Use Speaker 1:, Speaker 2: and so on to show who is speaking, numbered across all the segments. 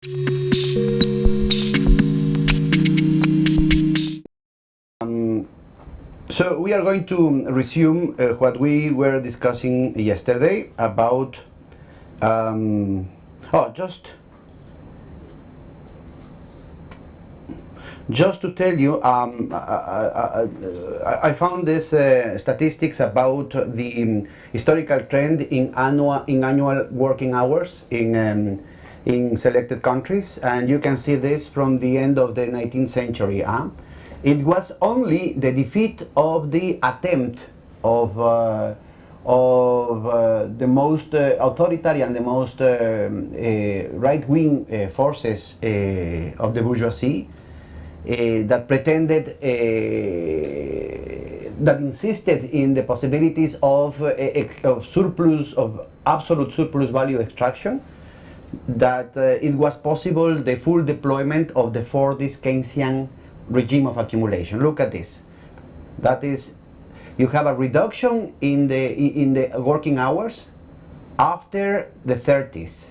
Speaker 1: So we are going to resume what we were discussing yesterday about just to tell you, I found this statistics about the historical trend in annual working hours in selected countries, and you can see this from the end of the 19th century. It was only the defeat of the attempt of the most authoritarian, the most right-wing forces of the bourgeoisie that pretended, that insisted in the possibilities of surplus, of absolute surplus value extraction, that it was possible the full deployment of the Fordist Keynesian regime of accumulation. Look at this. That is, you have a reduction in the working hours after the 30s.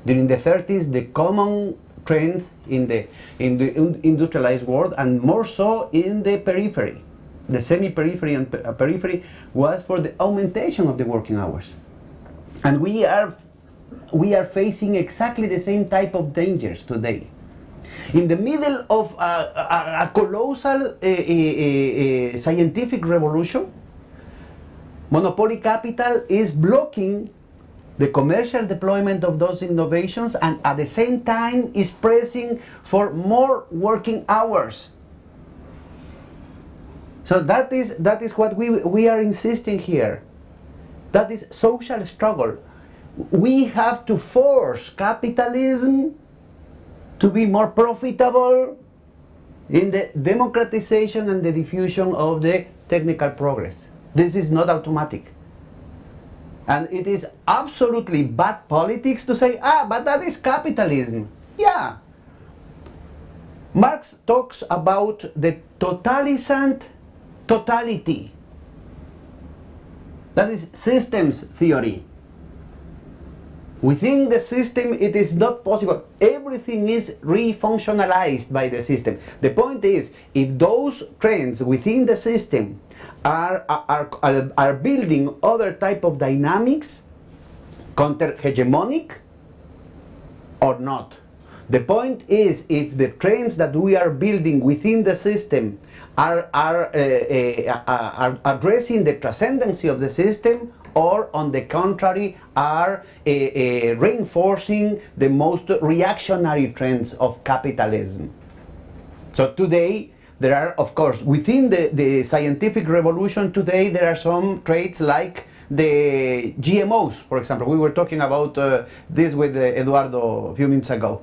Speaker 1: During the 30s, the common trend in the industrialized world, and more so in the periphery, the semi-periphery and periphery, was for the augmentation of the working hours. And we are facing exactly the same type of dangers today. In the middle of a colossal scientific revolution, monopoly capital is blocking the commercial deployment of those innovations, and at the same time is pressing for more working hours. So that is what we are insisting here. That is social struggle. We have to force capitalism to be more profitable in the democratization and the diffusion of the technical progress. This is not automatic. And it is absolutely bad politics to say, but that is capitalism. Yeah. Marx talks about the totalisant totality. That is systems theory. Within the system, it is not possible. Everything is refunctionalized by the system. The point is, if those trends within the system are building other type of dynamics, counter-hegemonic or not. The point is, if the trends that we are building within the system are addressing the transcendency of the system, or on the contrary are reinforcing the most reactionary trends of capitalism. So today there are, of course, within the scientific revolution today, there are some traits like the GMOs, for example. We were talking about this with Eduardo a few minutes ago.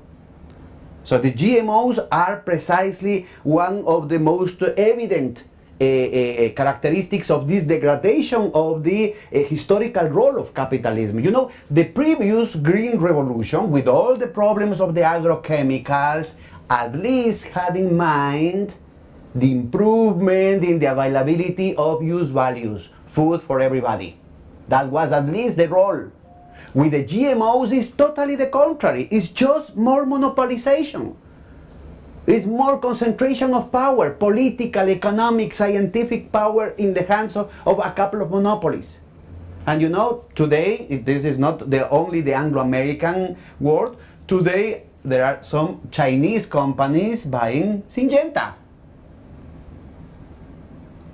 Speaker 1: So the GMOs are precisely one of the most evident characteristics of this degradation of the historical role of capitalism. You know, the previous green revolution, with all the problems of the agrochemicals, at least had in mind the improvement in the availability of use values, food for everybody. That was at least the role. With the GMOs, it's totally the contrary. It's just more monopolization. It's more concentration of power, political, economic, scientific power in the hands of a couple of monopolies. And you know, today, this is not only the Anglo-American world. Today, there are some Chinese companies buying Syngenta.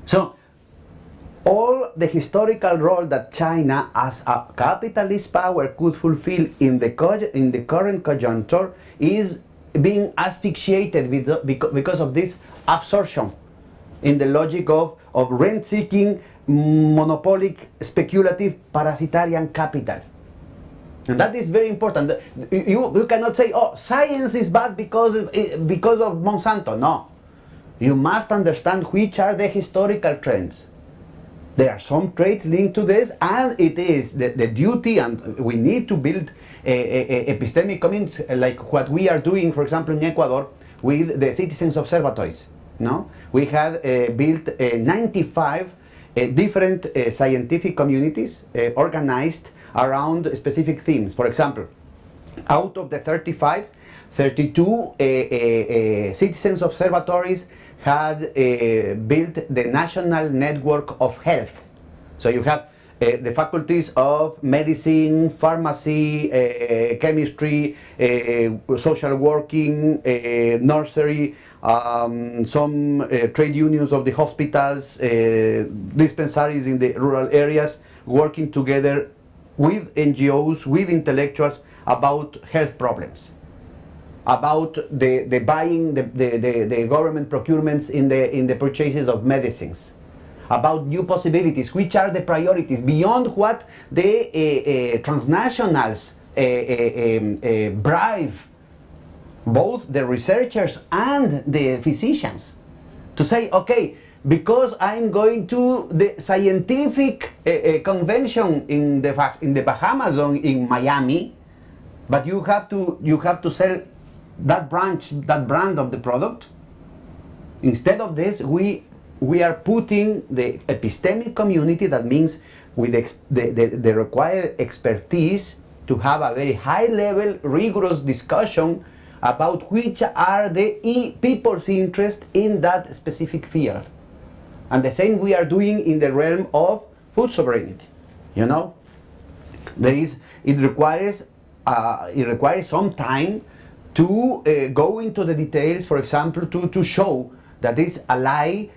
Speaker 1: So, all the historical role that China as a capitalist power could fulfill in the current conjuncture is being asphyxiated because of this absorption in the logic of rent-seeking, monopolic, speculative, parasitarian capital. And that is very important. You cannot say, science is bad because of Monsanto. No. You must understand which are the historical trends. There are some traits linked to this, and it is the duty, and we need to build epistemic communities like what we are doing, for example, in Ecuador with the citizens observatories. No? We had built 95 different scientific communities organized around specific themes. For example, out of the 35, 32 citizens observatories had built the national network of health. So you have the faculties of medicine, pharmacy, chemistry, social working, nursery, some trade unions of the hospitals, dispensaries in the rural areas, working together with NGOs, with intellectuals about health problems, about the buying, the government procurements in the purchases of medicines, about new possibilities, which are the priorities beyond what the transnationals bribe both the researchers and the physicians to say, okay, because I'm going to the scientific convention in the Bahamas or in Miami, but you have to sell that brand of the product. Instead of this, we are putting the epistemic community, that means with the required expertise, to have a very high level, rigorous discussion about which are the people's interest in that specific field. And the same we are doing in the realm of food sovereignty. You know, it requires some time to go into the details. For example, to show that it's a lie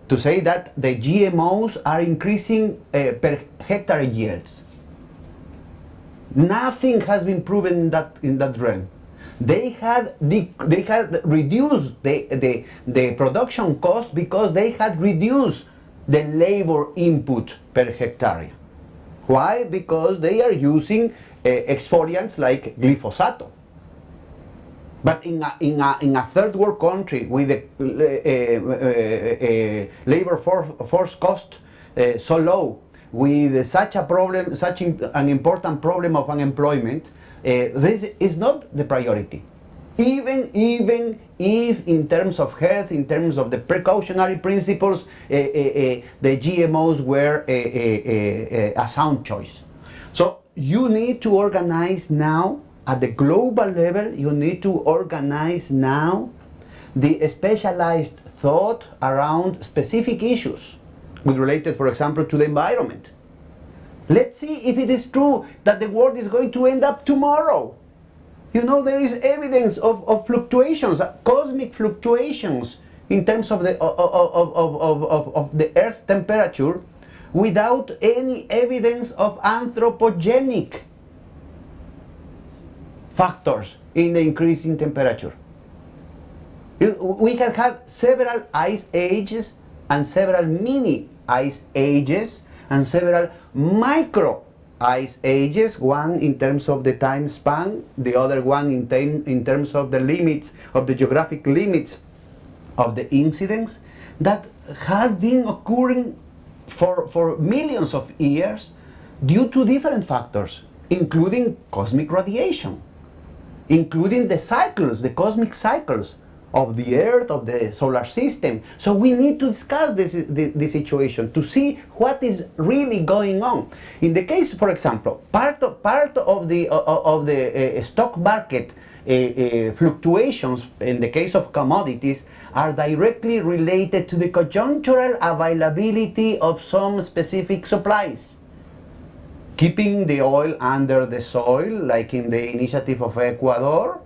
Speaker 1: to say that the GMOs are increasing per hectare yields. Nothing has been proven in that realm. They had reduced the production cost because they had reduced the labor input per hectare. Why? Because they are using exfoliants like glyphosate. But in a third world country with a labor force cost so low, with such a problem, such an important problem of unemployment, this is not the priority. Even if in terms of health, in terms of the precautionary principles, the GMOs were a sound choice. So you need to organize now at the global level. You need to organize now the specialized thought around specific issues related, for example, to the environment. Let's see if it is true that the world is going to end up tomorrow. You know, there is evidence of fluctuations, cosmic fluctuations in terms of the Earth temperature, without any evidence of anthropogenic factors in the increase in temperature. We have had several ice ages and several mini ice ages and several micro ice ages, one in terms of the time span, the other one in terms of the limits, of the geographic limits of the incidents, that have been occurring for millions of years due to different factors, including cosmic radiation, including the cycles, the cosmic cycles of the Earth, of the solar system. So we need to discuss this situation to see what is really going on. In the case, for example, part of the stock market fluctuations in the case of commodities are directly related to the conjunctural availability of some specific supplies. Keeping the oil under the soil, like in the initiative of Ecuador,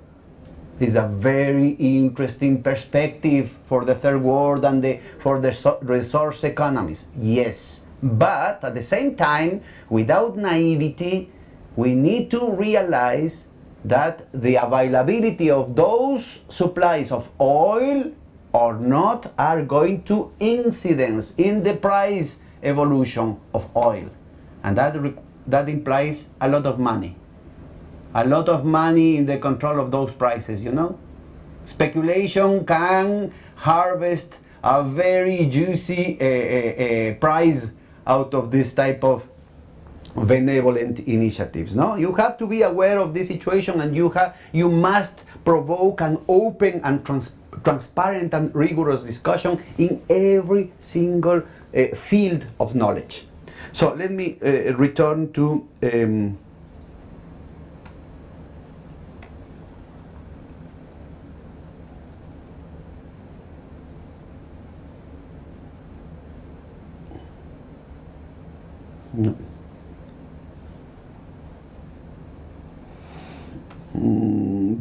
Speaker 1: is a very interesting perspective for the third world and for the resource economies. Yes, but at the same time, without naivety, we need to realize that the availability of those supplies of oil or not are going to incidence in the price evolution of oil, and that implies a lot of money. A lot of money in the control of those prices, you know. Speculation can harvest a very juicy price out of this type of benevolent initiatives. No, you have to be aware of this situation, and you must provoke an open and transparent and rigorous discussion in every single field of knowledge. So let me return to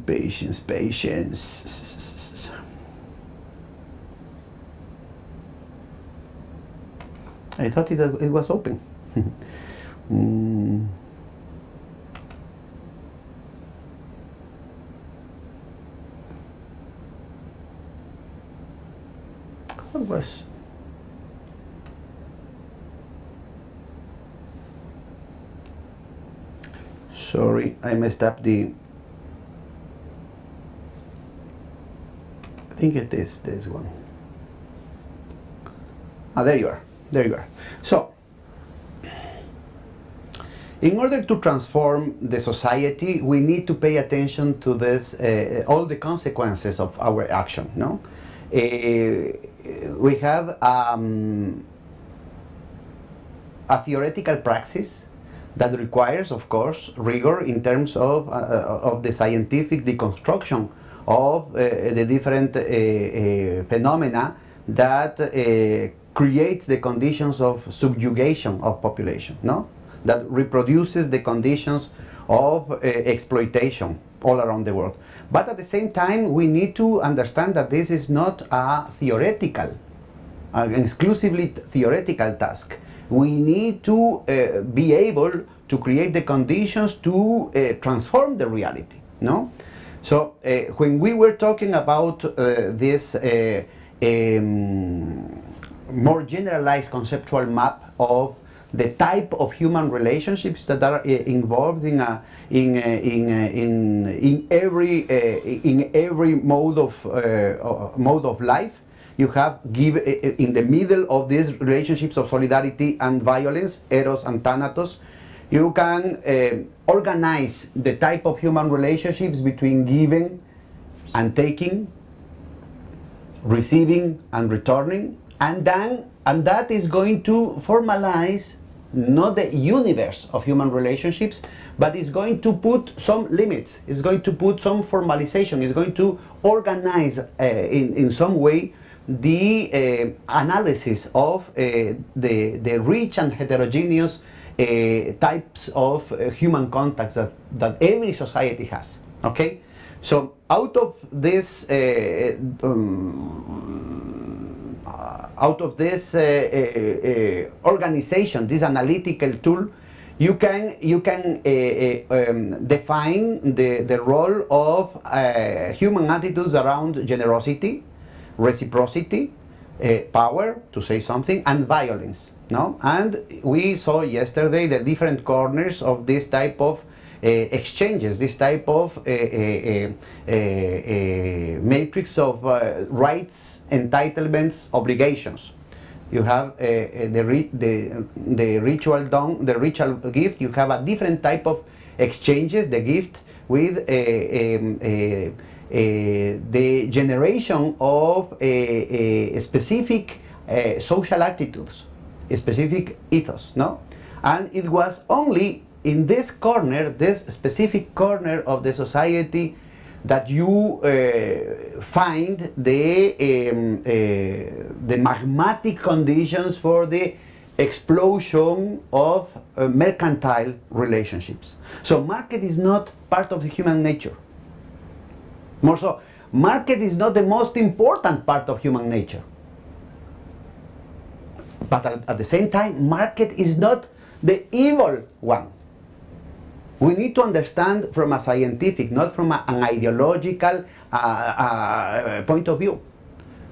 Speaker 1: Patience, patience. I thought it was open. What was? Sorry, I messed up the. I think it is this one. Ah, there you are. There you are. So, in order to transform the society, we need to pay attention to this, all the consequences of our action. No, we have a theoretical praxis that requires, of course, rigor in terms of the scientific deconstruction of the different phenomena that creates the conditions of subjugation of population, no? That reproduces the conditions of exploitation all around the world. But at the same time, we need to understand that this is not a theoretical, an exclusively theoretical task. We need to be able to create the conditions to transform the reality, no? So when we were talking about this more generalized conceptual map of the type of human relationships that are involved in every mode of life, you have in the middle of these relationships of solidarity and violence, eros and thanatos, you can organize the type of human relationships between giving and taking, receiving and returning, and that is going to formalize not the universe of human relationships, but it's going to put some limits, it's going to put some formalization, it's going to organize in some way the analysis of the rich and heterogeneous types of human contacts that every society has. Okay, so out of this organization, this analytical tool, you can define the role of human attitudes around generosity, reciprocity, power, to say something, and violence. No, and we saw yesterday the different corners of this type of exchanges, this type of matrix of rights, entitlements, obligations. You have the ritual gift. You have a different type of exchanges. The gift with the generation of specific social attitudes, specific ethos. No, and it was only in this corner, this specific corner of the society, that you find the magmatic conditions for the explosion of mercantile relationships. So market is not part of the human nature. More so, market is not the most important part of human nature. But at the same time, market is not the evil one. We need to understand from a scientific, not from an ideological point of view.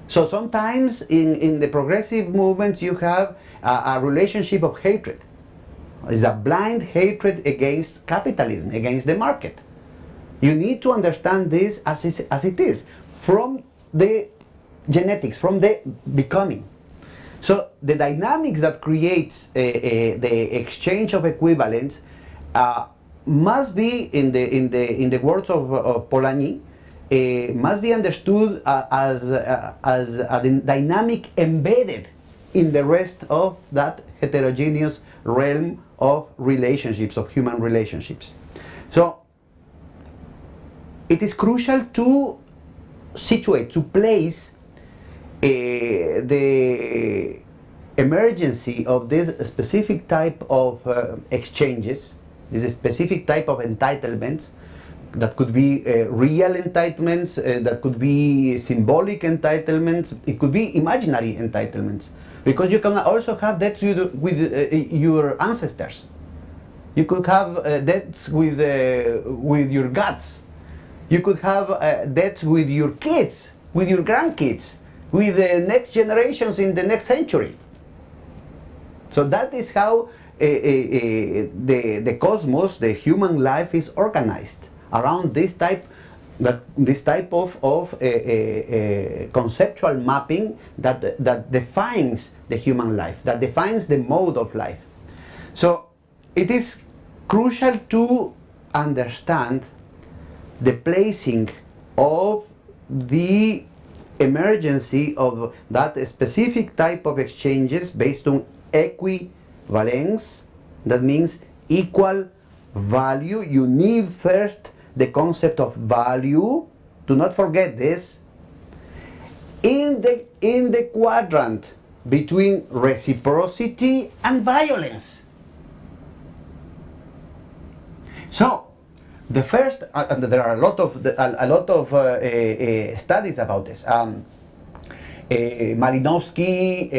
Speaker 1: So sometimes in the progressive movements you have a relationship of hatred. It's a blind hatred against capitalism, against the market. You need to understand this as it is, from the genetics, from the becoming. So the dynamics that creates the exchange of equivalents must be, in the words of Polanyi, must be understood as a dynamic embedded in the rest of that heterogeneous realm of relationships, of human relationships. So it is crucial to situate, to place the emergency of this specific type of exchanges, this specific type of entitlements, That could be real entitlements, that could be symbolic entitlements, it could be imaginary entitlements. Because you can also have debts with your ancestors. You could have debts with your gods. You could have debts with your kids, with your grandkids, with the next generations in the next century. So that is how the cosmos, the human life, is organized around this type of conceptual mapping that defines the human life, that defines the mode of life. So it is crucial to understand the placing of the emergency of that specific type of exchanges based on equivalence. That means equal value. You need first the concept of value. Do not forget this. In the quadrant between reciprocity and violence. So the first, there are a lot of studies about this. Malinowski,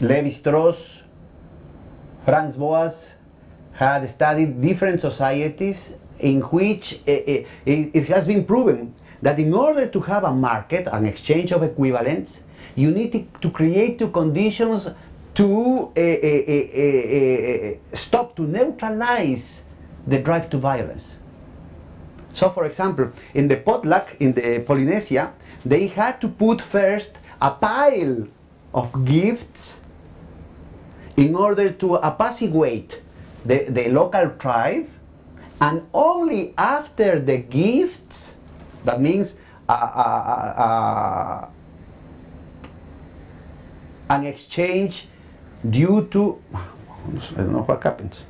Speaker 1: Levi-Strauss, Franz Boas had studied different societies in which it has been proven that in order to have a market, an exchange of equivalents, you need to create two conditions to stop, to neutralize the drive to violence. So, for example, in the potluck in the Polynesia, they had to put first a pile of gifts in order to apaciguate the local tribe, and only after the gifts, that means an exchange due to, I don't know what happens.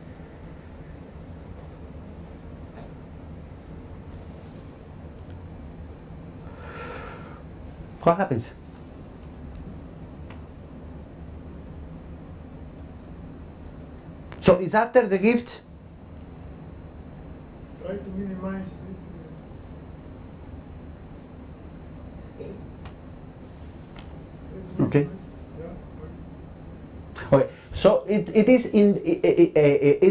Speaker 1: What happens? So it's after the gift.
Speaker 2: Try to minimize this.
Speaker 1: Okay. Okay. So it is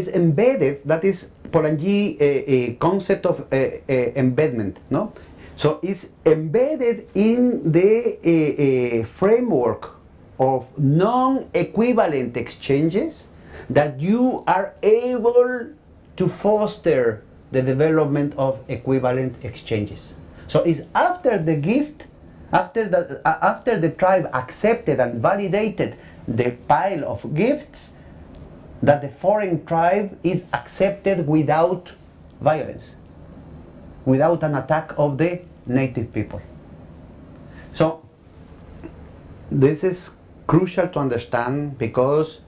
Speaker 1: embedded. That is Polanyi a concept of embedment, no? So it's embedded in the framework of non-equivalent exchanges that you are able to foster the development of equivalent exchanges. So it's after the gift, after the tribe accepted and validated the pile of gifts, that the foreign tribe is accepted without violence, without an attack of the native people. So this is crucial to understand, because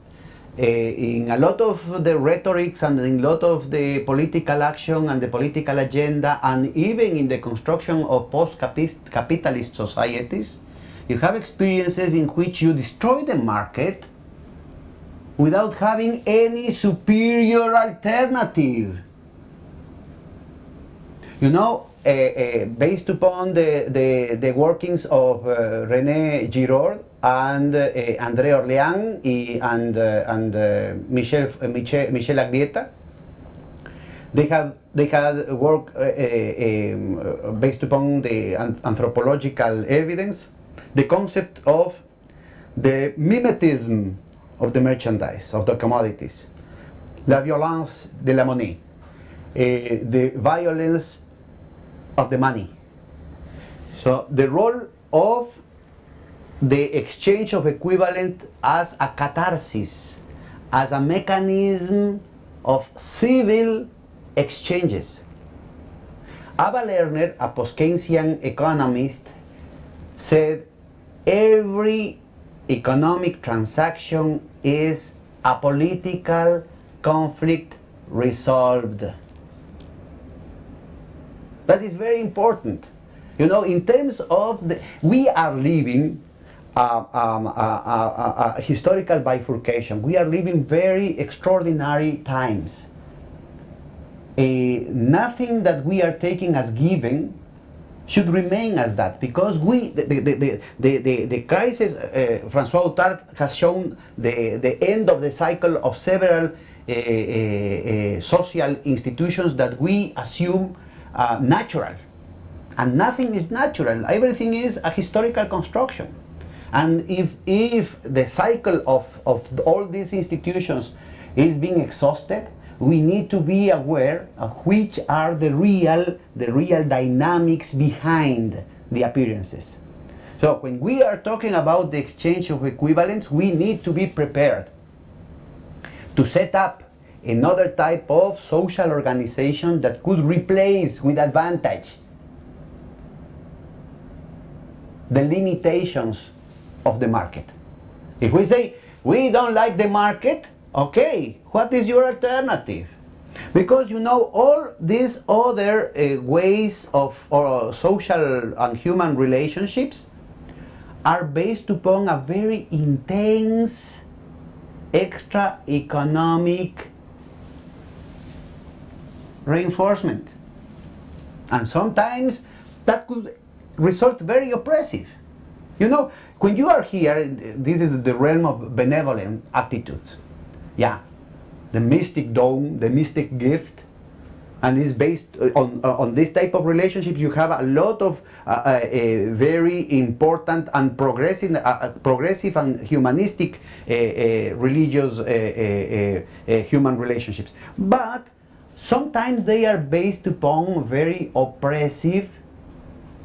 Speaker 1: in a lot of the rhetorics and in a lot of the political action and the political agenda, and even in the construction of post-capitalist societies, you have experiences in which you destroy the market without having any superior alternative. You know, based upon the workings of René Girard and André Orléans and Michel Agrieta, they had work based upon the anthropological evidence, the concept of the mimetism of the merchandise, of the commodities, la violence de la monnaie, the violence of the money. So the role of the exchange of equivalent as a catharsis, as a mechanism of civil exchanges. Ava Lerner, a post-Keynesian economist, said every economic transaction is a political conflict resolved. That is very important. You know, in terms of we are living a historical bifurcation. We are living very extraordinary times. nothing that we are taking as given should remain as that, because the crisis, François Outard has shown the end of the cycle of several social institutions that we assume natural. And nothing is natural, everything is a historical construction. And if the cycle of all these institutions is being exhausted, we need to be aware of which are the real dynamics behind the appearances. So when we are talking about the exchange of equivalents, we need to be prepared to set up another type of social organization that could replace with advantage the limitations of the market. If we say we don't like the market, okay, what is your alternative? Because you know all these other ways of social and human relationships are based upon a very intense extra economic reinforcement, and sometimes that could result very oppressive. You know, when you are here, this is the realm of benevolent attitudes. Yeah, the mystic dome, the mystic gift, and it's based on this type of relationships. You have a lot of very important and progressive and humanistic religious human relationships. But sometimes they are based upon very oppressive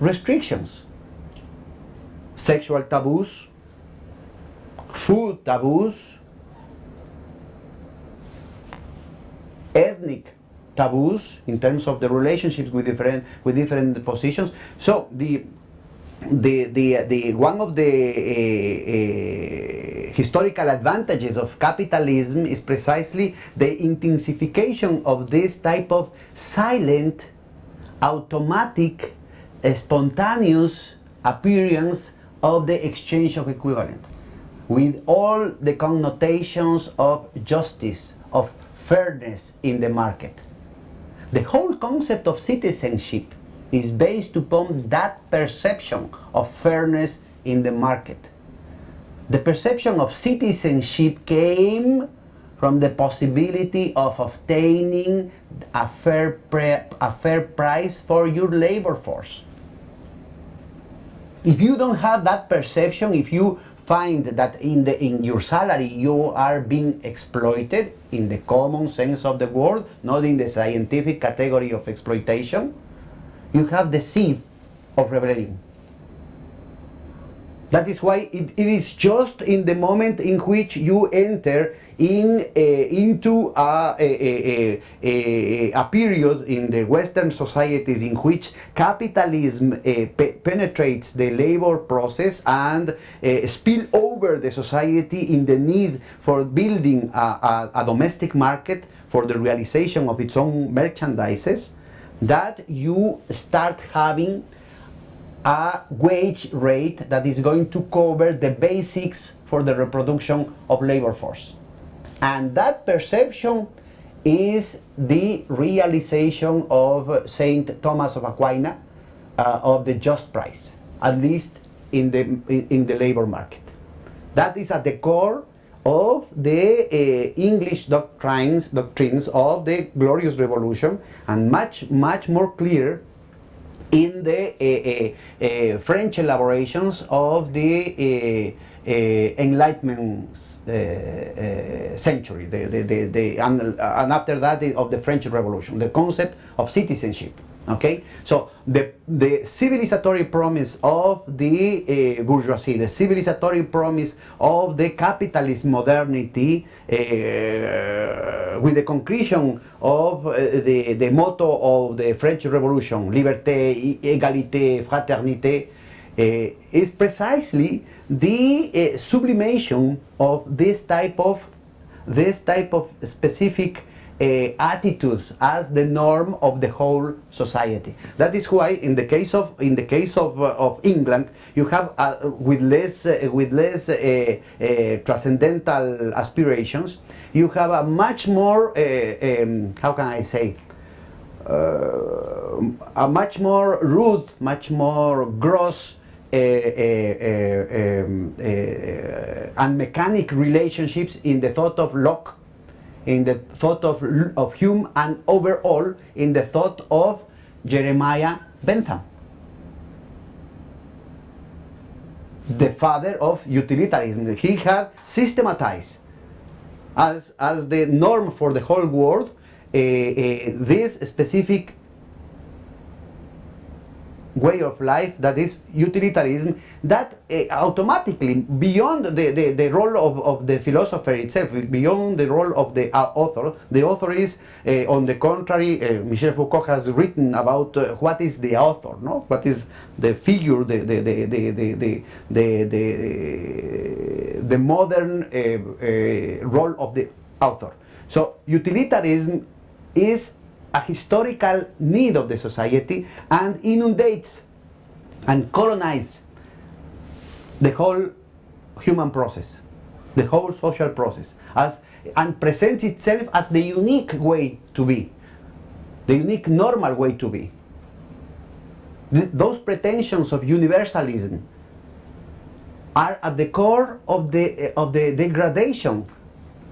Speaker 1: restrictions. Sexual taboos, food taboos, ethnic taboos in terms of the relationships with different positions. So the one of the historical advantages of capitalism is precisely the intensification of this type of silent, automatic, spontaneous appearance of the exchange of equivalent, with all the connotations of justice, of fairness in the market. The whole concept of citizenship is based upon that perception of fairness in the market. The perception of citizenship came from the possibility of obtaining a fair price for your labor force. If you don't have that perception, if you find that in your salary you are being exploited in the common sense of the word, not in the scientific category of exploitation, you have the seed of rebellion. That is why it is just in the moment in which you enter into a period in the Western societies in which capitalism penetrates the labor process and spill over the society in the need for building a domestic market for the realization of its own merchandises, that you start having a wage rate that is going to cover the basics for the reproduction of labor force. And that perception is the realization of Saint Thomas of Aquin of the just price, at least in the labor market. That is at the core of the English doctrines of the Glorious Revolution, and much more clear in the French elaborations of the Enlightenment century, and after that of the French Revolution, the concept of citizenship. Okay, so the civilizatory promise of the bourgeoisie, the civilizatory promise of the capitalist modernity, with the conclusion of the motto of the French Revolution, liberté, égalité, fraternité, is precisely the sublimation of this type of specific attitudes as the norm of the whole society. That is why in the case of England, you have with less transcendental aspirations, you have a much more how can I say, a much more rude, much more gross and mechanic relationships in the thought of Locke, in the thought of Hume, and overall in the thought of Jeremiah Bentham, the father of utilitarianism. He had systematized as the norm for the whole world this specific way of life that is utilitarianism, that automatically, beyond the role of the philosopher itself, beyond the role of the author is, on the contrary, Michel Foucault has written about what is the author, no? What is the figure, the modern role of the author. So utilitarianism is a historical need of the society and inundates and colonizes the whole human process, the whole social process, and presents itself as the unique way to be, the unique normal way to be. Those pretensions of universalism are at the core of the degradation.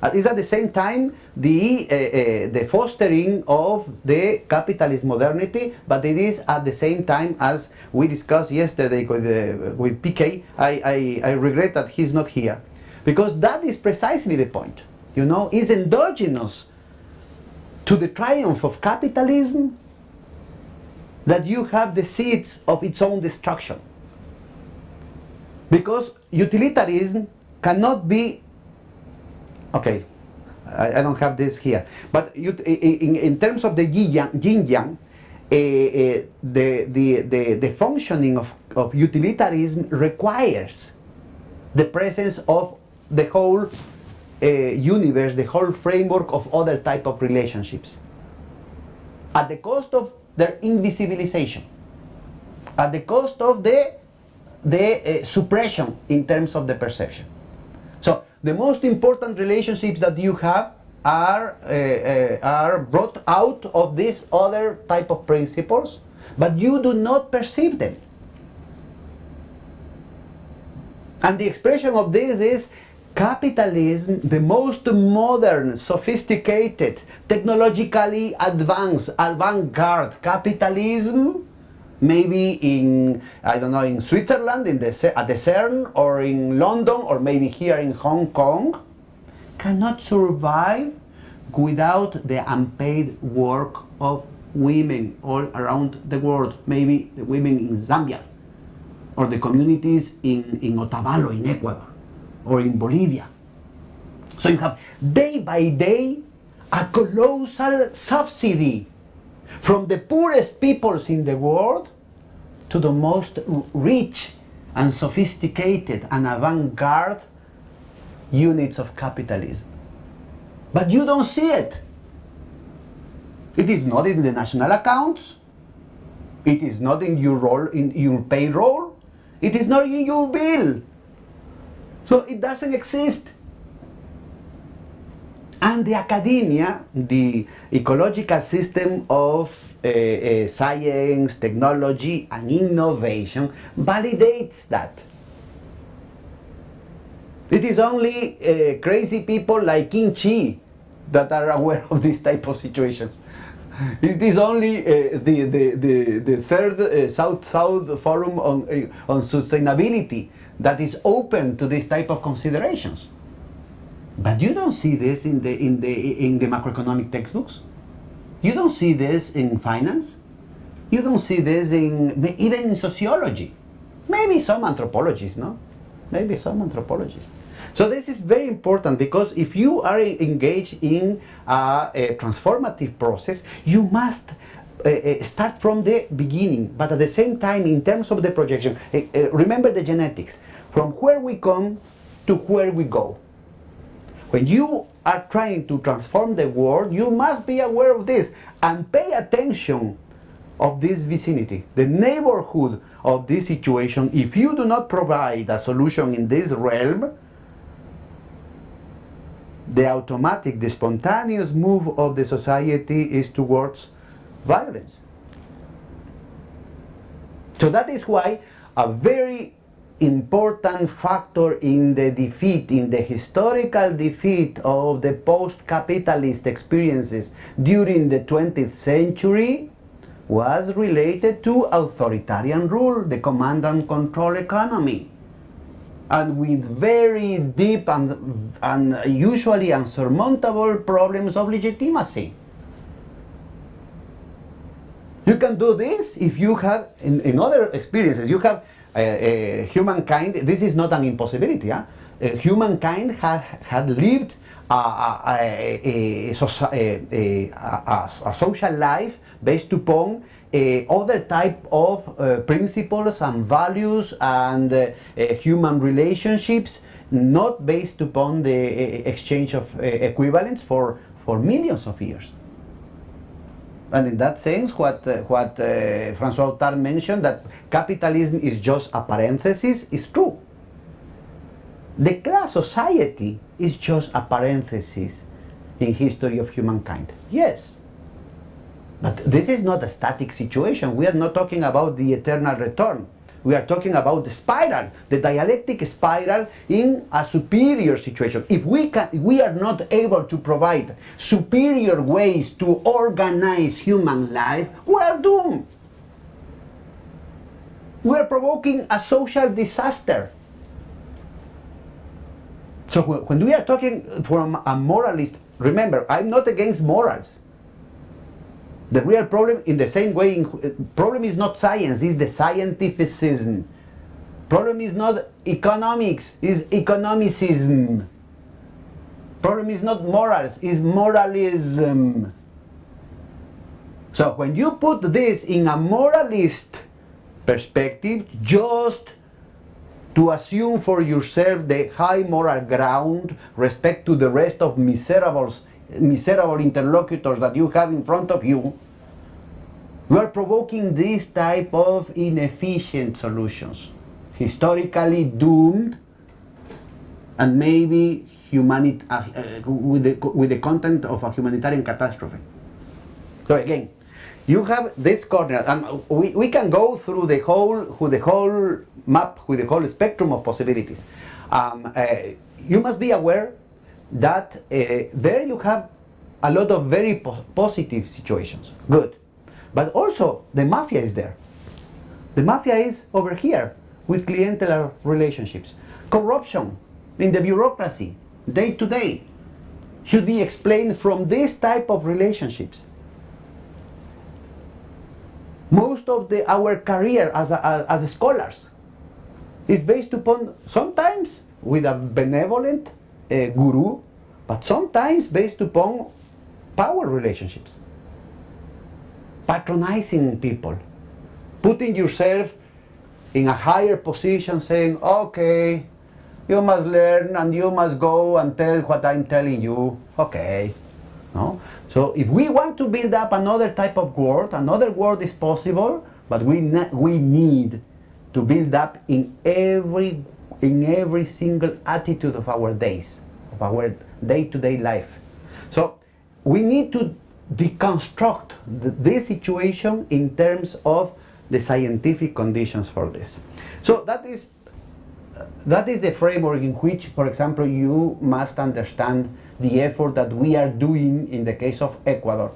Speaker 1: It's at the same time the fostering of the capitalist modernity, but it is at the same time, as we discussed yesterday with PK, I regret that he's not here, because that is precisely the point. You know, it's endogenous to the triumph of capitalism that you have the seeds of its own destruction. Because utilitarianism cannot be, okay, I don't have this here, but in terms of the yin-yang, the functioning of utilitarianism requires the presence of the whole universe, the whole framework of other type of relationships, at the cost of their invisibilization, at the cost of the suppression in terms of the perception. So the most important relationships that you have are brought out of these other type of principles, but you do not perceive them. And the expression of this is capitalism, the most modern, sophisticated, technologically advanced, avant-garde capitalism, maybe in, I don't know, in Switzerland, at the CERN, or in London, or maybe here in Hong Kong, cannot survive without the unpaid work of women all around the world, maybe the women in Zambia, or the communities in Otavalo in Ecuador, or in Bolivia. So you have day by day a colossal subsidy from the poorest peoples in the world to the most rich and sophisticated and avant-garde units of capitalism. But you don't see it. It is not in the national accounts. It is not in your payroll. It is not in your bill. So it doesn't exist. And the academia, the ecological system of science, technology, and innovation validates that. It is only crazy people like King Chi that are aware of this type of situations. It is only the third South-South Forum on sustainability that is open to this type of considerations. But you don't see this in the macroeconomic textbooks. You don't see this in finance. You don't see this even in sociology. Maybe some anthropologists, no? Maybe some anthropologists. So this is very important, because if you are engaged in a transformative process, you must start from the beginning, but at the same time, in terms of the projection, remember the genetics, from where we come to where we go. When you are trying to transform the world, you must be aware of this and pay attention of this vicinity, the neighborhood of this situation. If you do not provide a solution in this realm, the automatic, the spontaneous move of the society is towards violence. So that is why a very important factor in the defeat, in the historical defeat of the post-capitalist experiences during the 20th century was related to authoritarian rule, the command and control economy, and with very deep and usually unsurmountable problems of legitimacy. You can do this if you have, in other experiences, you have humankind. This is not an impossibility. Humankind had lived a social life based upon other type of principles and values and human relationships, not based upon the exchange of equivalents for millions of years. And in that sense, what François Autard mentioned, that capitalism is just a parenthesis, is true. The class society is just a parenthesis in history of humankind. Yes. But this is not a static situation. We are not talking about the eternal return. We are talking about the spiral, the dialectic spiral in a superior situation. If we are not able to provide superior ways to organize human life, we are doomed. We are provoking a social disaster. So when we are talking from a moralist, remember, I'm not against morals. The real problem, in the same way, problem is not science, it's the scientificism. Problem is not economics, it's economicism. Problem is not morals, it's moralism. So when you put this in a moralist perspective, just to assume for yourself the high moral ground, respect to the rest of miserable interlocutors that you have in front of you, we are provoking this type of inefficient solutions, historically doomed, and maybe with the content of a humanitarian catastrophe. So again, you have this corner, and we can go through the whole map, with the whole spectrum of possibilities. You must be aware that there you have a lot of very positive situations. Good. But also, the mafia is there. The mafia is over here with clientelar relationships. Corruption in the bureaucracy, day to day, should be explained from this type of relationships. Most of our career as scholars is based upon, sometimes with a benevolent guru, but sometimes based upon power relationships. Patronizing people, putting yourself in a higher position, saying, okay, you must learn and you must go and tell what I'm telling you, okay. No? So if we want to build up another type of world, another world is possible, but we need to build up in every single attitude of our days, of our day-to-day life. So we need to deconstruct this situation in terms of the scientific conditions for this. So that is the framework in which, for example, you must understand the effort that we are doing in the case of Ecuador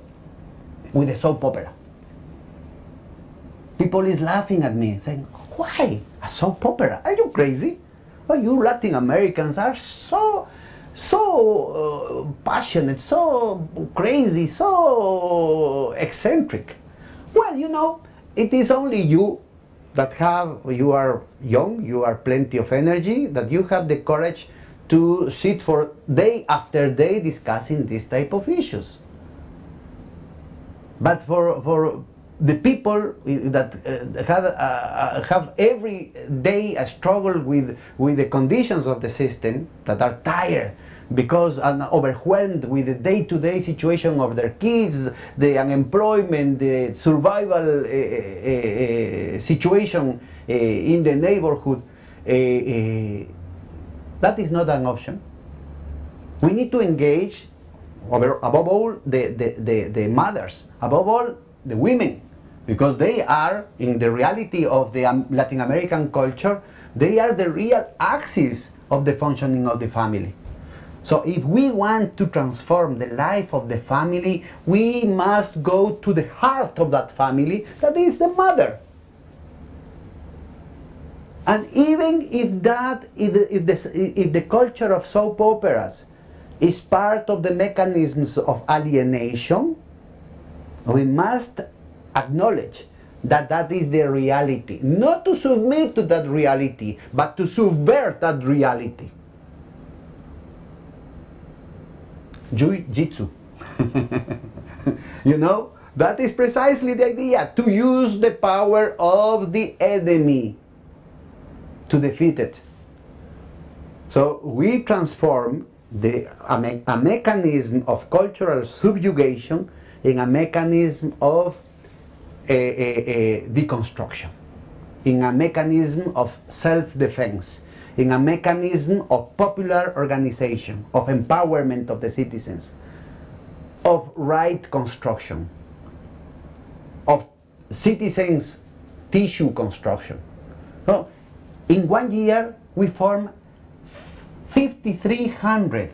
Speaker 1: with the soap opera. People is laughing at me, saying, why a soap opera? Are you crazy? Well, you Latin Americans are so passionate, so crazy, so eccentric. Well, you know, it is only you you are young, you are plenty of energy, that you have the courage to sit for day after day discussing this type of issues. But for the people that have every day a struggle with the conditions of the system, that are tired because and overwhelmed with the day-to-day situation of their kids, the unemployment, the survival situation in the neighborhood, that is not an option. We need to engage, above all, the mothers, above all, the women, because they are, in the reality of the Latin American culture, they are the real axis of the functioning of the family. So if we want to transform the life of the family, we must go to the heart of that family, that is the mother. And even if the culture of soap operas is part of the mechanisms of alienation, we must acknowledge that that is the reality. Not to submit to that reality, but to subvert that reality. Jiu-jitsu. You know, that is precisely the idea, to use the power of the enemy to defeat it. So we transform a mechanism of cultural subjugation in a mechanism of deconstruction, in a mechanism of self-defense, in a mechanism of popular organization, of empowerment of the citizens, of right construction, of citizens' tissue construction. So, in 1 year, we form 5,300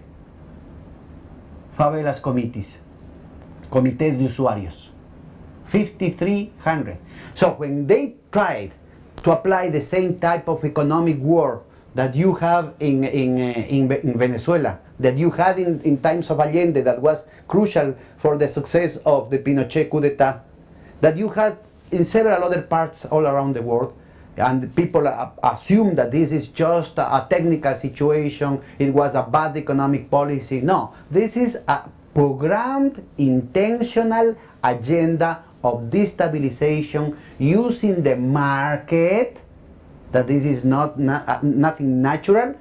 Speaker 1: favelas committees, comités de usuarios. 5,300. So when they tried to apply the same type of economic war that you have in Venezuela, that you had in times of Allende, that was crucial for the success of the Pinochet coup d'etat, that you had in several other parts all around the world, and people assume that this is just a technical situation, it was a bad economic policy. No, this is a programmed, intentional agenda of destabilization using the market, that this is nothing natural.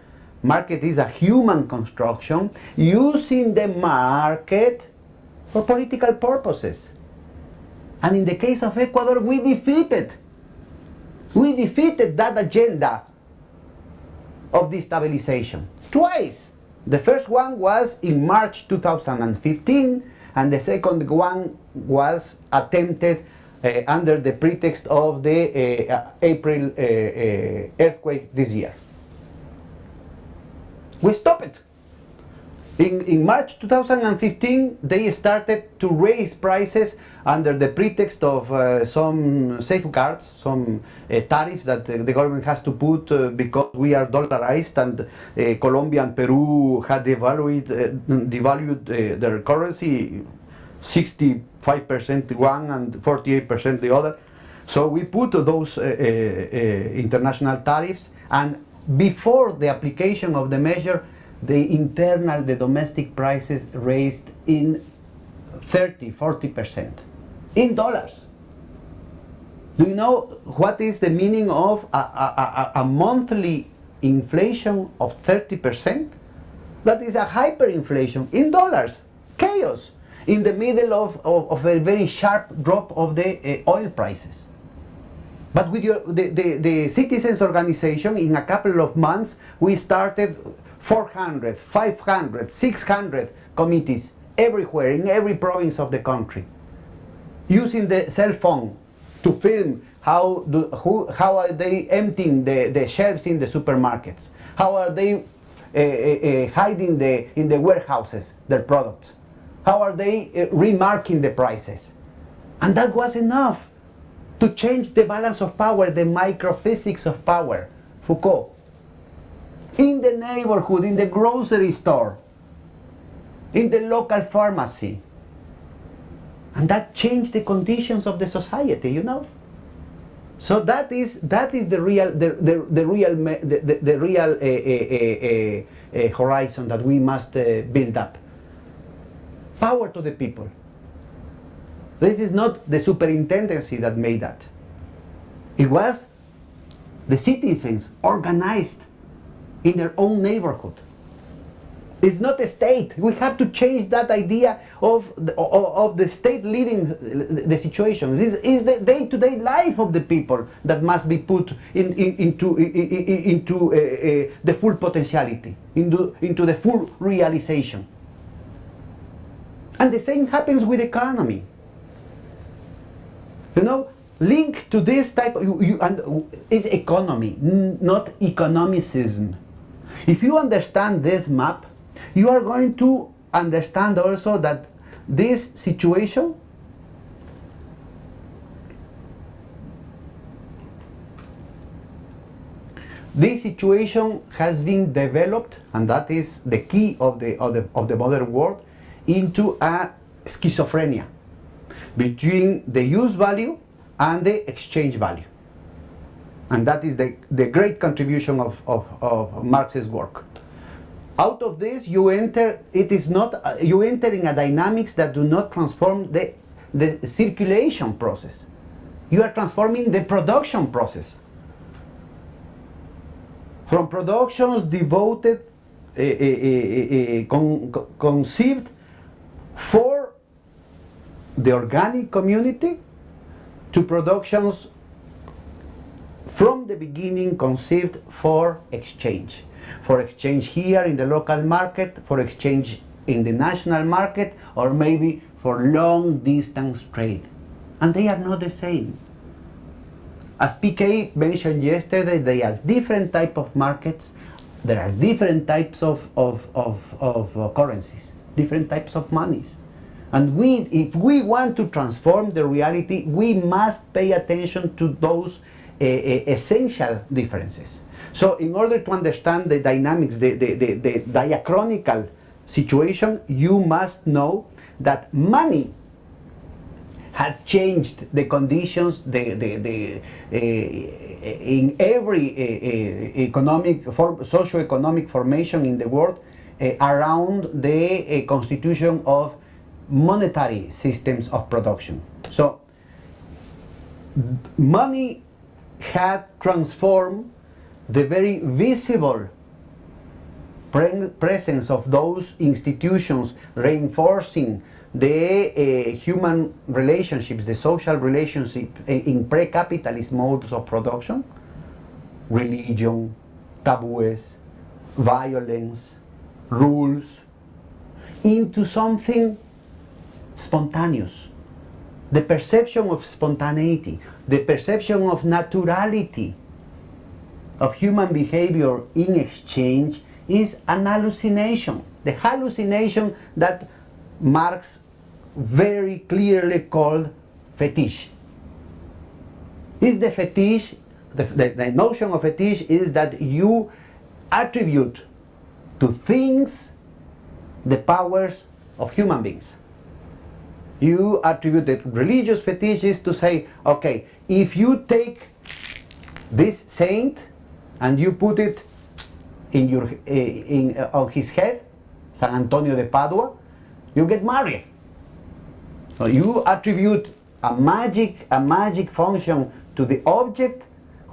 Speaker 1: Market is a human construction, using the market for political purposes. And in the case of Ecuador, we defeated that agenda of destabilization twice. The first one was in March 2015, and the second one was attempted under the pretext of the April earthquake this year. We stopped it. In March 2015, they started to raise prices under the pretext of some safeguards, some tariffs that the government has to put because we are dollarized, and Colombia and Peru had devalued their currency, 65% one and 48% the other. So we put those international tariffs, and before the application of the measure, the domestic prices raised in 30-40% in dollars. Do you know what is the meaning of a monthly inflation of 30%? That is a hyperinflation in dollars, chaos, in the middle of a very sharp drop of the oil prices. But with the citizens' organization, in a couple of months, we started 400, 500, 600 committees everywhere, in every province of the country, using the cell phone to film how are they emptying the shelves in the supermarkets, how are they hiding in the warehouses their products, how are they remarking the prices. And that was enough to change the balance of power, the microphysics of power, Foucault. In the neighborhood, in the grocery store, in the local pharmacy. And that changed the conditions of the society, you know. So that is the real horizon that we must build up. Power to the people. This is not the superintendency that made that. It was the citizens organized in their own neighborhood. It's not a state. We have to change that idea of the state leading the situation. This is the day-to-day life of the people that must be put into the full potentiality, into the full realization. And the same happens with the economy. You know, link to this type is economy, not economicism. If you understand this map, you are going to understand also that this situation has been developed, and that is the key of the modern world, into a schizophrenia between the use value and the exchange value. And that is the great contribution of Marx's work. Out of this, you enter in a dynamics that do not transform the circulation process. You are transforming the production process. From productions devoted, conceived for the organic community, to productions from the beginning conceived for exchange. For exchange here in the local market, for exchange in the national market, or maybe for long distance trade. And they are not the same. As PK mentioned yesterday, they are different type of markets. There are different types of currencies, different types of monies. And if we want to transform the reality, we must pay attention to those essential differences. So in order to understand the dynamics, the diachronical situation, you must know that money had changed the conditions in every socio-economic formation in the world around the constitution of monetary systems of production. So money had transformed the very visible presence of those institutions, reinforcing the human relationships, the social relationship in pre-capitalist modes of production, religion, taboos, violence, rules, into something spontaneous. The perception of spontaneity, the perception of naturality of human behavior in exchange is an hallucination. The hallucination that Marx very clearly called fetish. Is the fetish, the notion of fetish is that you attribute to things the powers of human beings. You attribute the religious fetish is to say, okay, if you take this saint and you put it on his head, San Antonio de Padua, you get married. So you attribute a magic function to the object,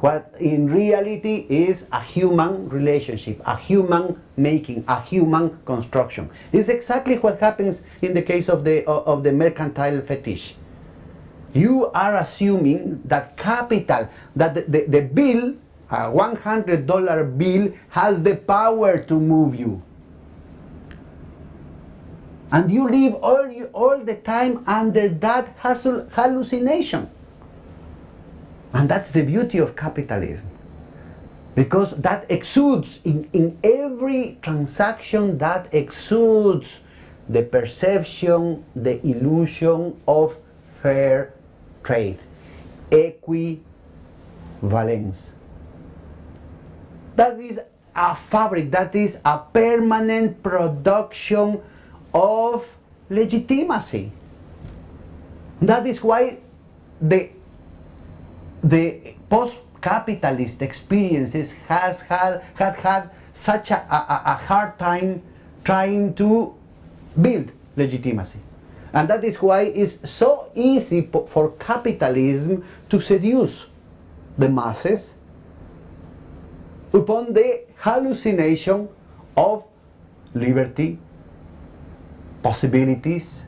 Speaker 1: what in reality is a human relationship, a human making, a human construction. It's exactly what happens in the case of the mercantile fetish. You are assuming that capital, that the bill, a $100 bill, has the power to move you. And you live all the time under that hallucination. And that's the beauty of capitalism. Because that exudes in every transaction, that exudes the perception, the illusion of fair trade, equivalence. That is a fabric, that is a permanent production of legitimacy. That is why the post-capitalist experiences had such a hard time trying to build legitimacy. And that is why it's so easy for capitalism to seduce the masses upon the hallucination of liberty, possibilities,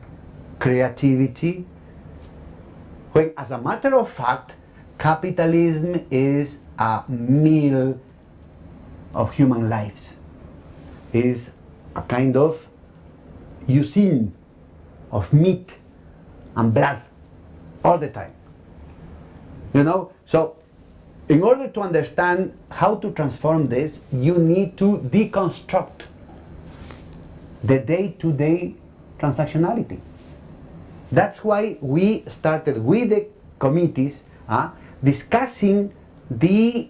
Speaker 1: creativity, when as a matter of fact, capitalism is a meal of human lives. It is a kind of usine of meat and blood all the time. You know, so in order to understand how to transform this, you need to deconstruct the day-to-day transactionality. That's why we started with the committees discussing the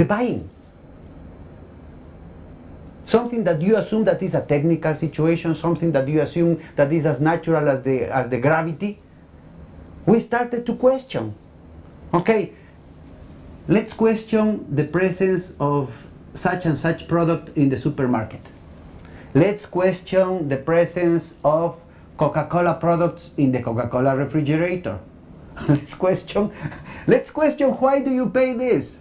Speaker 1: buying. Something that you assume that is a technical situation, something that you assume that is as natural as the gravity. We started to question. Okay, let's question the presence of such and such product in the supermarket. Let's question the presence of Coca-Cola products in the Coca-Cola refrigerator. Let's question why do you pay this?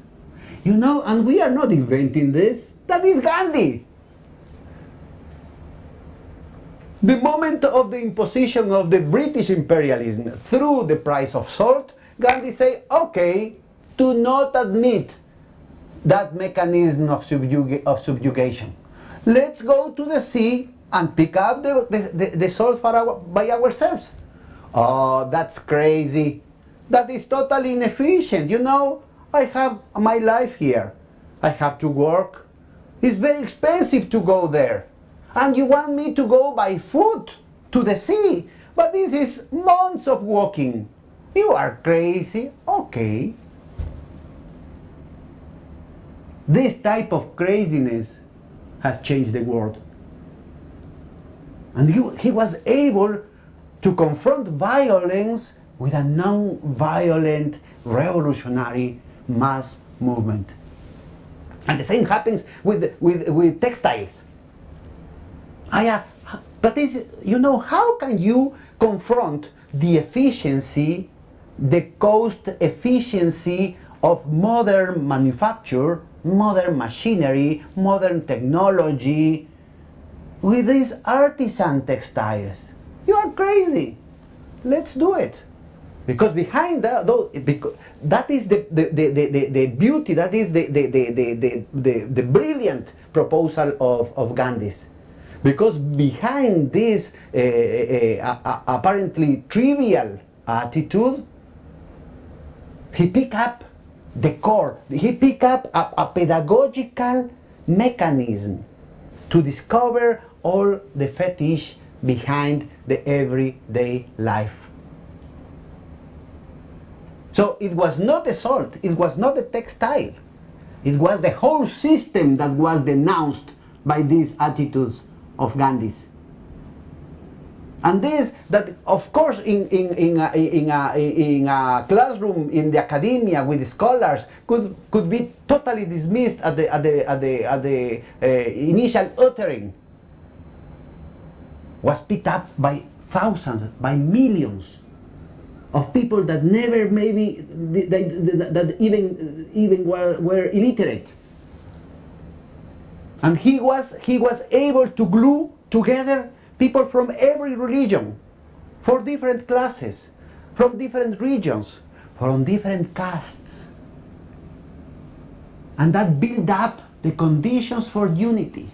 Speaker 1: You know, and we are not inventing this. That is Gandhi. The moment of the imposition of the British imperialism through the price of salt, Gandhi say, okay, do not admit that mechanism of subjugation. Let's go to the sea and pick up the salt by ourselves. Oh, that's crazy. That is totally inefficient. You know, I have my life here. I have to work. It's very expensive to go there. And you want me to go by foot to the sea? But this is months of walking. You are crazy. Okay. This type of craziness has changed the world. And he was able to confront violence with a non-violent revolutionary mass movement. And the same happens with textiles. But you know, how can you confront the efficiency, the cost efficiency of modern manufacture, modern machinery, modern technology with these artisan textiles? You are crazy. Let's do it. Because behind that, that is the beauty, that is the brilliant proposal of Gandhi's. Because behind this apparently trivial attitude, he picked up the core. He picked up a pedagogical mechanism to discover all the fetish behind the everyday life. So it was not the salt, it was not the textile, it was the whole system that was denounced by these attitudes of Gandhi's. And this, that of course in a classroom in the academia with scholars could be totally dismissed at the initial uttering, was picked up by thousands, by millions of people that never maybe that even were illiterate. And he was able to glue together people from every religion, for different classes, from different regions, from different castes. And that built up the conditions for unity.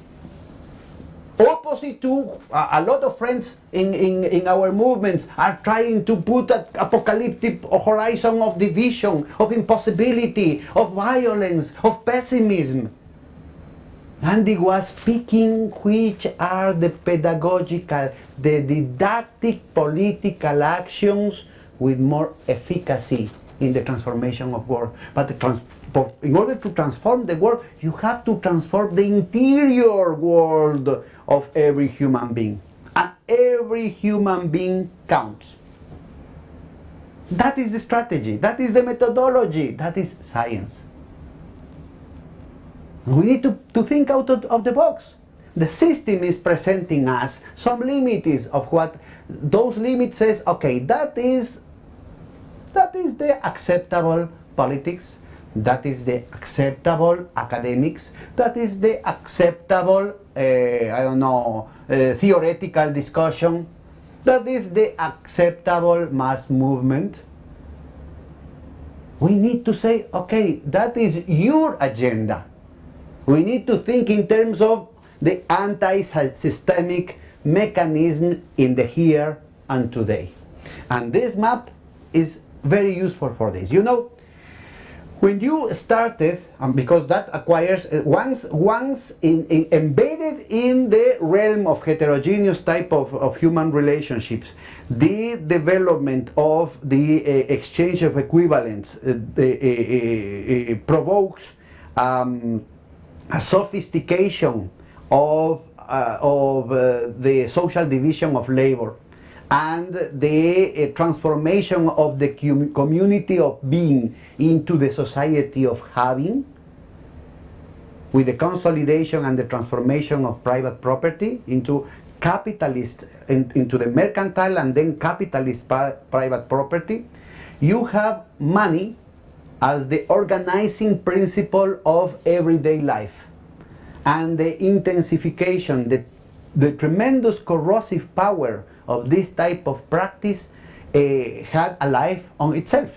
Speaker 1: Opposite to a lot of friends in our movements are trying to put an apocalyptic horizon of division, of impossibility, of violence, of pessimism. Gandhi was picking which are the pedagogical, the didactic political actions with more efficacy in the transformation of world. But in order to transform the world, you have to transform the interior world of every human being. And every human being counts. That is the strategy, that is the methodology, that is science. We need to think out of the box. The system is presenting us some limits of what those limits says, okay, that is the acceptable politics, that is the acceptable academics, that is the acceptable, theoretical discussion, that is the acceptable mass movement. We need to say, okay, that is your agenda. We need to think in terms of the anti-systemic mechanism in the here and today. And this map is very useful for this. You know, when you started, because that acquires, once embedded in the realm of heterogeneous type of human relationships, the development of the exchange of equivalents provokes a sophistication of the social division of labor, and the transformation of the community of being into the society of having, with the consolidation and the transformation of private property into capitalist, into the mercantile and then capitalist private property. You have money as the organizing principle of everyday life, and the intensification, the tremendous corrosive power of this type of practice had a life on itself.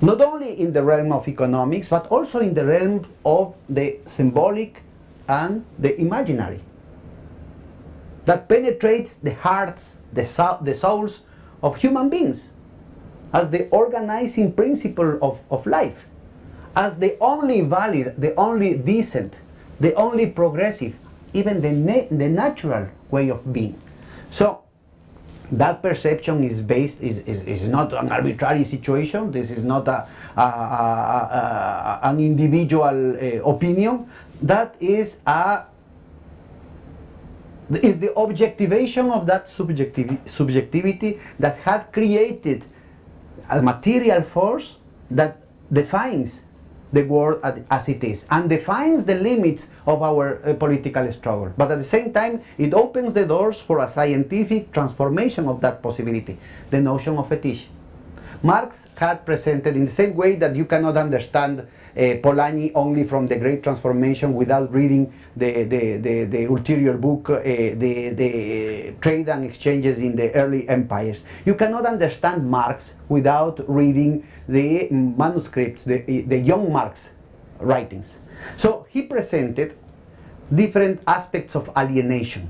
Speaker 1: Not only in the realm of economics, but also in the realm of the symbolic and the imaginary, that penetrates the hearts, the souls of human beings, as the organizing principle of life, as the only valid, the only decent, the only progressive, even the natural way of being. So that perception is based, is not an arbitrary situation. This is not an individual opinion. That is the objectivation of that subjectivity that had created a material force that defines the world as it is, and defines the limits of our political struggle. But at the same time, it opens the doors for a scientific transformation of that possibility, the notion of fetish. Marx had presented, in the same way that you cannot understand Polanyi only from the Great Transformation without reading the ulterior book, the trade and exchanges in the early empires. You cannot understand Marx without reading the manuscripts, the young Marx writings. So he presented different aspects of alienation.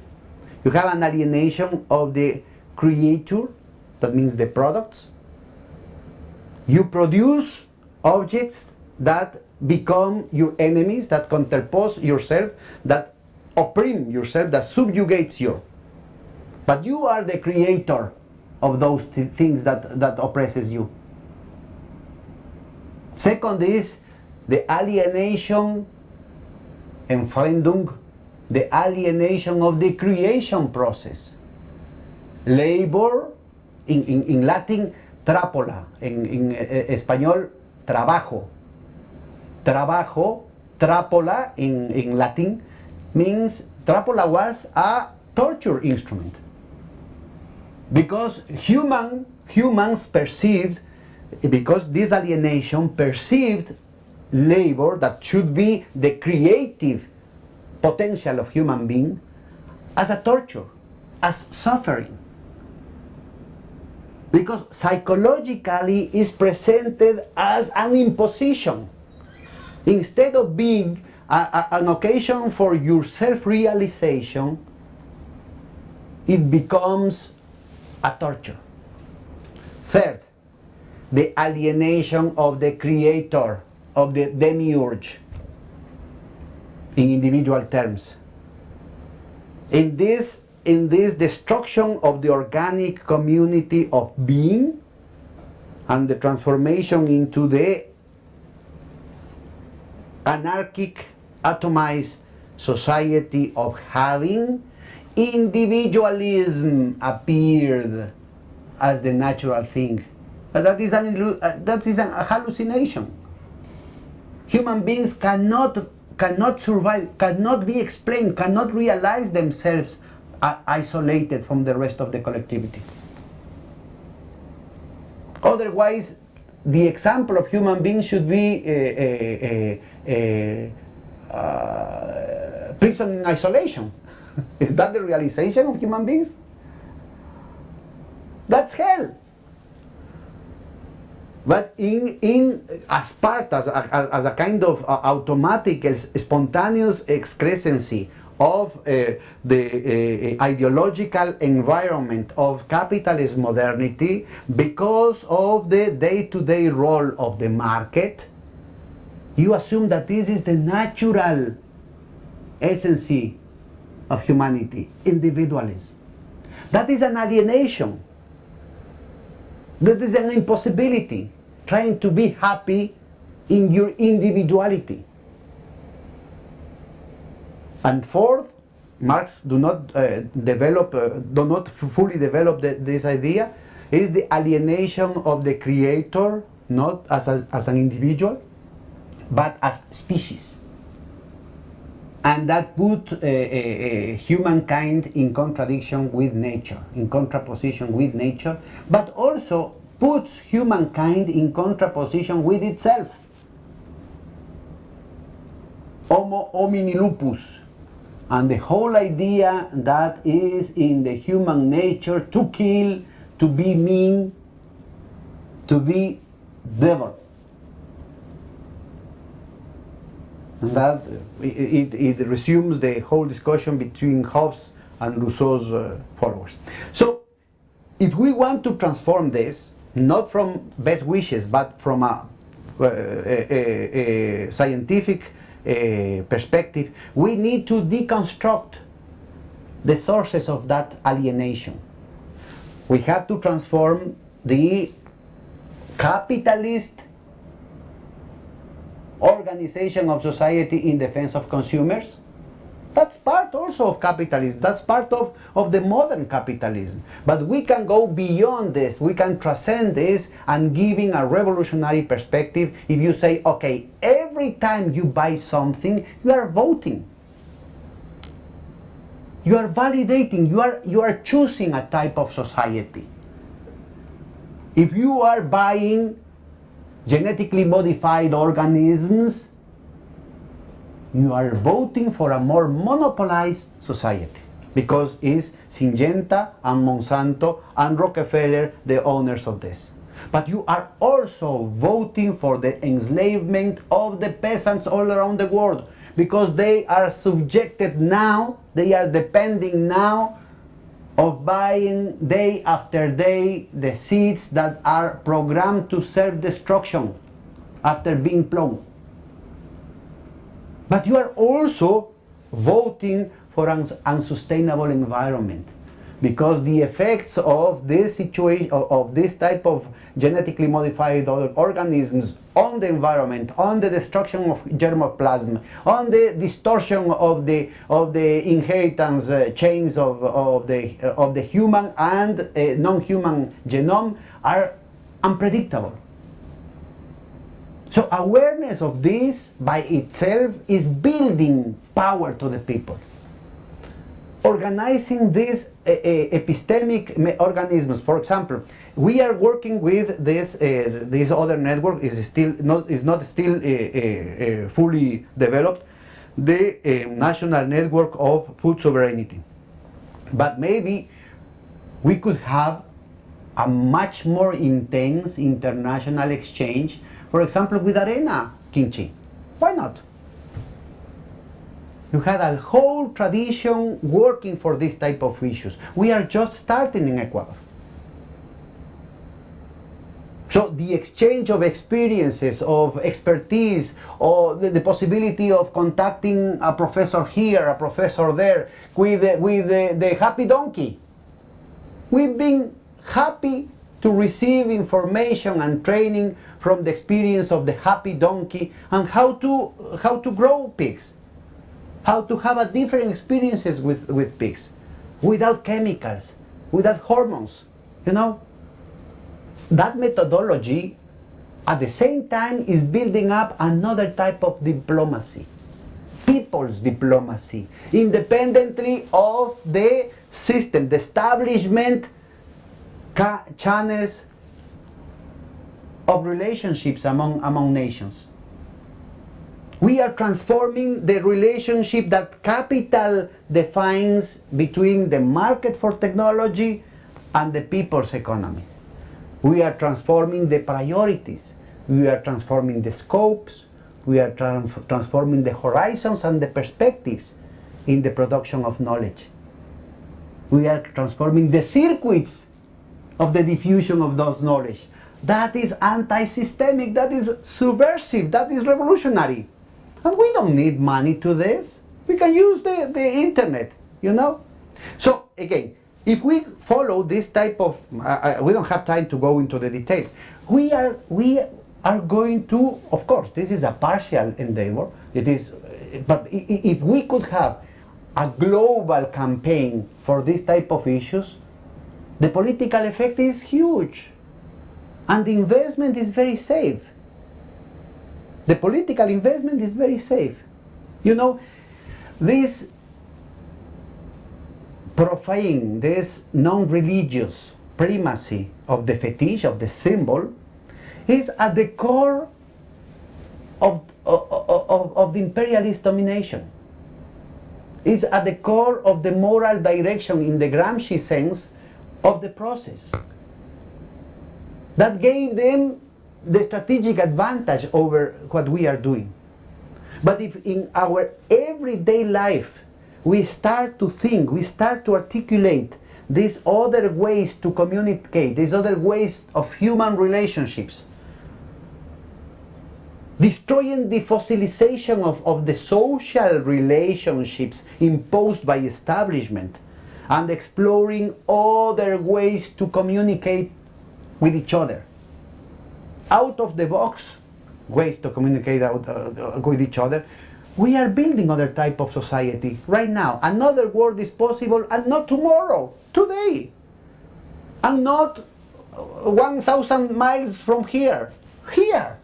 Speaker 1: You have an alienation of the creator, that means the products. You produce objects that become your enemies, that counterpose yourself, that oppress yourself, that subjugates you. But you are the creator of those things that oppresses you. Second is the alienation, Entfremdung, the alienation of the creation process. Labor, in Latin, trápola, en español, trabajo. Trabajo, trápola in Latin, means trápola was a torture instrument. Because humans perceived, because this alienation perceived labor that should be the creative potential of human being as a torture, as suffering. Because psychologically is presented as an imposition. Instead of being an occasion for your self-realization, it becomes a torture. Third, the alienation of the creator, of the demiurge, in individual terms. In this destruction of the organic community of being and the transformation into the anarchic, atomized society of having, individualism appeared as the natural thing. But that is a hallucination. Human beings cannot survive, cannot be explained, cannot realize themselves isolated from the rest of the collectivity. Otherwise, the example of human beings should be prison in isolation. Is that the realization of human beings? That's hell. But as part, as a kind of automatic, spontaneous excrescency of the ideological environment of capitalist modernity because of the day-to-day role of the market, you assume that this is the natural essence of humanity, individualism. That is an alienation. That is an impossibility, trying to be happy in your individuality. And fourth, Marx do not fully develop this idea, is the alienation of the creator, not as an individual, but as species. And that put humankind in contradiction with nature, in contraposition with nature, but also puts humankind in contraposition with itself. Homo homini lupus. And the whole idea that is in the human nature to kill, to be mean, to be devil. And that it resumes the whole discussion between Hobbes and Rousseau's followers. So, if we want to transform this, not from best wishes, but from a scientific perspective, we need to deconstruct the sources of that alienation. We have to transform the capitalist organization of society in defense of consumers. That's part also of capitalism. That's part of the modern capitalism. But we can go beyond this. We can transcend this and giving a revolutionary perspective. If you say, okay, every time you buy something, you are voting. You are validating. You are choosing a type of society. If you are buying genetically modified organisms, you are voting for a more monopolized society because it's Syngenta and Monsanto and Rockefeller the owners of this. But you are also voting for the enslavement of the peasants all around the world because they are subjected now, they are depending now of buying day after day the seeds that are programmed to self-destruction after being ploughed. But you are also voting for an unsustainable environment because the effects of this situation, of this type of genetically modified organisms on the environment, on the destruction of germplasm, on the distortion of the inheritance chains of the human and non-human genome are unpredictable. So awareness of this by itself is building power to the people. Organizing these epistemic organisms, for example, we are working with this other network is not still fully developed, the National Network of Food Sovereignty. But maybe we could have a much more intense international exchange, for example, with arena kimchi. Why not? You had a whole tradition working for this type of issues. We are just starting in Ecuador. So the exchange of experiences, of expertise, or the possibility of contacting a professor here, a professor there, with the happy donkey. We've been happy to receive information and training from the experience of the happy donkey and how to grow pigs. How to have a different experiences with pigs, without chemicals, without hormones, you know? That methodology, at the same time, is building up another type of diplomacy, people's diplomacy, independently of the system, the establishment channels of relationships among nations. We are transforming the relationship that capital defines between the market for technology and the people's economy. We are transforming the priorities. We are transforming the scopes. We are transforming the horizons and the perspectives in the production of knowledge. We are transforming the circuits of the diffusion of those knowledge. That is anti-systemic, that is subversive, that is revolutionary. And we don't need money to this. We can use the internet, you know? So again, if we follow this type of, we don't have time to go into the details. We are going to, of course, this is a partial endeavor. It is, but if we could have a global campaign for this type of issues, the political effect is huge. And the investment is very safe. The political investment is very safe. You know, this profane, this non-religious primacy of the fetish, of the symbol, is at the core of the imperialist domination. Is at the core of the moral direction in the Gramsci sense of the process. That gave them the strategic advantage over what we are doing. But if in our everyday life we start to think, we start to articulate these other ways to communicate, these other ways of human relationships, destroying the fossilization of the social relationships imposed by establishment, and exploring other ways to communicate with each other. Out of the box ways to communicate with each other, we are building other type of society right now. Another world is possible, and not tomorrow, today. And not 1,000 miles from here. Here.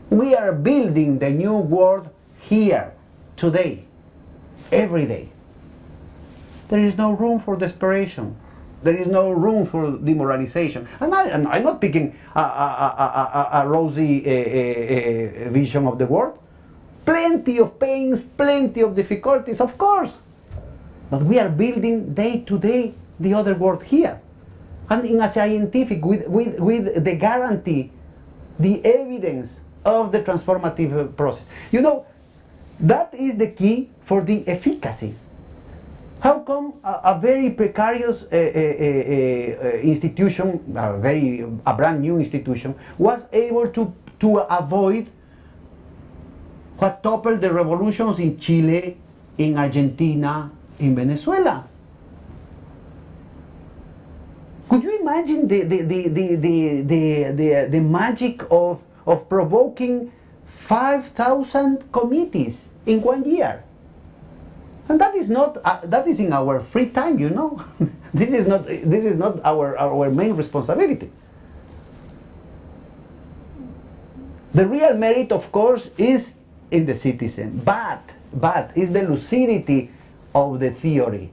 Speaker 1: We are building the new world here, today, every day. There is no room for desperation. There is no room for demoralization. And I'm not picking a rosy vision of the world. Plenty of pains, plenty of difficulties, of course. But we are building day to day the other world here. And in a scientific, with the guarantee, the evidence of the transformative process. You know, that is the key for the efficacy. How come a very precarious institution, a brand new institution, was able to avoid what toppled the revolutions in Chile, in Argentina, in Venezuela? Could you imagine the magic of provoking 5,000 committees in 1 year? And that is not that is in our free time, you know. This is not our main responsibility. The real merit, of course, is in the citizen, but is the lucidity of the theory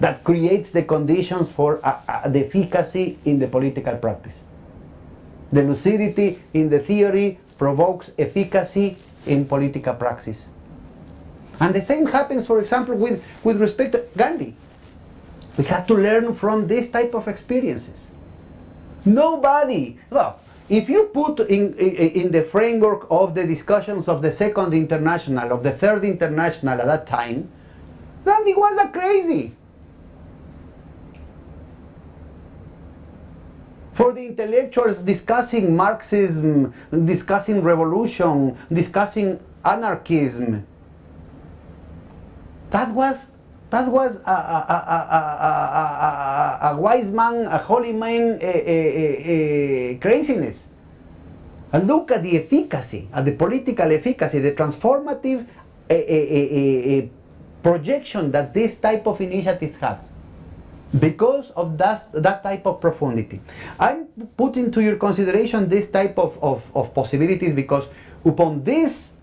Speaker 1: that creates the conditions for the efficacy in the political practice. The lucidity in the theory provokes efficacy in political praxis. And the same happens, for example, with respect to Gandhi. We have to learn from this type of experiences. Nobody, well, if you put in the framework of the discussions of the Second International, of the Third International at that time, Gandhi was a crazy. For the intellectuals discussing Marxism, discussing revolution, discussing anarchism, that was a wise man, a holy man craziness. And look at the efficacy, at the political efficacy, the transformative projection that this type of initiatives have, because of that type of profundity. I'm putting to your consideration this type of possibilities because upon this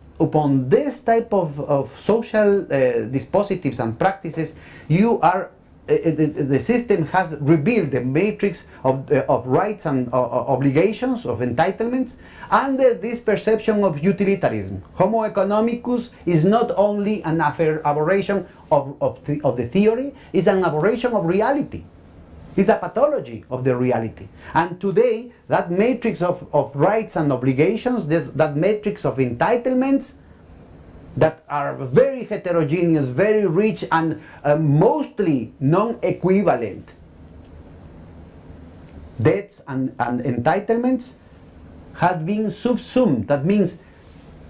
Speaker 1: type of social dispositives and practices, you are the system has rebuilt the matrix of rights and obligations, of entitlements, under this perception of utilitarianism. Homo economicus is not only an aberration of the theory, it's an aberration of reality. It's a pathology of the reality. And today, that matrix of rights and obligations, that matrix of entitlements, that are very heterogeneous, very rich, and mostly non-equivalent debts and entitlements had been subsumed. That means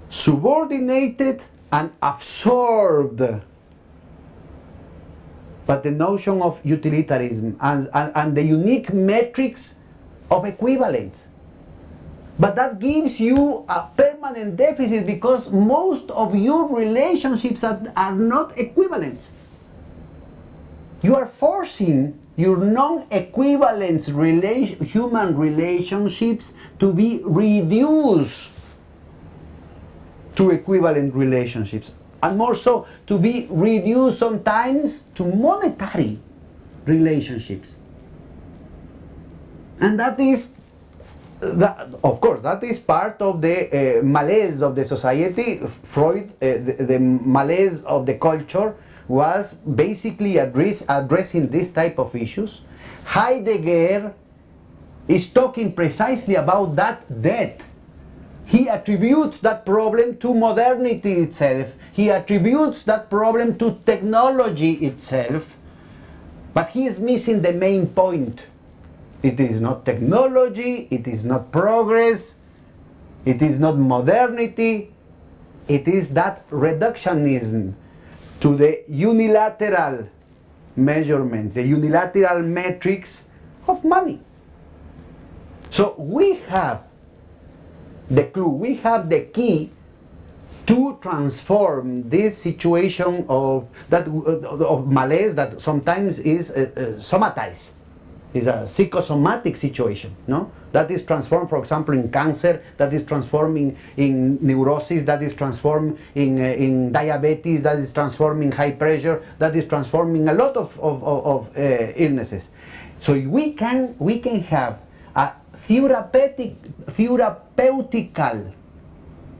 Speaker 1: subordinated and absorbed by the notion of utilitarianism and the unique metrics of equivalence. But that gives you a permanent deficit because most of your relationships are not equivalent. You are forcing your non-equivalent human relationships to be reduced to equivalent relationships, and more so to be reduced sometimes to monetary relationships. And that is, of course, that is part of the malaise of the society. Freud, the malaise of the culture, was basically addressing this type of issues. Heidegger is talking precisely about that debt. He attributes that problem to modernity itself. He attributes that problem to technology itself. But he is missing the main point. It is not technology, it is not progress, it is not modernity, it is that reductionism to the unilateral measurement, the unilateral metrics of money. So we have the clue, we have the key to transform this situation of malaise that sometimes is somatized. Is a psychosomatic situation, no? That is transformed, for example, in cancer, that is transforming in neurosis, that is transformed in diabetes, that is transforming high pressure, that is transforming a lot of illnesses. So we can have a therapeutical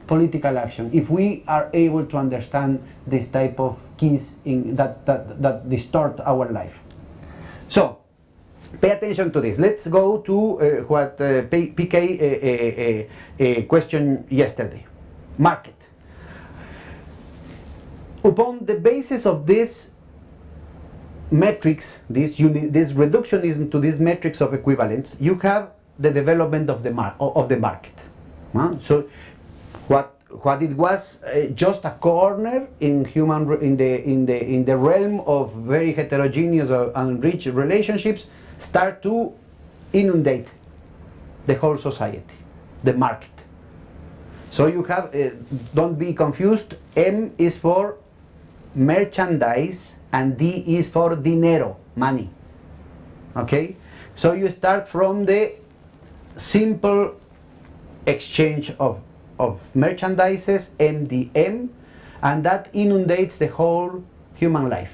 Speaker 1: political action if we are able to understand this type of keys that distort our life. So pay attention to this. Let's go to what PK questioned yesterday. Market. Upon the basis of this metrics, this reductionism to these metrics of equivalence, you have the development of the market. So what it was just a corner in the realm of very heterogeneous and rich relationships start to inundate the whole society, the market. So you have, don't be confused, M is for merchandise and D is for dinero, money. Okay? So you start from the simple exchange of merchandises, MDM, and that inundates the whole human life.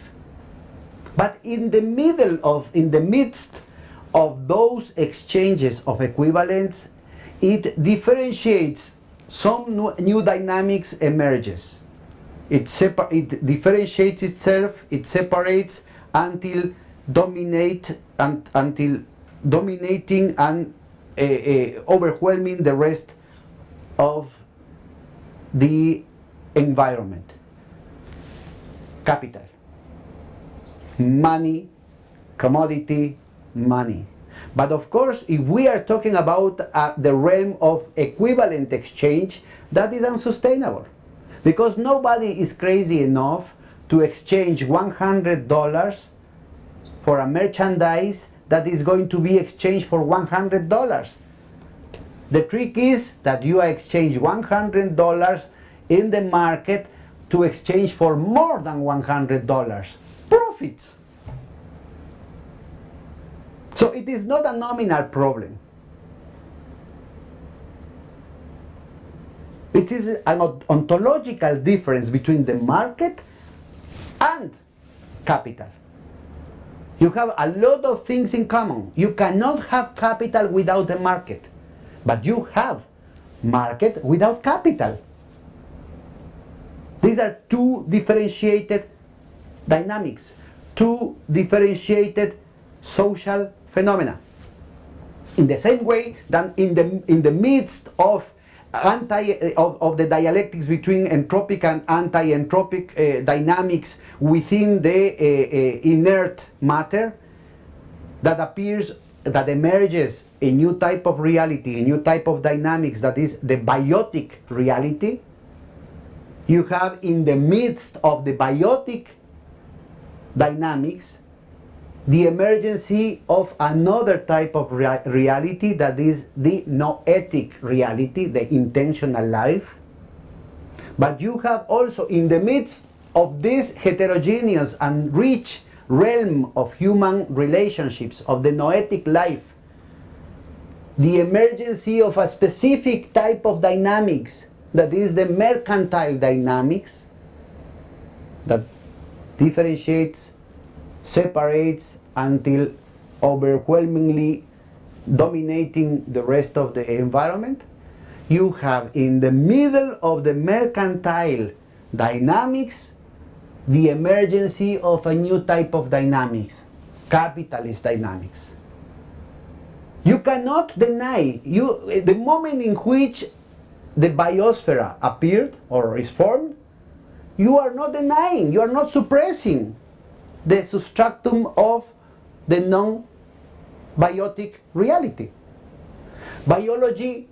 Speaker 1: But in the midst of those exchanges of equivalence, it differentiates. Some new dynamics emerges. It differentiates itself. It separates until dominating and overwhelming the rest of the environment. Capital. Money, commodity, money. But of course, if we are talking about the realm of equivalent exchange, that is unsustainable. Because nobody is crazy enough to exchange $100 for a merchandise that is going to be exchanged for $100. The trick is that you exchange $100 in the market to exchange for more than $100. Profits. So it is not a nominal problem. It is an ontological difference between the market and capital. You have a lot of things in common. You cannot have capital without a market, but you have market without capital. These are two differentiated dynamics, two differentiated social phenomena. In the same way that in the midst of of the dialectics between entropic and anti-entropic dynamics within the inert matter, that emerges a new type of reality, a new type of dynamics, that is the biotic reality. You have in the midst of the biotic dynamics the emergence of another type of reality, that is the noetic reality, the intentional life. But you have also in the midst of this heterogeneous and rich realm of human relationships, of the noetic life, the emergence of a specific type of dynamics, that is the mercantile dynamics, that differentiates, separates, until overwhelmingly dominating the rest of the environment. You have in the middle of the mercantile dynamics the emergence of a new type of dynamics, capitalist dynamics. You cannot deny, the moment in which the biosphere appeared or is formed, you are not denying, you are not suppressing the substratum of the non-biotic reality. Biology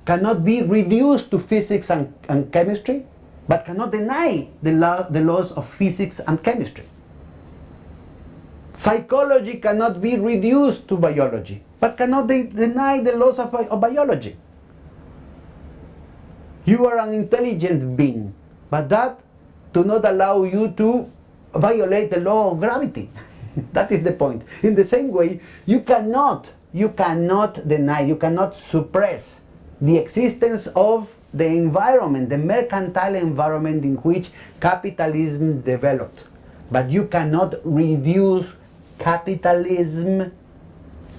Speaker 1: cannot be reduced to physics and chemistry, but cannot deny the laws of physics and chemistry. Psychology cannot be reduced to biology, but cannot deny the laws of biology. You are an intelligent being, but that do not allow you to violate the law of gravity. That is the point. In the same way, you cannot deny, you cannot suppress the existence of the environment, the mercantile environment in which capitalism developed. But you cannot reduce capitalism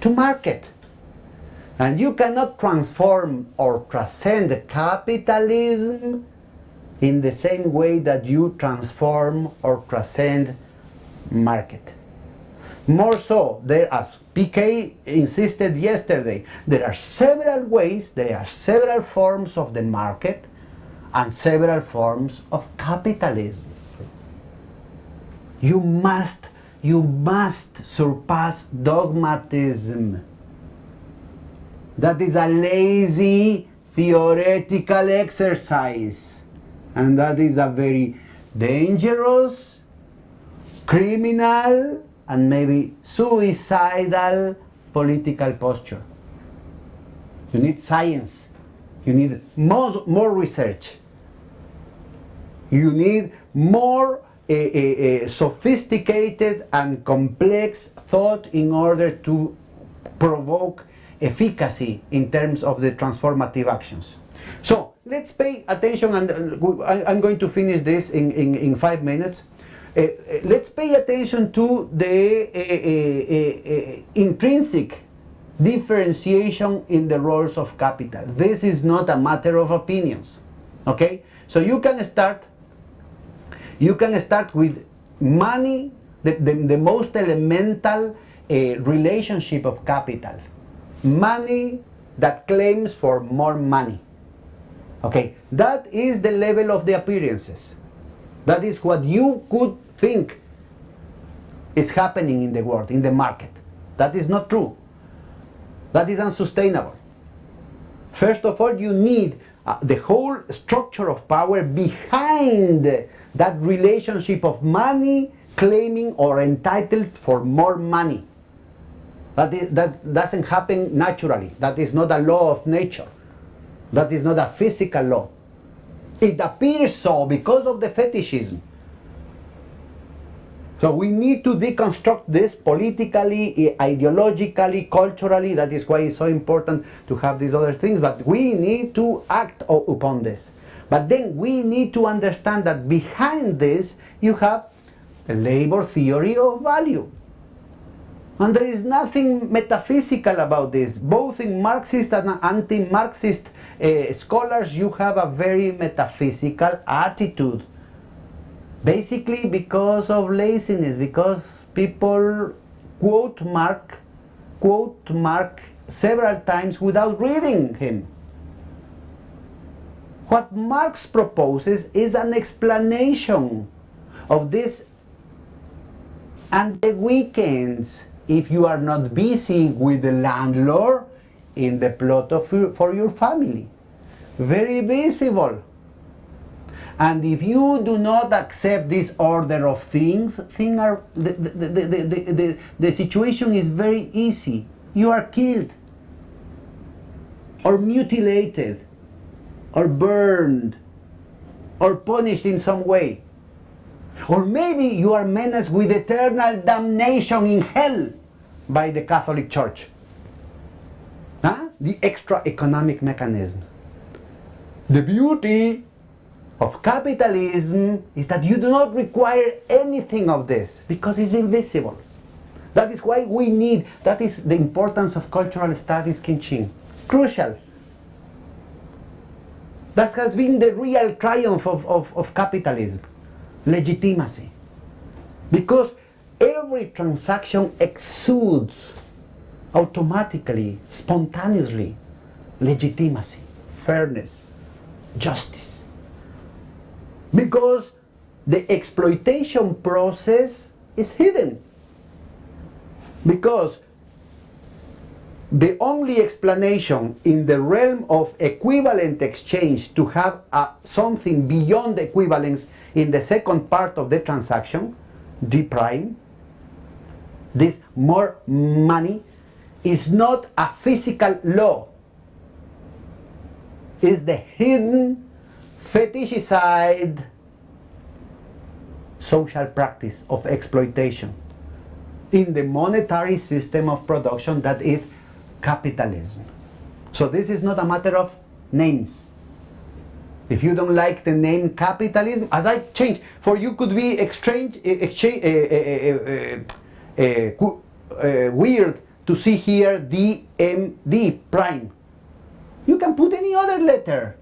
Speaker 1: to market. And you cannot transform or transcend capitalism in the same way that you transform or transcend market. More so, as PK insisted yesterday, there are several ways, there are several forms of the market and several forms of capitalism. You must surpass dogmatism. That is a lazy theoretical exercise. And that is a very dangerous, criminal, and maybe suicidal political posture. You need science. You need more research. You need more sophisticated and complex thought in order to provoke efficacy in terms of the transformative actions. So let's pay attention, and I'm going to finish this in 5 minutes. Let's pay attention to the intrinsic differentiation in the roles of capital. This is not a matter of opinions. Okay? So you can start with money, the most elemental relationship of capital. Money that claims for more money. Okay? That is the level of the appearances. That is what you could think is happening in the world, in the market. That is not true. That is unsustainable. First of all, you need the whole structure of power behind that relationship of money claiming or entitled for more money. That doesn't happen naturally. That is not a law of nature. That is not a physical law. It appears so because of the fetishism. So we need to deconstruct this politically, ideologically, culturally. That is why it's so important to have these other things. But we need to act upon this. But then we need to understand that behind this you have the labor theory of value. And there is nothing metaphysical about this. Both in Marxist and anti-Marxist scholars, you have a very metaphysical attitude. Basically because of laziness, because people quote Marx several times without reading him. What Marx proposes is an explanation of this, and the weekends, if you are not busy with the landlord in the plot for your family. Very visible. And if you do not accept this order of things, the situation is very easy. You are killed, or mutilated, or burned, or punished in some way. Or maybe you are menaced with eternal damnation in hell by the Catholic Church. Huh? The extra economic mechanism. The beauty of capitalism is that you do not require anything of this because it's invisible. That is why we need, that is the importance of cultural studies, Kinchin. Crucial. That has been the real triumph of capitalism. Legitimacy. Because every transaction exudes automatically, spontaneously, legitimacy, fairness, justice. Because the exploitation process is hidden. Because the only explanation in the realm of equivalent exchange to have something beyond equivalence in the second part of the transaction, D prime, this more money, is not a physical law. It's the hidden, fetishized social practice of exploitation in the monetary system of production that is capitalism. So this is not a matter of names. If you don't like the name capitalism, as I change, for you could be weird to see here DMD prime. You can put any other letter.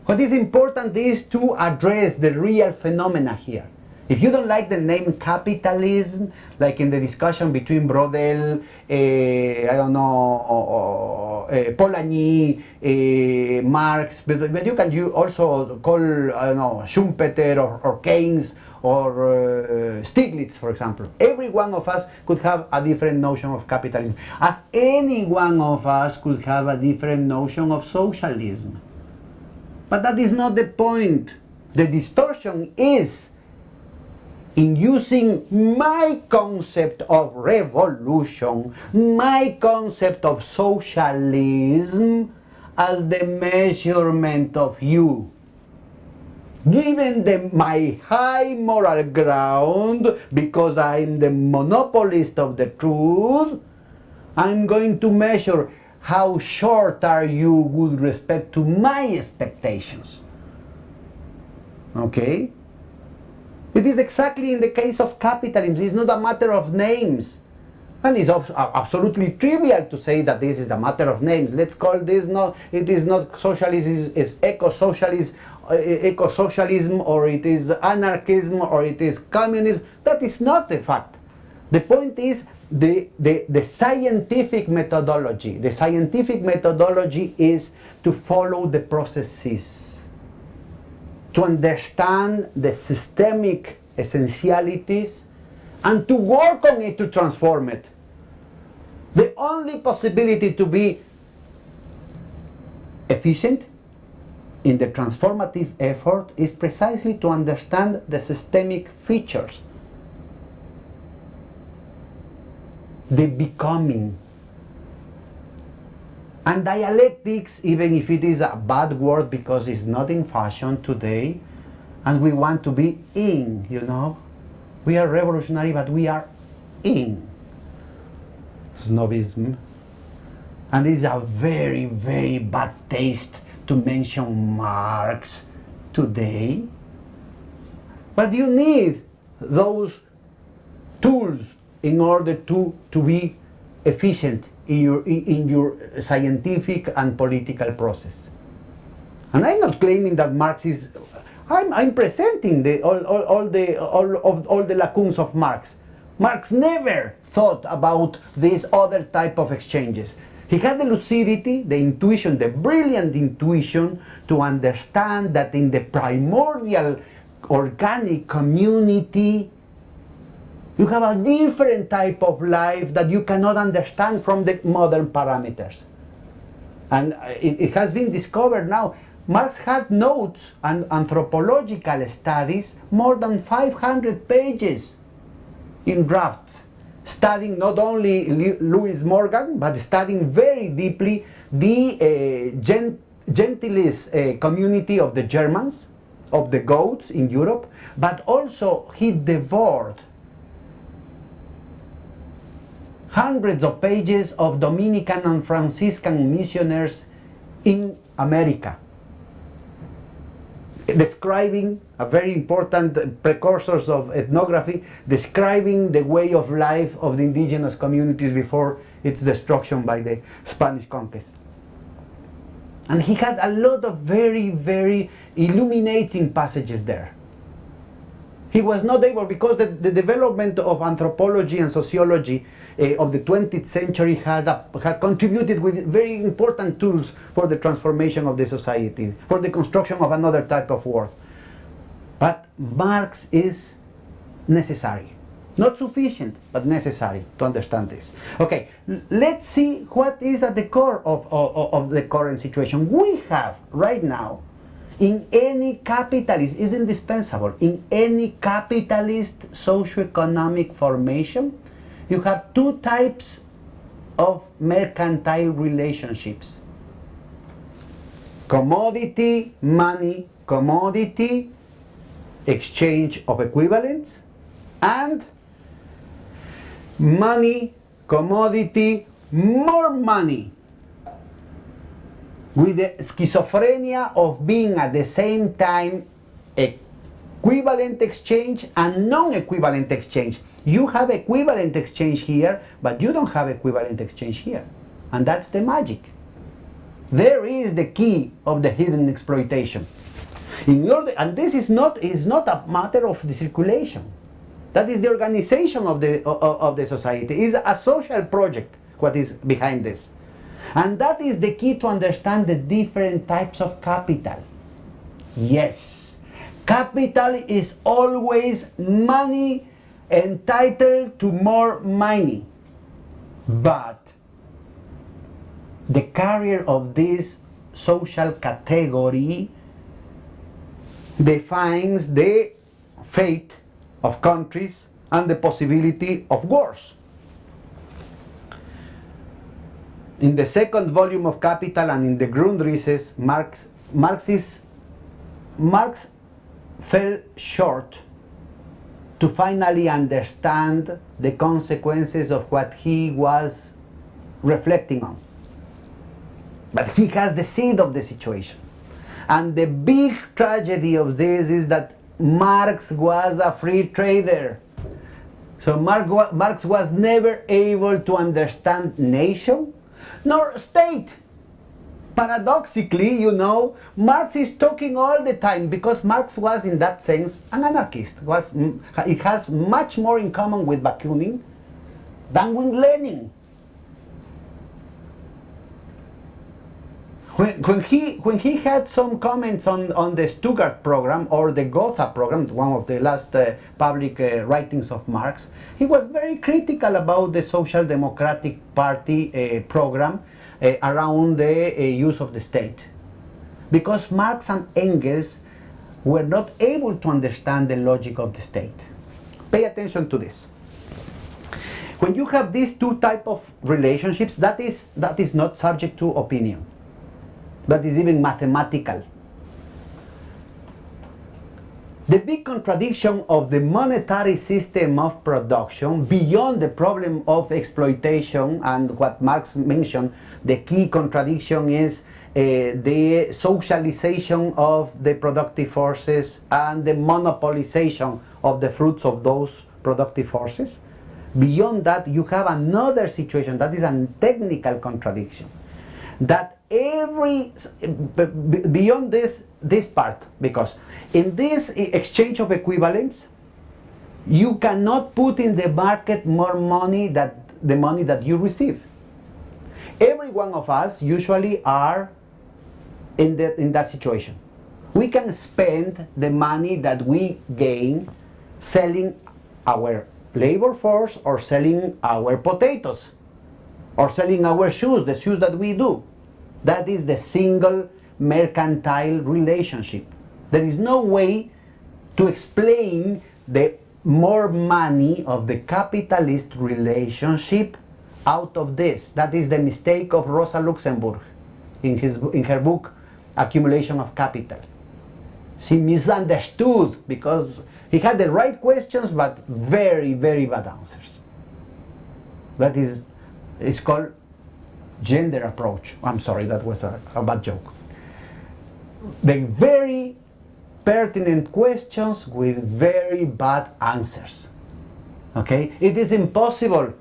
Speaker 1: What is important is to address the real phenomena here. If you don't like the name capitalism, like in the discussion between Brodel, Polanyi, Marx, but you also call, Schumpeter or Keynes or Stiglitz, for example. Every one of us could have a different notion of capitalism, as any one of us could have a different notion of socialism. But that is not the point. The distortion is in using my concept of revolution, my concept of socialism as the measurement of you. Given my high moral ground, because I'm the monopolist of the truth, I'm going to measure how short are you with respect to my expectations. Okay? It is exactly in the case of capitalism. It's not a matter of names. And it's absolutely trivial to say that this is a matter of names. Let's call this it is not socialism, it's eco-socialism, or it is anarchism, or it is communism. That is not the fact. The point is the scientific methodology. The scientific methodology is to follow the processes, to understand the systemic essentialities, and to work on it to transform it. The only possibility to be efficient in the transformative effort is precisely to understand the systemic features, the becoming. And dialectics, even if it is a bad word because it's not in fashion today, and we want to be in, we are revolutionary, but we are in snobism. And it's a very, very bad taste to mention Marx today. But you need those tools in order to be efficient in your scientific and political process. And I'm not claiming that Marx is. I'm presenting all the lacunes of Marx. Marx never thought about this other type of exchanges. He had the lucidity, the intuition, the brilliant intuition to understand that in the primordial organic community, you have a different type of life that you cannot understand from the modern parameters. And it has been discovered now. Marx had notes and anthropological studies, more than 500 pages in drafts, studying not only Louis Morgan, but studying very deeply the gentilist community of the Germans, of the Goths in Europe, but also he devoured hundreds of pages of Dominican and Franciscan missionaries in America, describing a very important precursors of ethnography, describing the way of life of the indigenous communities before its destruction by the Spanish conquest. And he had a lot of very, very illuminating passages there. He was not able, because the development of anthropology and sociology of the 20th century had contributed with very important tools for the transformation of the society, for the construction of another type of world. But Marx is necessary. Not sufficient, but necessary to understand this. Okay, let's see what is at the core of the current situation. We have right now, in any capitalist, is indispensable, in any capitalist socioeconomic formation, you have two types of mercantile relationships. Commodity, money, commodity, exchange of equivalents, and money, commodity, more money, with the schizophrenia of being at the same time equivalent exchange and non-equivalent exchange. You have equivalent exchange here, but you don't have equivalent exchange here. And that's the magic. There is the key of the hidden exploitation. And this is not a matter of the circulation. That is the organization of the society. It's a social project what is behind this. And that is the key to understand the different types of capital. Yes, capital is always money entitled to more money. But the carrier of this social category defines the fate of countries and the possibility of wars. In the second volume of Capital and in the Grundrisses, Marx fell short to finally understand the consequences of what he was reflecting on. But he has the seed of the situation. And the big tragedy of this is that Marx was a free trader. So Marx was never able to understand nation nor state. Paradoxically, Marx is talking all the time, because Marx was in that sense an anarchist. It has much more in common with Bakunin than with Lenin. When he had some comments on the Stuttgart program or the Gotha program, one of the last public writings of Marx, he was very critical about the Social Democratic Party program around the use of the state. Because Marx and Engels were not able to understand the logic of the state. Pay attention to this. When you have these two types of relationships, that is not subject to opinion. That is even mathematical. The big contradiction of the monetary system of production, beyond the problem of exploitation and what Marx mentioned, the key contradiction is the socialization of the productive forces and the monopolization of the fruits of those productive forces. Beyond that, you have another situation that is a technical contradiction. That beyond this part, because in this exchange of equivalents, you cannot put in the market more money than the money that you receive. Every one of us usually are in that situation. We can spend the money that we gain selling our labor force or selling our potatoes or selling our shoes, the shoes that we do. That is the single mercantile relationship. There is no way to explain the more money of the capitalist relationship out of this. That is the mistake of Rosa Luxemburg in her book Accumulation of Capital. She misunderstood because he had the right questions but very, very bad answers. That is, it's called gender approach. I'm sorry, that was a bad joke. The very pertinent questions with very bad answers. Okay? It is impossible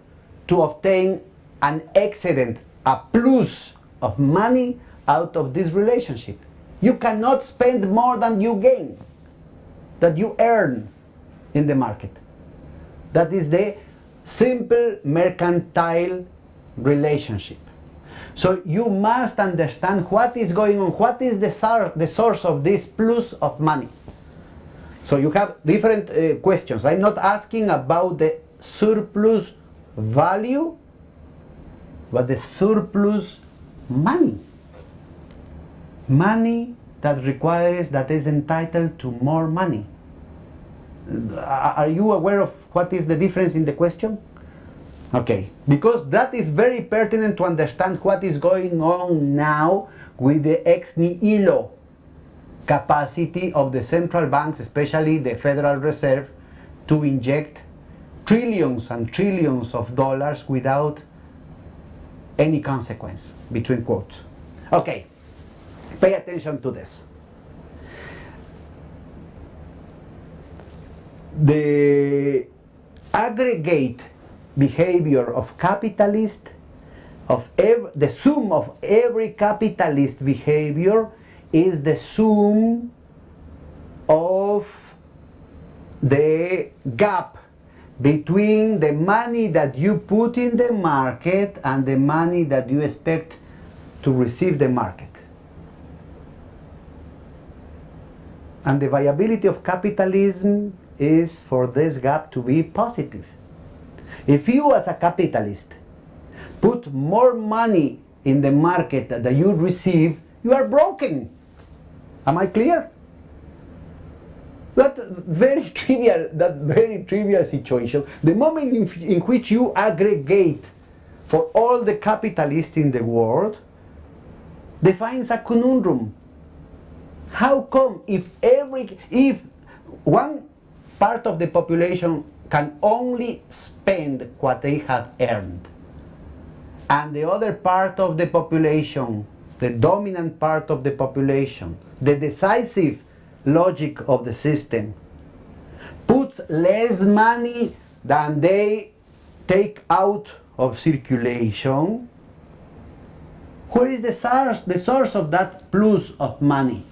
Speaker 1: to obtain an excedent, a plus of money out of this relationship. You cannot spend more than you gain, that you earn in the market. That is the simple mercantile relationship. So you must understand what is going on, what is the source of this plus of money. So you have different questions. I'm not asking about the surplus value, but the surplus money. Money that requires, that is entitled to more money. Are you aware of what is the difference in the question? Okay, because that is very pertinent to understand what is going on now with the ex nihilo capacity of the central banks, especially the Federal Reserve, to inject trillions and trillions of dollars without any consequence, between quotes. Okay, pay attention to this. The aggregate behavior of capitalist, the sum of every capitalist behavior is the sum of the gap between the money that you put in the market and the money that you expect to receive the market. And the viability of capitalism is for this gap to be positive. If you as a capitalist put more money in the market that you receive, you are broken. Am I clear? That very trivial situation, the moment in which you aggregate for all the capitalists in the world, defines a conundrum. How come if one part of the population can only spend what they have earned, and the other part of the population, the dominant part of the population, the decisive logic of the system, puts less money than they take out of circulation, where is the source of that plus of money?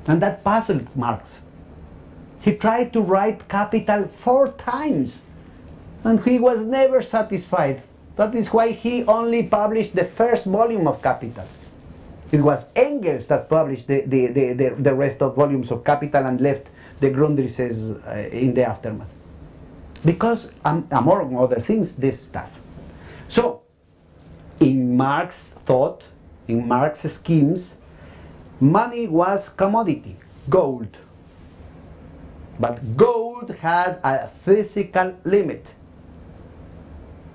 Speaker 1: And that puzzled Marx. He tried to write Capital 4 times, and he was never satisfied. That is why he only published the first volume of Capital. It was Engels that published the rest of volumes of Capital and left the Grundrisses in the aftermath. Because, among other things, this stuff. So, in Marx's thought, in Marx's schemes, money was commodity, gold. But gold had a physical limit.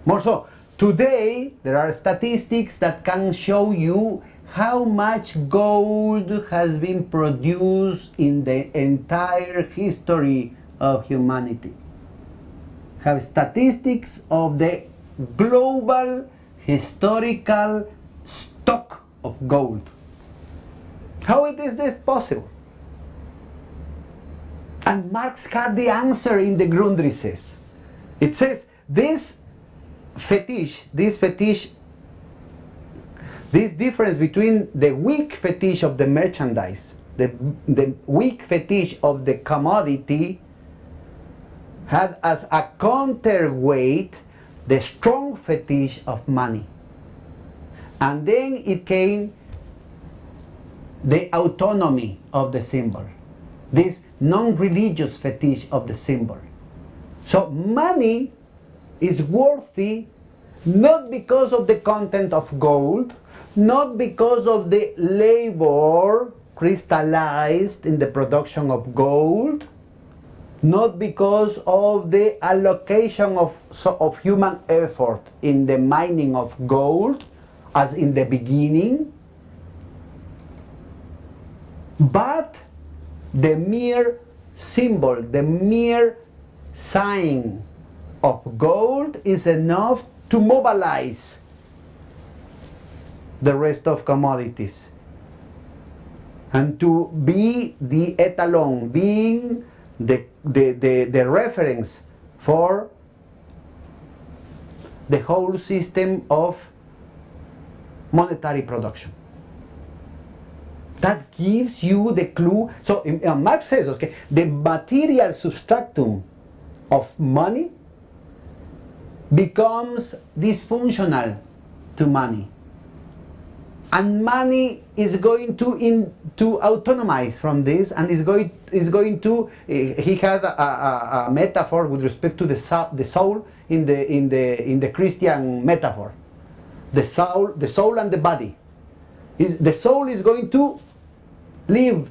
Speaker 1: More so, today there are statistics that can show you how much gold has been produced in the entire history of humanity. Have statistics of the global historical stock of gold. How is this possible? And Marx had the answer in the Grundrisses. It says this difference between the weak fetish of the merchandise, the weak fetish of the commodity, had as a counterweight the strong fetish of money. And then it came the autonomy of the symbol, this non-religious fetish of the symbol. So money is worthy not because of the content of gold, not because of the labor crystallized in the production of gold, not because of the allocation of human effort in the mining of gold, as in the beginning, but the mere symbol, the mere sign of gold is enough to mobilize the rest of commodities and to be the etalon, being the reference for the whole system of monetary production. That gives you the clue. So Marx says, okay, the material substratum of money becomes dysfunctional to money. And money is going to autonomize from this, and is going to. He had a metaphor with respect to the soul in the Christian metaphor. The soul and the body. The soul is going to leave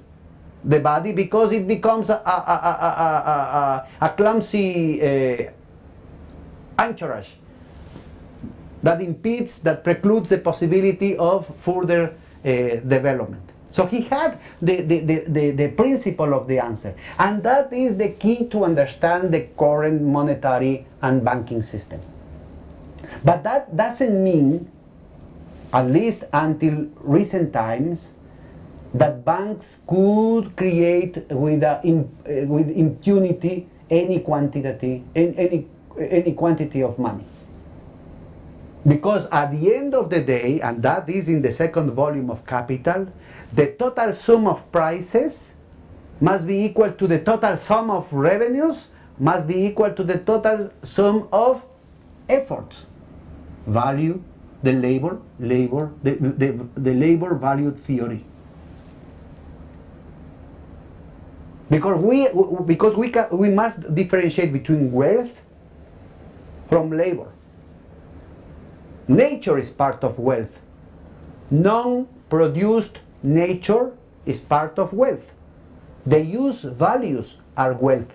Speaker 1: the body because it becomes a clumsy anchorage that impedes, that precludes the possibility of further development. So he had the principle of the answer, and that is the key to understand the current monetary and banking system. But that doesn't mean, at least until recent times, that banks could create with impunity any quantity of money. Because at the end of the day, and that is in the second volume of Capital, the total sum of prices must be equal to the total sum of revenues, must be equal to the total sum of efforts. Value, the labor value theory. Because we must differentiate between wealth from labor. Nature is part of wealth. Non-produced nature is part of wealth. The use values are wealth,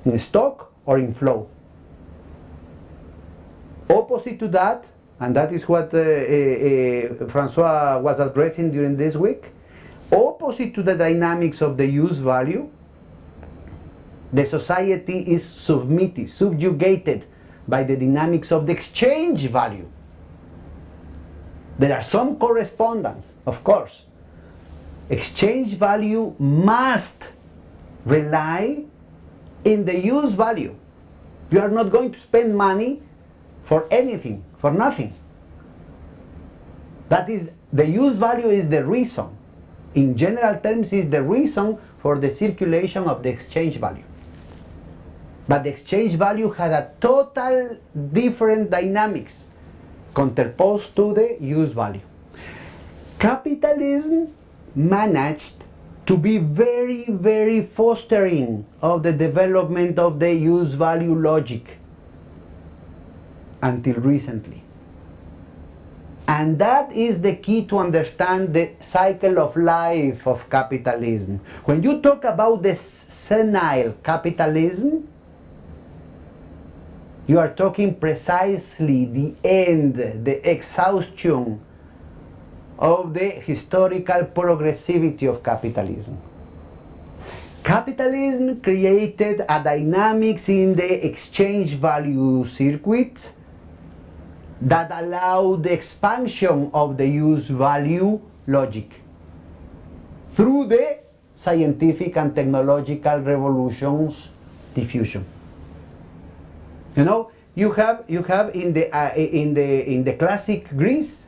Speaker 1: in stock or in flow. Opposite to that, and that is what Francois was addressing during this week, opposite to the dynamics of the use value, the society is subjugated by the dynamics of the exchange value. There are some correspondence, of course. Exchange value must rely in the use value. You are not going to spend money for anything, for nothing. That is, the use value is the reason. In general terms, is the reason for the circulation of the exchange value. But the exchange value had a total different dynamics contraposed to the use value. Capitalism managed to be very, very fostering of the development of the use value logic until recently. And that is the key to understand the cycle of life of capitalism. When you talk about the senile capitalism, you are talking precisely the end, the exhaustion of the historical progressivity of capitalism. Capitalism created a dynamics in the exchange value circuit that allowed the expansion of the use value logic through the scientific and technological revolutions diffusion. You know, you have in the classic Greece,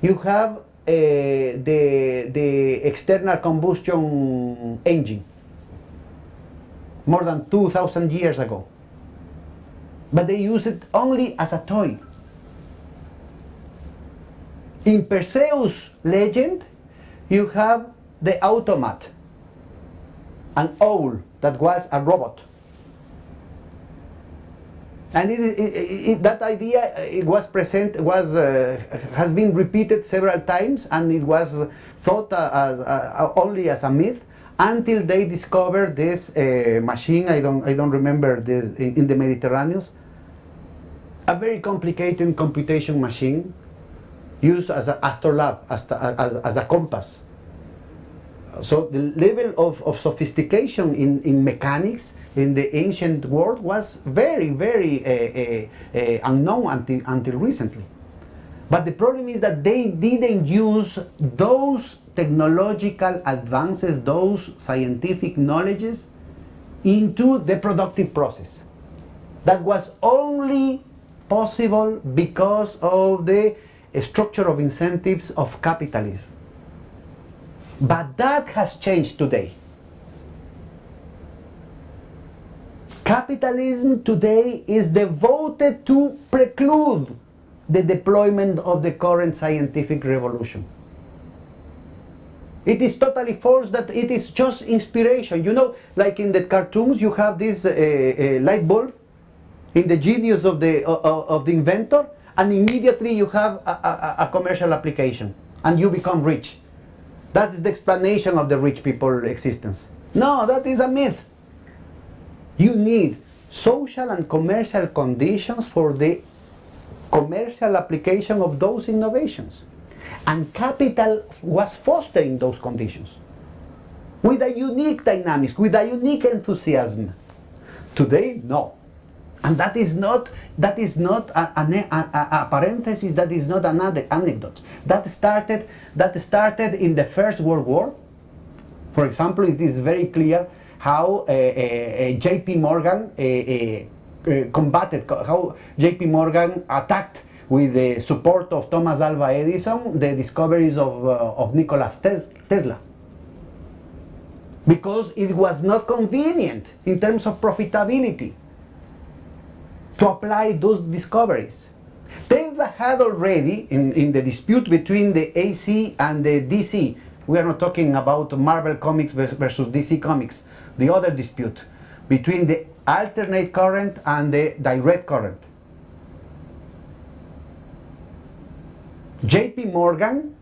Speaker 1: you have the external combustion engine more than 2,000 years ago. but they use it only as a toy. In Perseus' legend, you have the automat, an owl that was a robot. And that idea has been repeated several times, and it was thought only as a myth until they discovered this machine. I don't remember in the Mediterranean, a very complicated computation machine used as an astrolabe, as a compass. So the level of sophistication in mechanics in the ancient world was very, very unknown until recently. But the problem is that they didn't use those technological advances, those scientific knowledges into the productive process. That was only possible because of the structure of incentives of capitalism. But that has changed today. Capitalism today is devoted to preclude the deployment of the current scientific revolution. It is totally false that it is just inspiration. You know, like in the cartoons, you have this light bulb in the genius of the inventor, and immediately you have a commercial application, and you become rich. That is the explanation of the rich people's existence. No, that is a myth. You need social and commercial conditions for the commercial application of those innovations. And capital was fostering those conditions with a unique dynamics, with a unique enthusiasm. Today, no. And that is not a parenthesis, that is not an anecdote. That started in the First World War. For example, it is very clear how J.P. Morgan combated, how J.P. Morgan attacked with the support of Thomas Alva Edison the discoveries of Nikola Tesla. Because it was not convenient in terms of profitability to apply those discoveries. Tesla had already, in the dispute between the AC and the DC, we are not talking about Marvel Comics versus DC Comics, the other dispute between the alternate current and the direct current. J.P. Morgan,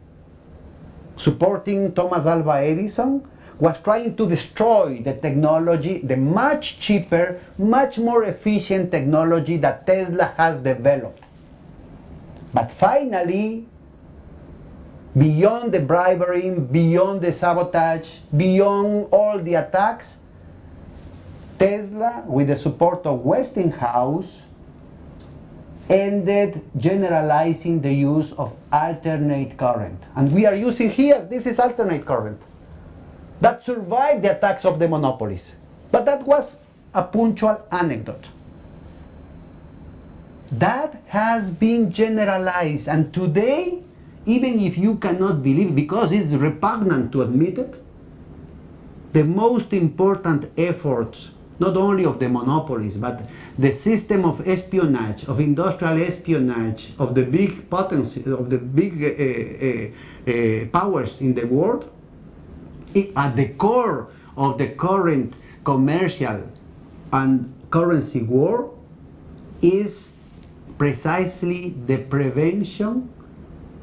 Speaker 1: supporting Thomas Alva Edison, was trying to destroy the technology, the much cheaper, much more efficient technology that Tesla has developed. But finally, beyond the bribery, beyond the sabotage, beyond all the attacks, Tesla, with the support of Westinghouse, ended generalizing the use of alternate current. And we are using here, this is alternate current. That survived the attacks of the monopolies. But that was a punctual anecdote. That has been generalized, and today, even if you cannot believe, because it's repugnant to admit it, the most important efforts, not only of the monopolies, but the system of espionage, of industrial espionage, of the big potency, of the big powers in the world, at the core of the current commercial and currency war is precisely the prevention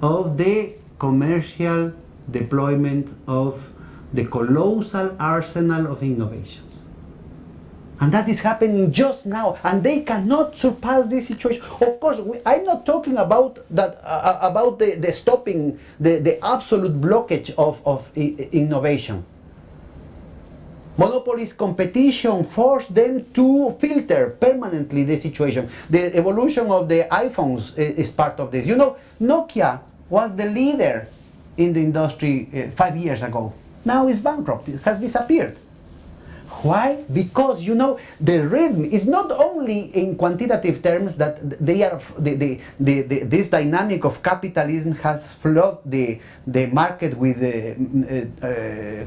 Speaker 1: of the commercial deployment of the colossal arsenal of innovations. And that is happening just now, and they cannot surpass this situation. Of course, I'm not talking about that, about the stopping, the absolute blockage of innovation. Monopolies competition forced them to filter permanently the situation. The evolution of the iPhones is part of this. You know, Nokia was the leader in the industry 5 years ago. Now it's bankrupt, it has disappeared. Why? Because the rhythm is not only in quantitative terms that they are this dynamic of capitalism has flooded the market with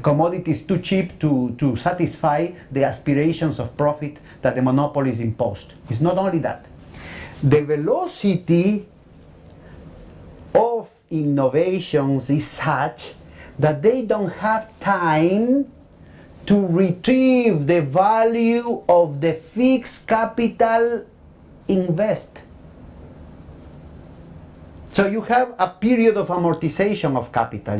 Speaker 1: commodities too cheap to satisfy the aspirations of profit that the monopolies imposed. It's not only that. The velocity of innovations is such that they don't have time to retrieve the value of the fixed capital invest. So you have a period of amortization of capital,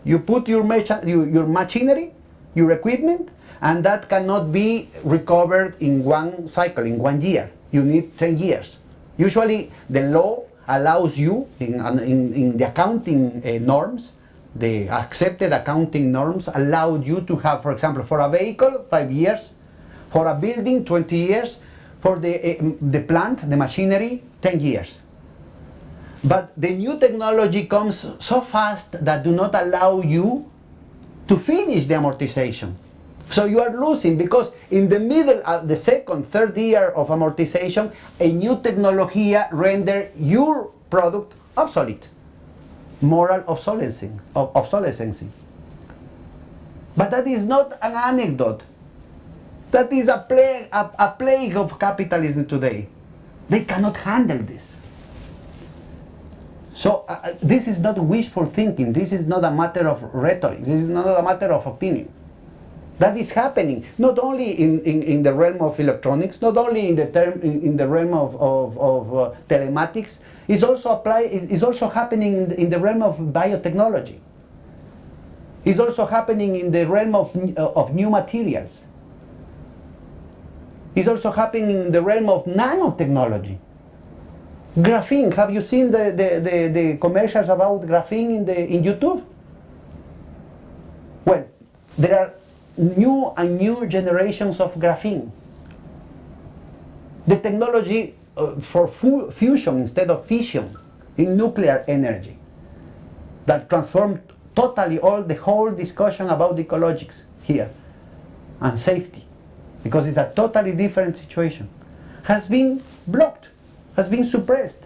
Speaker 1: You put your machinery, your equipment, and that cannot be recovered in one cycle, in 1 year. You need 10 years. Usually the law allows you, in the accounting norms, the accepted accounting norms allowed you to have, for example, for a vehicle, 5 years, for a building, 20 years, for the plant, the machinery, 10 years. But the new technology comes so fast that do not allow you to finish the amortization. So you are losing because in the middle of the second, third year of amortization, a new technology render your product obsolete. Moral obsolescence. But that is not an anecdote. That is a plague of capitalism today. They cannot handle this. So this is not wishful thinking. This is not a matter of rhetoric. This is not a matter of opinion. That is happening not only in the realm of electronics, not only in the realm of telematics. It's also happening in the realm of biotechnology. It's also happening in the realm of new materials. It's also happening in the realm of nanotechnology. Graphene. Have you seen the commercials about graphene in YouTube? Well, there are new and new generations of graphene. The technology for fusion instead of fission in nuclear energy that transformed totally the whole discussion about ecologics here and safety, because it's a totally different situation, has been blocked, has been suppressed.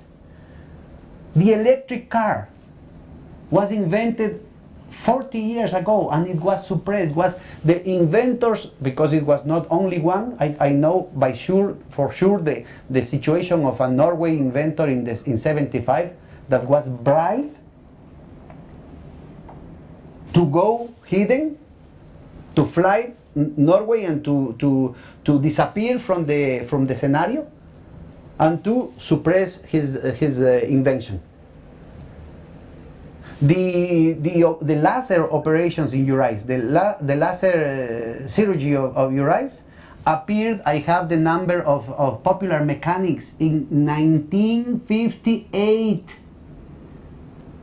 Speaker 1: The electric car was invented 40 years ago and it was suppressed. Was the inventors, because it was not only one. I know for sure the situation of a Norway inventor in 75 that was bribed to go hidden, to fly Norway and to disappear from the scenario and to suppress his invention. The laser operations in your eyes, the laser surgery of your eyes appeared. I have the number of Popular Mechanics in 1958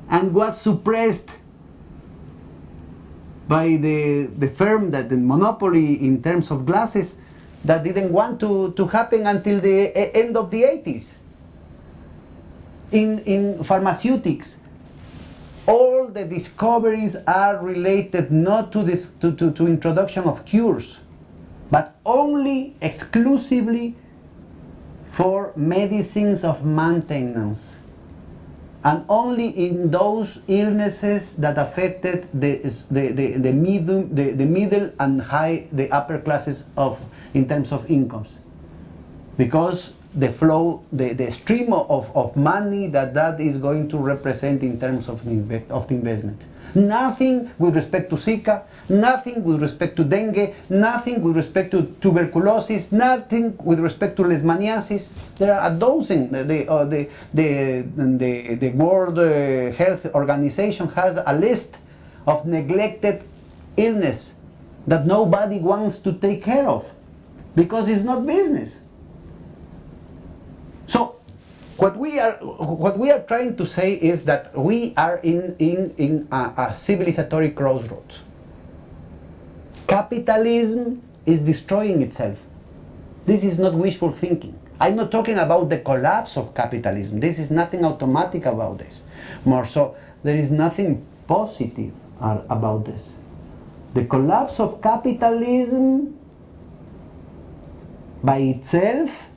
Speaker 1: and was suppressed by the firm that the monopoly in terms of glasses that didn't want to happen until the end of the 80s. In pharmaceutics, all the discoveries are related not to introduction of cures, but only exclusively for medicines of maintenance, and only in those illnesses that affected the middle and the upper classes in terms of incomes, because the flow, the stream of money that is going to represent in terms of the investment. Nothing with respect to Zika, nothing with respect to dengue, nothing with respect to tuberculosis, nothing with respect to leishmaniasis. There are a dozen. The World Health Organization has a list of neglected illness that nobody wants to take care of because it's not business. So what we are trying to say is that we are in a civilizatory crossroads. Capitalism is destroying itself. This is not wishful thinking. I'm not talking about the collapse of capitalism. This is nothing automatic about this. More so, there is nothing positive about this. The collapse of capitalism by itself,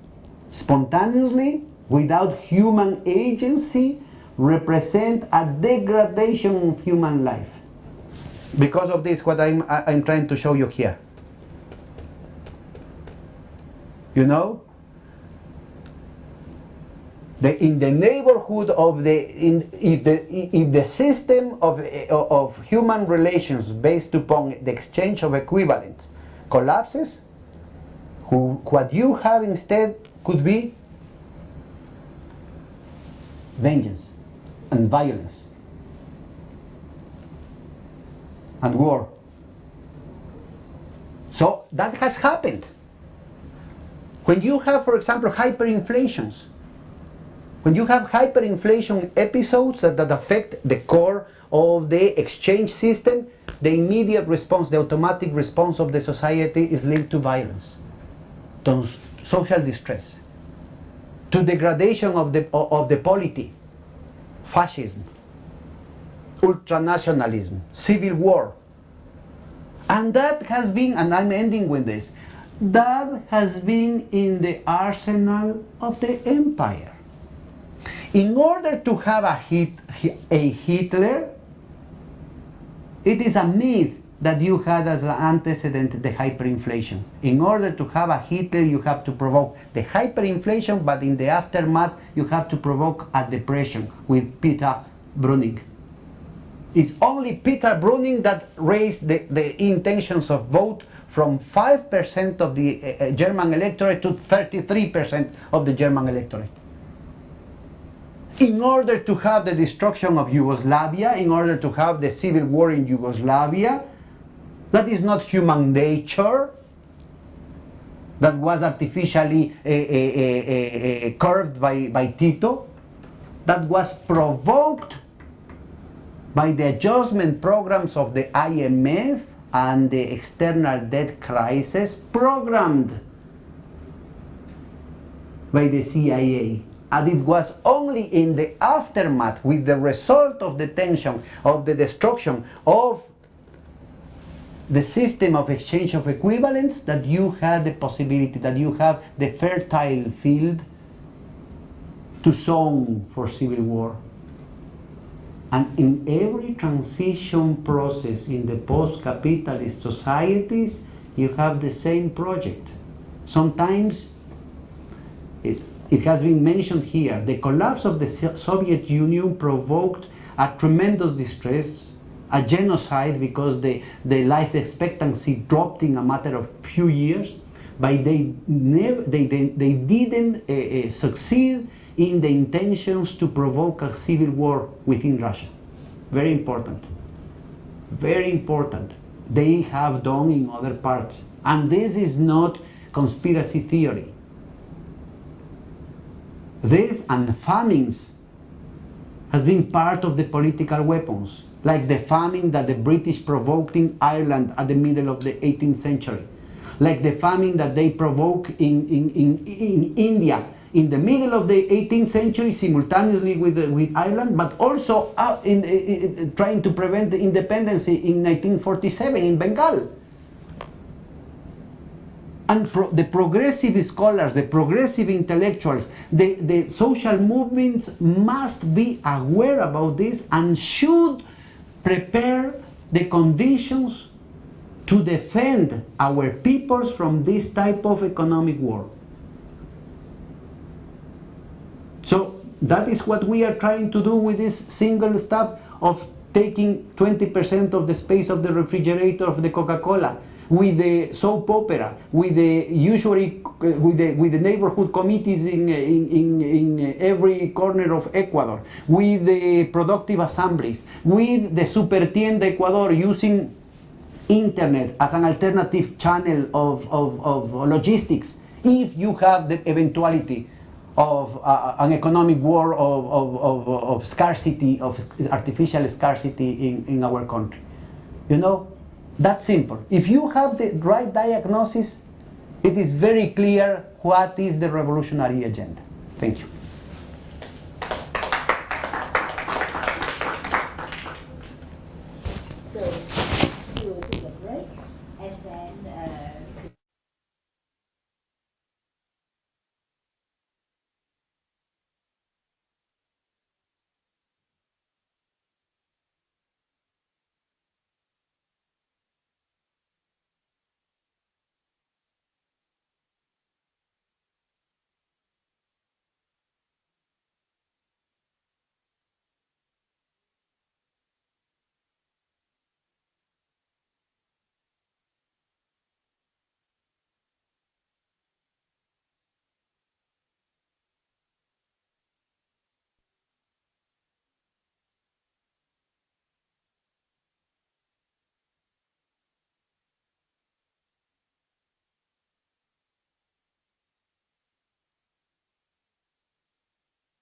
Speaker 1: spontaneously, without human agency, represent a degradation of human life. Because of this, what I'm trying to show you here. You know, in the neighborhood of if the system of human relations based upon the exchange of equivalents collapses, what you have instead could be vengeance and violence and war. So that has happened. When you have, for example, hyperinflations, when you have hyperinflation episodes that affect the core of the exchange system, the immediate response, the automatic response of the society is linked to violence, to social distress, to degradation of the polity, fascism, ultranationalism, civil war. And that has been, and I'm ending with this, that has been in the arsenal of the empire. In order to have a Hitler, it is a myth that you had as an antecedent the hyperinflation. In order to have a Hitler, you have to provoke the hyperinflation, but in the aftermath, you have to provoke a depression with Peter Brüning. It's only Peter Brüning that raised the intentions of vote from 5% of the German electorate to 33% of the German electorate. In order to have the destruction of Yugoslavia, in order to have the civil war in Yugoslavia, that is not human nature, that was artificially curved by Tito, that was provoked by the adjustment programs of the IMF and the external debt crisis programmed by the CIA. And it was only in the aftermath, with the result of the tension, of the destruction of the system of exchange of equivalents, that you had the possibility, that you have the fertile field to sow for civil war. And in every transition process in the post-capitalist societies, you have the same project. Sometimes, it has been mentioned here, the collapse of the Soviet Union provoked a tremendous distress, a genocide, because the life expectancy dropped in a matter of few years, but they didn't succeed in the intentions to provoke a civil war within Russia. Very important. Very important. They have done in other parts. And this is not conspiracy theory. This and famines has been part of the political weapons, like the famine that the British provoked in Ireland at the middle of the 18th century, like the famine that they provoked in India in the middle of the 18th century, simultaneously with Ireland, but also trying to prevent the independence in 1947 in Bengal. And the progressive scholars, the progressive intellectuals, the social movements must be aware about this and should prepare the conditions to defend our peoples from this type of economic war. So that is what we are trying to do with this single step of taking 20% of the space of the refrigerator of the Coca-Cola, with the soap opera, with the with the neighborhood committees in every corner of Ecuador, with the productive assemblies, with the Supertienda Ecuador using internet as an alternative channel of logistics, if you have the eventuality of an economic war of scarcity, of artificial scarcity in our country. You know? That's simple. If you have the right diagnosis, it is very clear what is the revolutionary agenda. Thank you.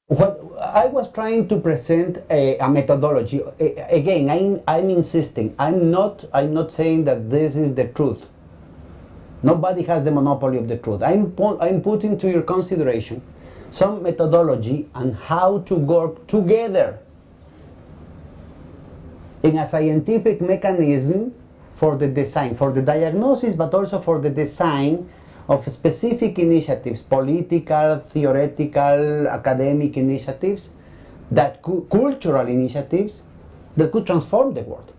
Speaker 1: What I was trying to present a methodology. Again, I'm insisting. I'm not saying that this is the truth. Nobody has the monopoly of the truth. I'm putting to your consideration some methodology and how to work together in a scientific mechanism for the design, for the diagnosis, but also for the design of specific initiatives, political, theoretical, academic initiatives, cultural initiatives that could transform the world.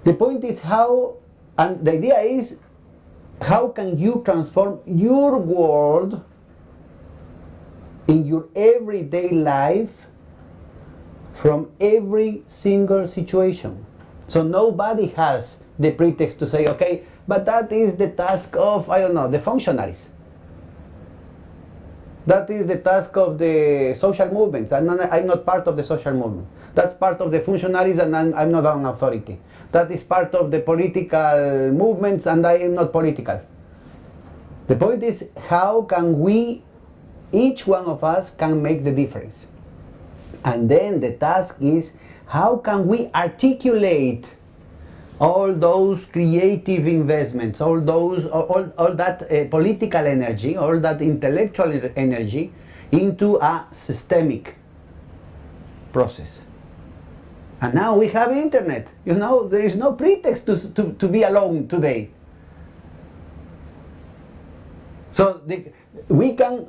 Speaker 1: The point is how, and the idea is, how can you transform your world in your everyday life from every single situation? So nobody has the pretext to say, okay, but that is the task of, I don't know, the functionaries. That is the task of the social movements. I'm not part of the social movement. That's part of the functionaries, and I'm not an authority. That is part of the political movements, and I am not political. The point is, how can we, each one of us can make the difference? And then the task is, how can we articulate all those creative investments, all that political energy, all that intellectual energy into a systemic process? And now we have internet. You know, there is no pretext to be alone today. So we can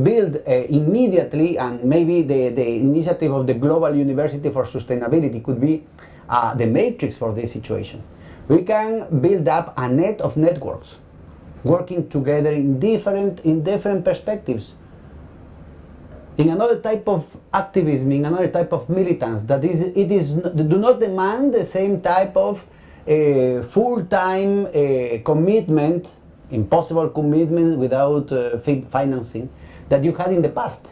Speaker 1: build immediately, and maybe the initiative of the Global University for Sustainability could be the matrix for this situation. We can build up a net of networks working together in different perspectives, in another type of activism, in another type of militance that do not demand the same type of full-time commitment, impossible commitment without financing that you had in the past,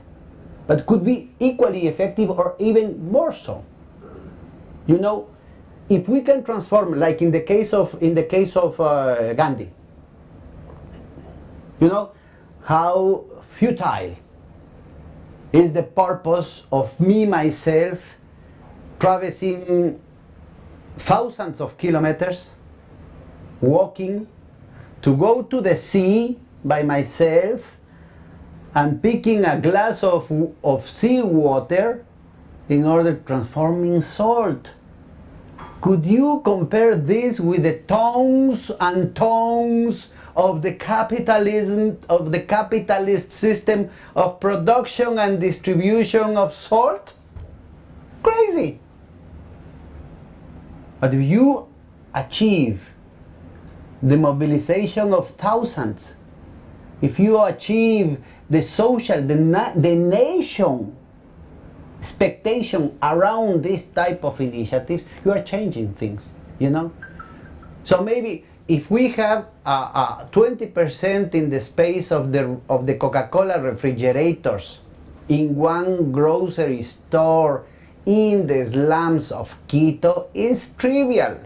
Speaker 1: but could be equally effective or even more so. You know, if we can transform, like in the case of Gandhi, you know, how futile is the purpose of me, myself, traversing thousands of kilometers, walking, to go to the sea by myself and picking a glass of seawater in order to transform in salt. Could you compare this with the tons and tons of the capitalism, of the capitalist system of production and distribution of salt? Crazy. But if you achieve the mobilization of thousands, if you achieve the social, the nation expectation around this type of initiatives, you are changing things, you know? So maybe if we have 20% in the space of the Coca-Cola refrigerators in one grocery store in the slums of Quito, is trivial.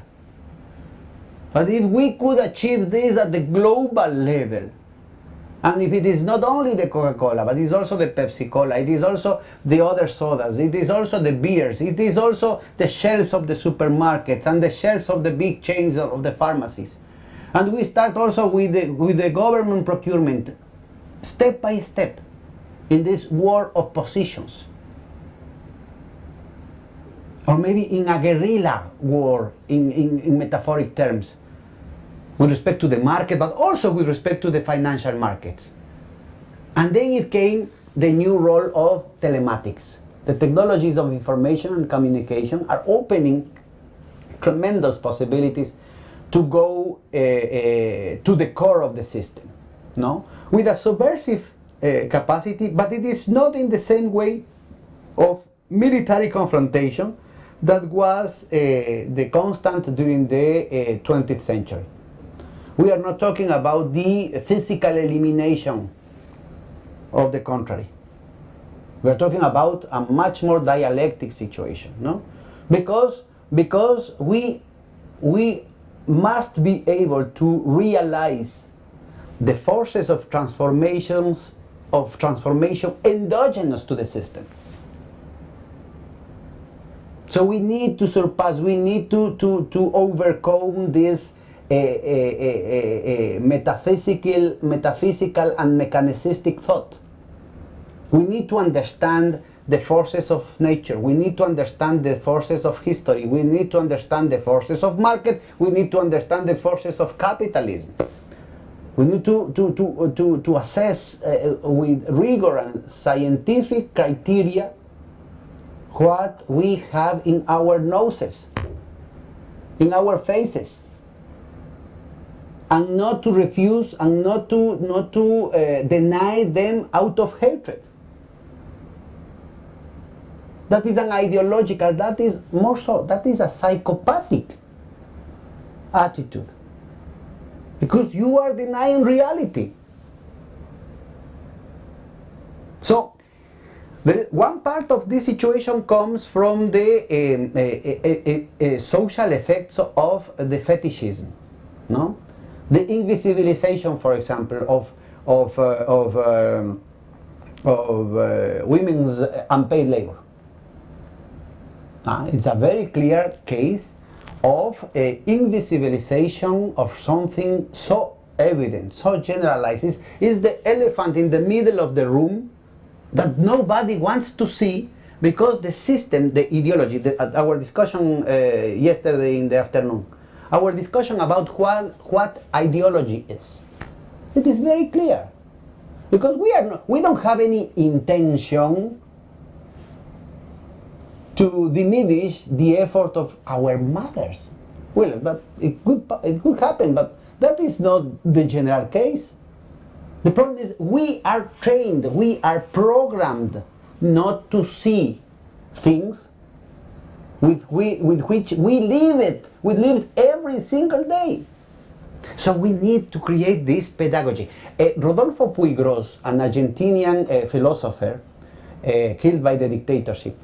Speaker 1: But if we could achieve this at the global level, and if it is not only the Coca-Cola, but it is also the Pepsi-Cola, it is also the other sodas, it is also the beers, it is also the shelves of the supermarkets and the shelves of the big chains of the pharmacies. And we start also with the government procurement, step by step, in this war of positions. Or maybe in a guerrilla war, in metaphoric terms, with respect to the market, but also with respect to the financial markets. And then it came the new role of telematics. The technologies of information and communication are opening tremendous possibilities to go to the core of the system, no? With a subversive capacity, but it is not in the same way of military confrontation that was the constant during the 20th century. We are not talking about the physical elimination of the contrary. We are talking about a much more dialectic situation, no? Because we must be able to realize the forces of transformations of transformation endogenous to the system. So we need to surpass, we need to overcome this metaphysical and mechanicistic thought. We need to understand the forces of nature. We need to understand the forces of history. We need to understand the forces of market. We need to understand the forces of capitalism. We need to assess with rigor and scientific criteria what we have in our noses, in our faces, and not to refuse and not to deny them out of hatred. That is an ideological, that is more so, that is a psychopathic attitude. Because you are denying reality. So, one part of this situation comes from the social effects of the fetishism, no? The invisibilization, for example, of women's unpaid labor. It's a very clear case of invisibilization of something so evident, so generalized. Is the elephant in the middle of the room that nobody wants to see because the system, the ideology, our discussion yesterday in the afternoon, our discussion about what ideology is. It is very clear. Because we don't have any intention to diminish the effort of our mothers. Well, it could happen, but that is not the general case. The problem is we are trained, we are programmed not to see things with which we live it every single day. So we need to create this pedagogy. Rodolfo Puigros, an Argentinian philosopher killed by the dictatorship,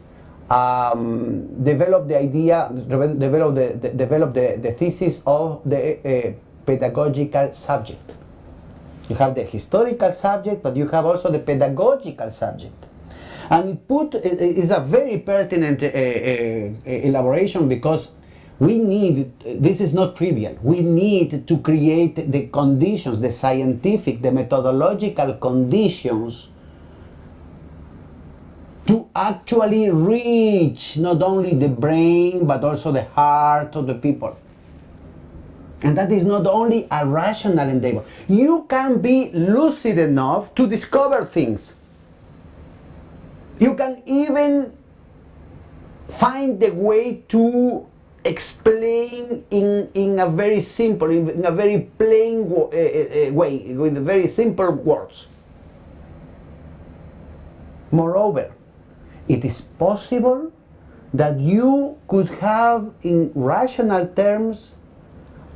Speaker 1: developed the thesis of the pedagogical subject. You have the historical subject, but you have also the pedagogical subject. And it is a very pertinent elaboration because this is not trivial. We need to create the conditions, the scientific, the methodological conditions to actually reach not only the brain, but also the heart of the people. And that is not only a rational endeavor. You can be lucid enough to discover things. You can even find the way to explain in a very simple, in a very plain way, with very simple words. Moreover, it is possible that you could have, in rational terms,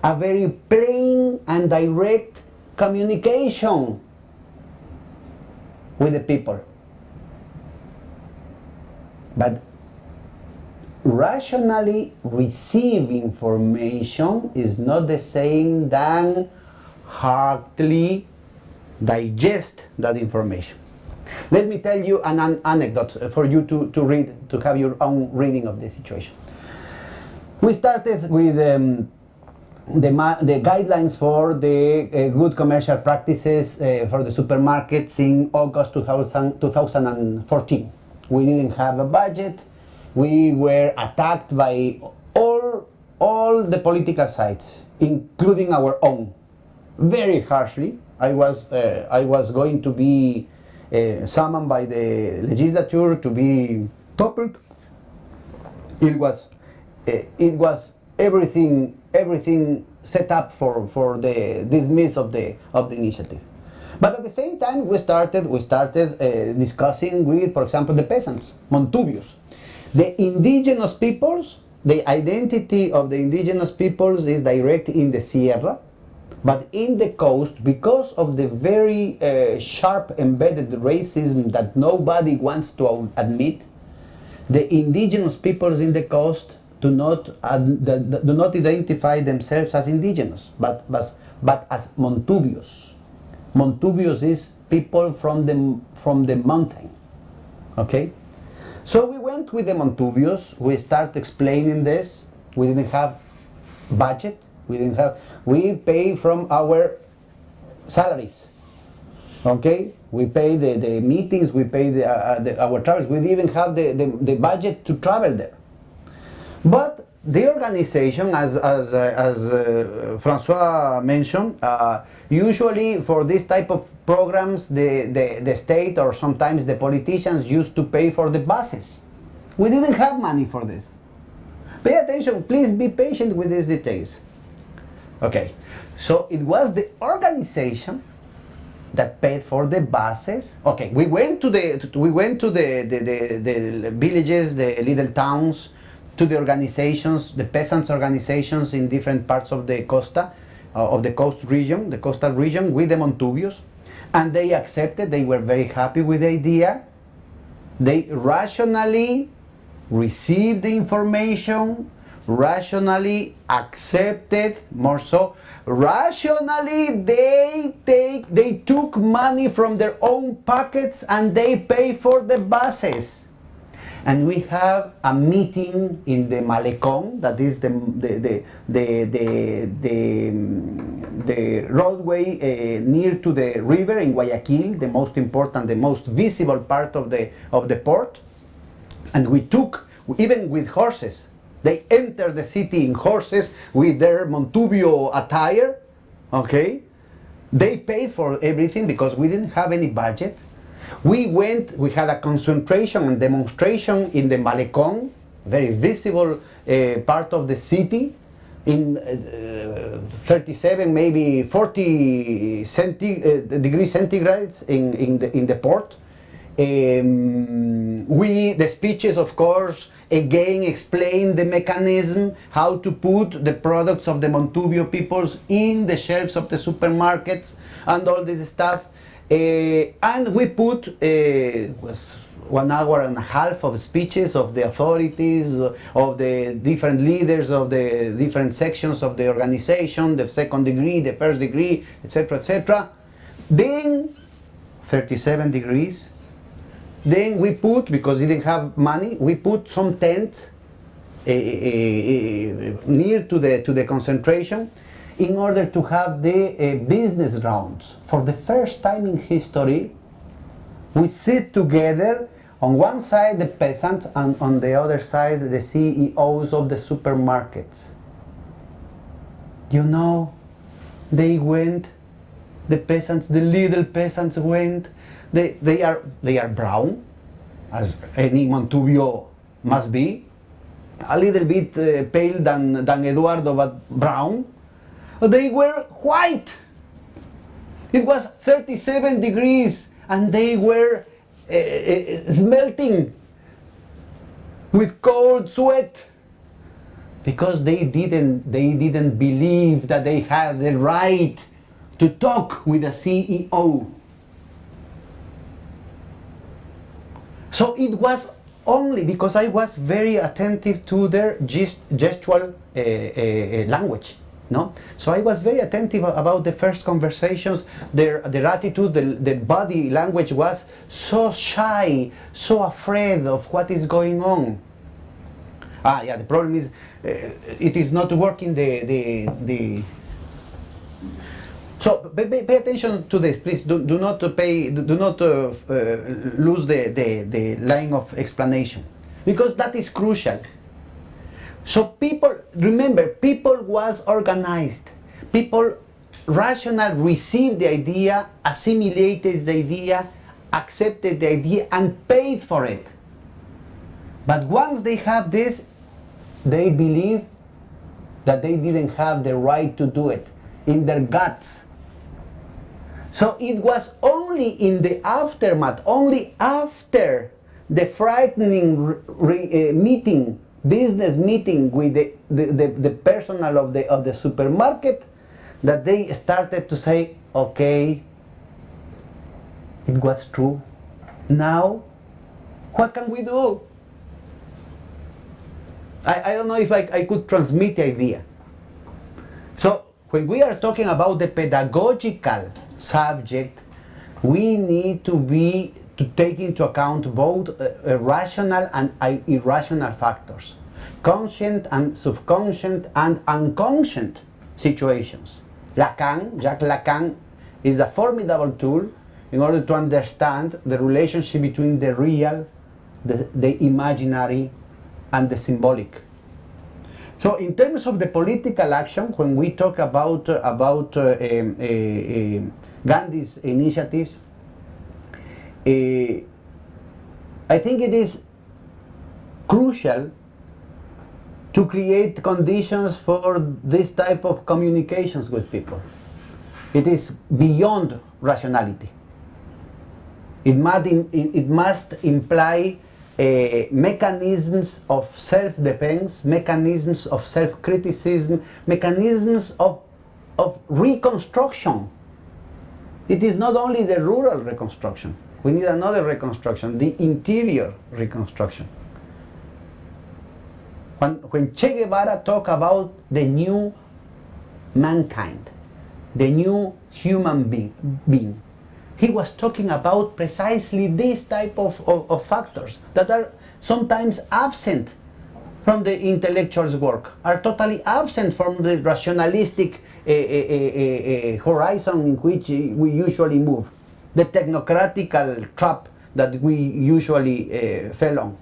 Speaker 1: a very plain and direct communication with the people. But rationally receive information is not the same than heartily digest that information. Let me tell you an anecdote for you to read, to have your own reading of the situation. We started with the guidelines for the good commercial practices for the supermarkets in August 2014. We didn't have a budget. We were attacked by all the political sides, including our own, very harshly. I was going to be summoned by the legislature to be toppled. It was everything set up for the dismiss of the initiative. But at the same time, we started discussing with, for example, the peasants, Montubios. The indigenous peoples, the identity of the indigenous peoples is direct in the Sierra, but in the coast, because of the very sharp embedded racism that nobody wants to admit, the indigenous peoples in the coast do not identify themselves as indigenous, but as Montubios. Montubios is people from the mountain. Okay? So we went with the Montubios, we start explaining this. We didn't have budget, we pay from our salaries. Okay? We pay the meetings, we pay our travels. We didn't even have the budget to travel there. But the organization, as Francois mentioned, usually for this type of programs, the state or sometimes the politicians used to pay for the buses. We didn't have money for this. Pay attention, please be patient with these details. Okay, so it was the organization that paid for the buses. Okay, we went to the villages, the little towns, to the organizations, the peasants' organizations in different parts of the costa, of the coastal region with the Montubios, and they accepted. They were very happy with the idea. They rationally received the information, rationally accepted, more so, rationally they took money from their own pockets and they pay for the buses. And we have a meeting in the Malecón, that is the roadway near to the river in Guayaquil, the most important, the most visible part of the port. And we took, even with horses, they entered the city in horses with their Montubio attire, okay? They paid for everything because we didn't have any budget. We had a concentration and demonstration in the Malecón, very visible part of the city, in 37, maybe 40 degrees centigrade in the port. The speeches, of course, again explain the mechanism, how to put the products of the Montubio peoples in the shelves of the supermarkets and all this stuff. And we put was 1 hour and a half of speeches of the authorities, of the different leaders of the different sections of the organization, the second degree, the first degree, etc., etc. Then 37 degrees. Then we put, because we didn't have money, we put some tents near to the concentration, in order to have the business rounds. For the first time in history, we sit together, on one side the peasants and on the other side the CEOs of the supermarkets. You know, they went, the peasants, the little peasants went, they are brown, as any Montubio must be, a little bit pale than Eduardo, but brown. They were white. It was 37 degrees and they were smelting with cold sweat because they didn't believe that they had the right to talk with a CEO. So it was only because I was very attentive to their gestual language. No? So I was very attentive about the first conversations. Their attitude, the body language was so shy, so afraid of what is going on. Yeah, the problem is it is not working So pay attention to this, please. Do not lose the line of explanation, because that is crucial. So people, remember, people was organized. People rational received the idea, assimilated the idea, accepted the idea, and paid for it. But once they have this, they believe that they didn't have the right to do it in their guts. So it was only in the aftermath, only after the frightening meeting, business meeting with the personnel of the supermarket, that they started to say, okay, it was true. Now, what can we do? I don't know if I could transmit the idea. So when we are talking about the pedagogical subject, We need to take into account both rational and irrational factors, conscient and subconscious and unconscient situations. Jacques Lacan is a formidable tool in order to understand the relationship between the real, the imaginary, and the symbolic. So in terms of the political action, when we talk about Gandhi's initiatives, I think it is crucial to create conditions for this type of communications with people. It is beyond rationality. It must imply mechanisms of self-defense, mechanisms of self-criticism, mechanisms of reconstruction. It is not only the rural reconstruction. We need another reconstruction, the interior reconstruction. When Che Guevara talked about the new mankind, the new human being, he was talking about precisely this type of factors that are sometimes absent from the intellectual's work, are totally absent from the rationalistic horizon in which we usually move, the technocratical trap that we usually fell on.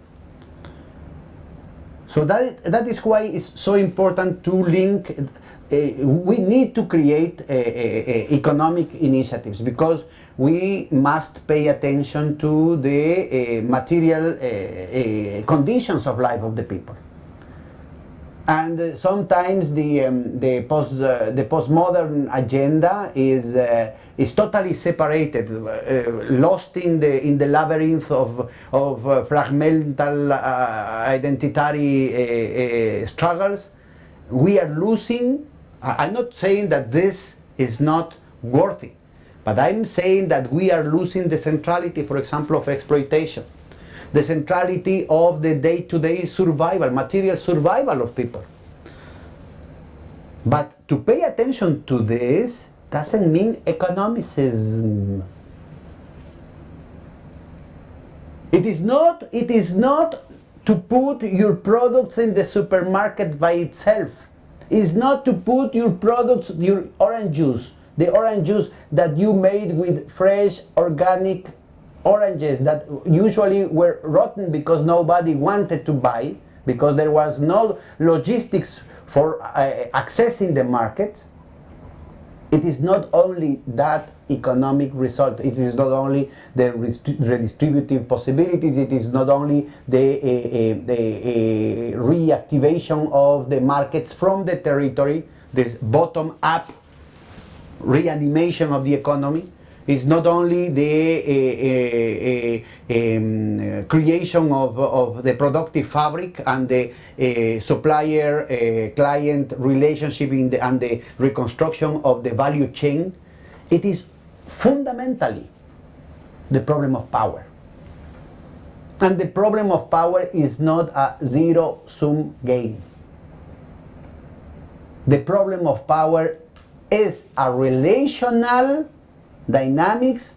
Speaker 1: So that is why it's so important to link. We need to create economic initiatives because we must pay attention to the material conditions of life of the people. And sometimes the postmodern agenda is totally separated, lost in the labyrinth of fragmental identitary struggles. We are losing. I'm not saying that this is not worthy, but I'm saying that we are losing the centrality, for example, of exploitation, the centrality of the day-to-day survival, material survival of people. But to pay attention to this doesn't mean economicism. It is not to put your products in the supermarket by itself. It's not to put your products, your orange juice, the orange juice that you made with fresh, organic oranges that usually were rotten because nobody wanted to buy, because there was no logistics for accessing the market. It is not only that economic result, it is not only the redistributive possibilities, it is not only the reactivation of the markets from the territory, this bottom-up reanimation of the economy. It's not only the creation of the productive fabric and the supplier-client relationship and the reconstruction of the value chain. It is fundamentally the problem of power. And the problem of power is not a zero-sum game. The problem of power is a relational dynamics,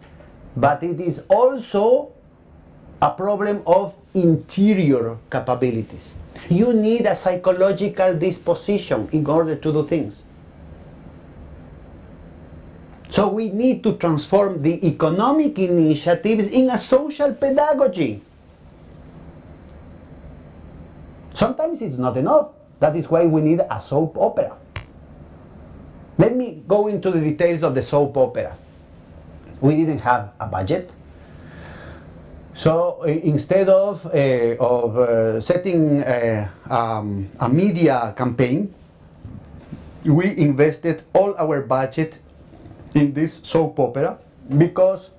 Speaker 1: but it is also a problem of interior capabilities. You need a psychological disposition in order to do things. So we need to transform the economic initiatives in a social pedagogy. Sometimes it's not enough. That is why we need a soap opera. Let me go into the details of the soap opera. We didn't have a budget. So instead of setting a media campaign, we invested all our budget in this soap opera because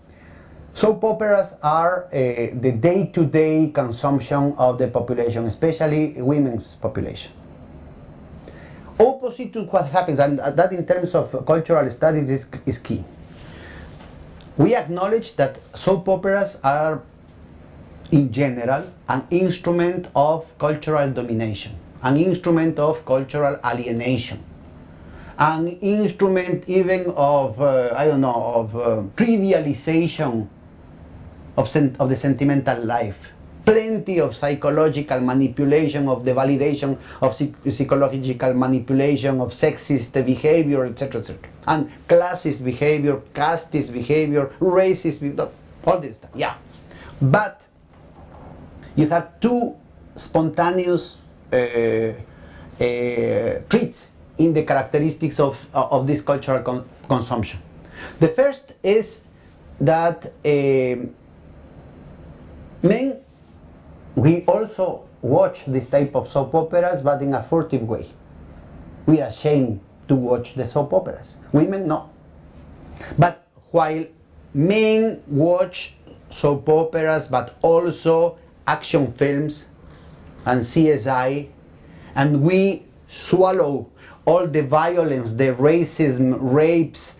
Speaker 1: soap operas are the day-to-day consumption of the population, especially women's population. Opposite to what happens, and that in terms of cultural studies is key. We acknowledge that soap operas are, in general, an instrument of cultural domination, an instrument of cultural alienation. an instrument even of, I don't know, of trivialization of the sentimental life. Plenty of psychological manipulation, of the validation of psychological manipulation, of sexist behavior, etc., etc. And classist behavior, casteist behavior, racist behavior, all this stuff. Yeah. But you have two spontaneous traits in the characteristics of this cultural consumption. The first is that men, we also watch this type of soap operas, but in a furtive way. We are ashamed to watch the soap operas. Women, no. But while men watch soap operas, but also action films and CSI, and we swallow all the violence, the racism, rapes,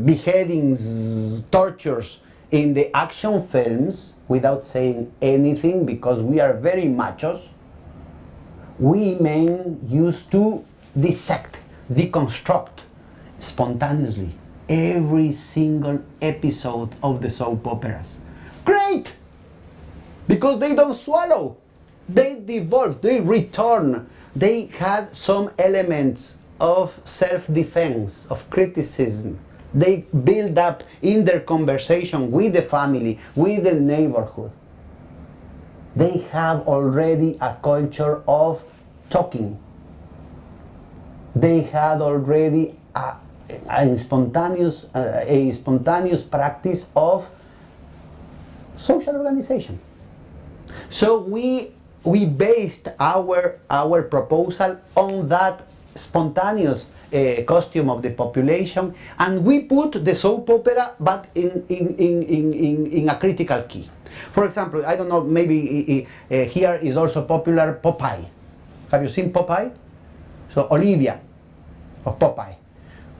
Speaker 1: beheadings, tortures in the action films without saying anything because we are very machos, we men used to dissect, deconstruct spontaneously every single episode of the soap operas. Great! Because they don't swallow, they devolve, they return. They had some elements of self-defense, of criticism. They build up in their conversation with the family, with the neighborhood. They have already a culture of talking. They had already a spontaneous practice of social organization. So we based our proposal on that spontaneous costume of the population, and we put the soap opera but in a critical key. For example, I don't know, maybe here is also popular Popeye. Have you seen Popeye? So Olivia of Popeye.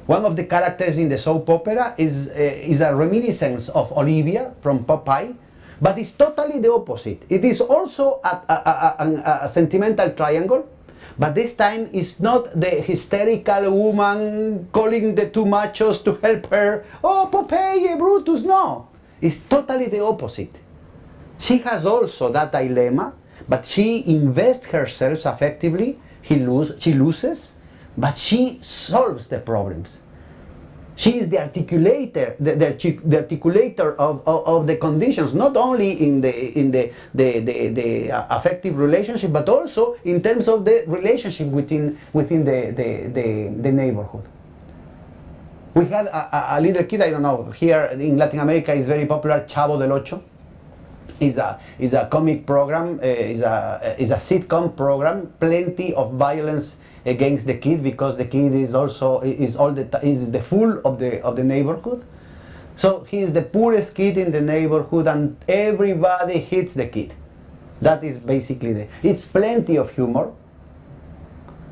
Speaker 1: One of the characters in the soap opera is a reminiscence of Olivia from Popeye, but it's totally the opposite. It is also a sentimental triangle, but this time it's not the hysterical woman calling the two machos to help her. Oh, Popeye, Brutus, no. It's totally the opposite. She has also that dilemma, but she invests herself effectively. She loses, but she solves the problems. She is the articulator, the articulator of the conditions, not only in the affective relationship, but also in terms of the relationship within the neighborhood. We had a little kid, I don't know, here in Latin America is very popular, Chavo del Ocho. Is a comic program, is a sitcom program, plenty of violence against the kid because the kid is the fool of the neighborhood. So he is the poorest kid in the neighborhood and everybody hits the kid. That is basically it's plenty of humor.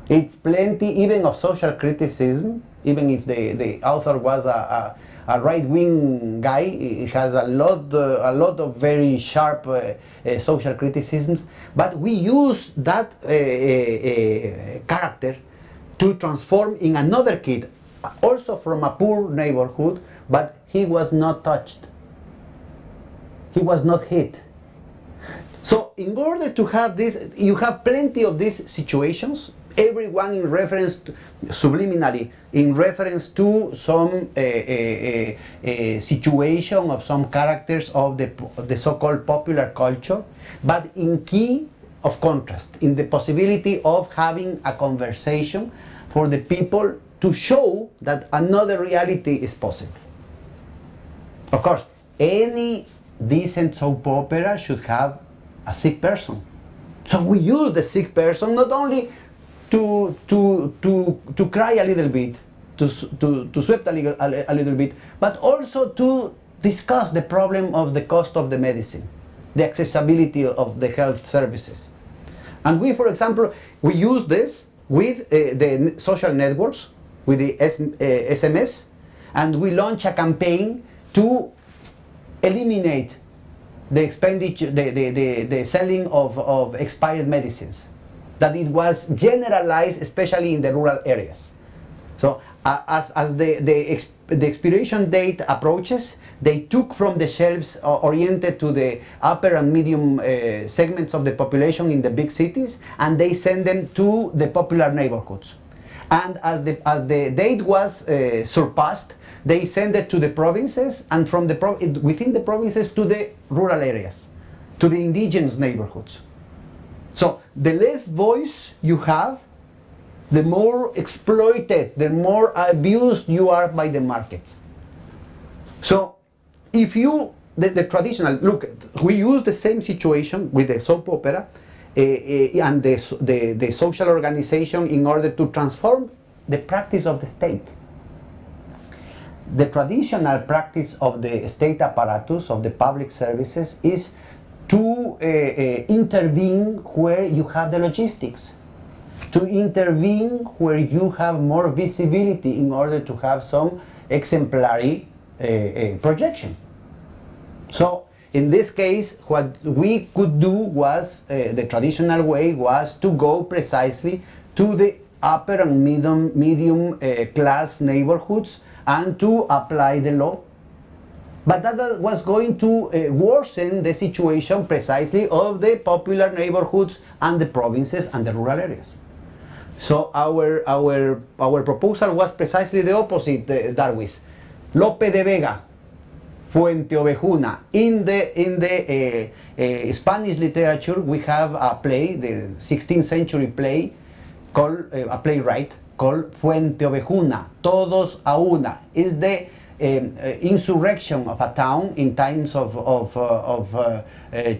Speaker 1: It's plenty even of social criticism, even if the author was a right-wing guy. It has a lot of very sharp social criticisms, but we use that character to transform in another kid, also from a poor neighborhood, but he was not touched. He was not hit. So in order to have this, you have plenty of these situations, everyone in reference to, subliminally in reference to some situation of some characters of the so-called popular culture, but in key of contrast, in the possibility of having a conversation for the people to show that another reality is possible. Of course, any decent soap opera should have a sick person. So we use the sick person not only to cry a little bit, to sweat a little bit, but also to discuss the problem of the cost of the medicine, the accessibility of the health services. And we, for example, we use this with the social networks, with the SMS, and we launch a campaign to eliminate the expenditure, the selling of expired medicines. that it was generalized, especially in the rural areas. So as the expiration date approaches, they took from the shelves oriented to the upper and medium segments of the population in the big cities, and they sent them to the popular neighborhoods. And as the date was surpassed, they sent it to the provinces, and from within the provinces to the rural areas, to the indigenous neighborhoods. So the less voice you have, the more exploited, the more abused you are by the markets. So if you, the traditional, look, we use the same situation with the soap opera and the social organization in order to transform the practice of the state. The traditional practice of the state apparatus, of the public services, is to intervene where you have the logistics, to intervene where you have more visibility in order to have some exemplary projection. So in this case, what we could do was, the traditional way was to go precisely to the upper and medium class neighborhoods and to apply the law. But that was going to worsen the situation precisely of the popular neighborhoods and the provinces and the rural areas. So our proposal was precisely the opposite, Darwis. Lope de Vega, Fuente Ovejuna. In the Spanish literature, we have a play, the 16th century play, called a playwright called Fuente Ovejuna. Todos a una. Is the insurrection of a town in times of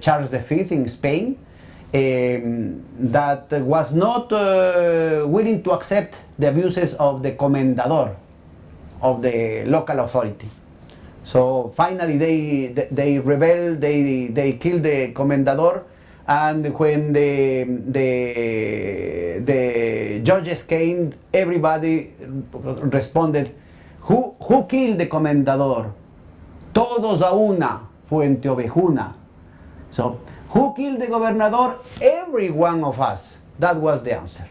Speaker 1: Charles V in Spain, that was not willing to accept the abuses of the comendador, of the local authority. So finally they rebelled, they killed the comendador, and when the judges came, everybody responded, who killed the comendador? Todos a una, Fuente Ovejuna. So, who killed the gobernador? Every one of us. That was the answer.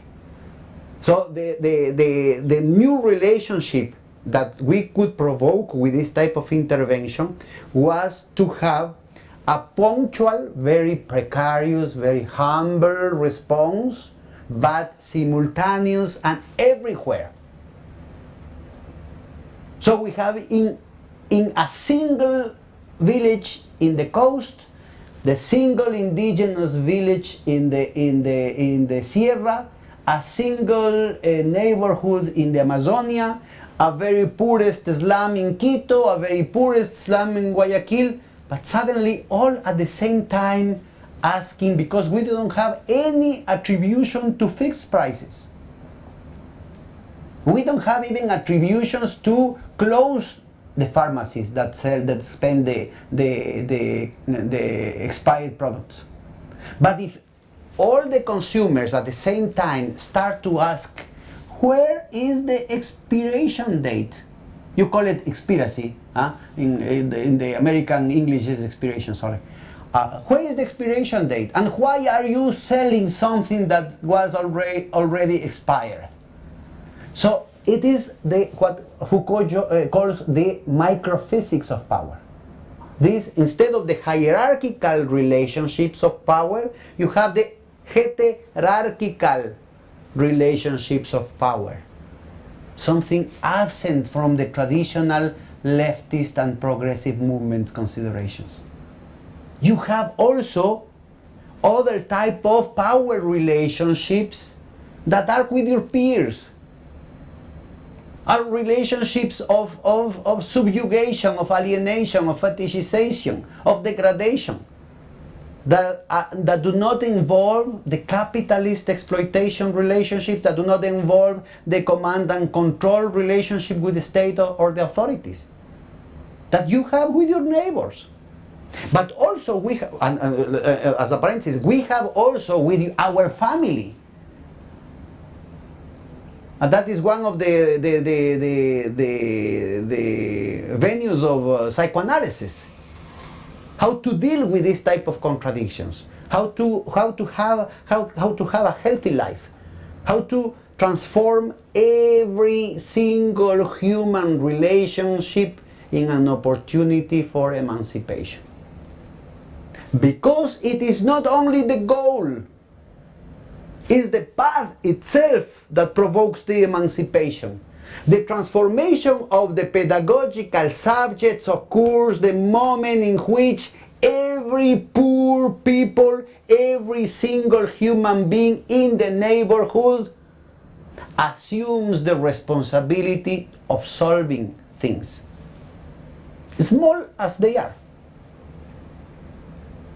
Speaker 1: So the new relationship that we could provoke with this type of intervention was to have a punctual, very precarious, very humble response, but simultaneous and everywhere. So we have in a single village in the coast, the single indigenous village in the Sierra, a single neighborhood in the Amazonia, a very poorest slum in Quito, a very poorest slum in Guayaquil, but suddenly all at the same time asking, because we don't have any attribution to fixed prices. We don't have even attributions to close the pharmacies that spend the expired products. But if all the consumers at the same time start to ask, where is the expiration date? You call it expiracy, huh? In the American English is expiration, sorry. Where is the expiration date? And why are you selling something that was already expired? So it is what Foucault calls the microphysics of power. This, instead of the hierarchical relationships of power, you have the heterarchical relationships of power. Something absent from the traditional leftist and progressive movements considerations. You have also other type of power relationships that are with your peers, are relationships of subjugation, of alienation, of fetishization, of degradation, that do not involve the capitalist exploitation relationships, that do not involve the command and control relationship with the state or the authorities, that you have with your neighbors. But also we have, as a parenthesis, we have also with our family. And that is one of the venues of psychoanalysis. How to deal with this type of contradictions. how to have a healthy life, how to transform every single human relationship in an opportunity for emancipation. Because it is not only the goal, it's the path itself that provokes the emancipation. The transformation of the pedagogical subjects occurs the moment in which every poor people, every single human being in the neighborhood assumes the responsibility of solving things, small as they are.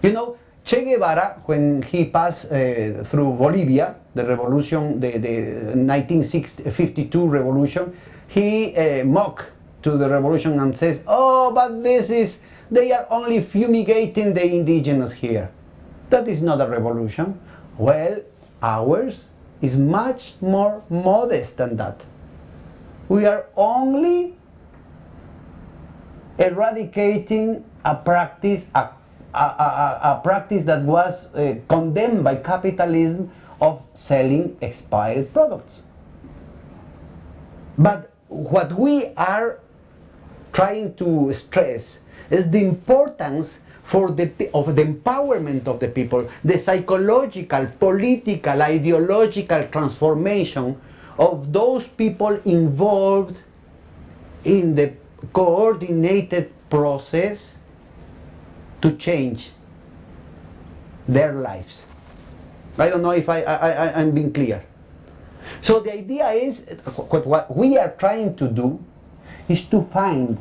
Speaker 1: You know, Che Guevara, when he passed through Bolivia, the revolution, the 1952 revolution, he mocked to the revolution and says, "Oh, but they are only fumigating the indigenous here. That is not a revolution." Well, ours is much more modest than that. We are only eradicating a practice, a practice that was condemned by capitalism of selling expired products. But what we are trying to stress is the importance of the empowerment of the people, the psychological, political, ideological transformation of those people involved in the coordinated process to change their lives. I don't know if I'm being clear. So the idea is, what we are trying to do is to find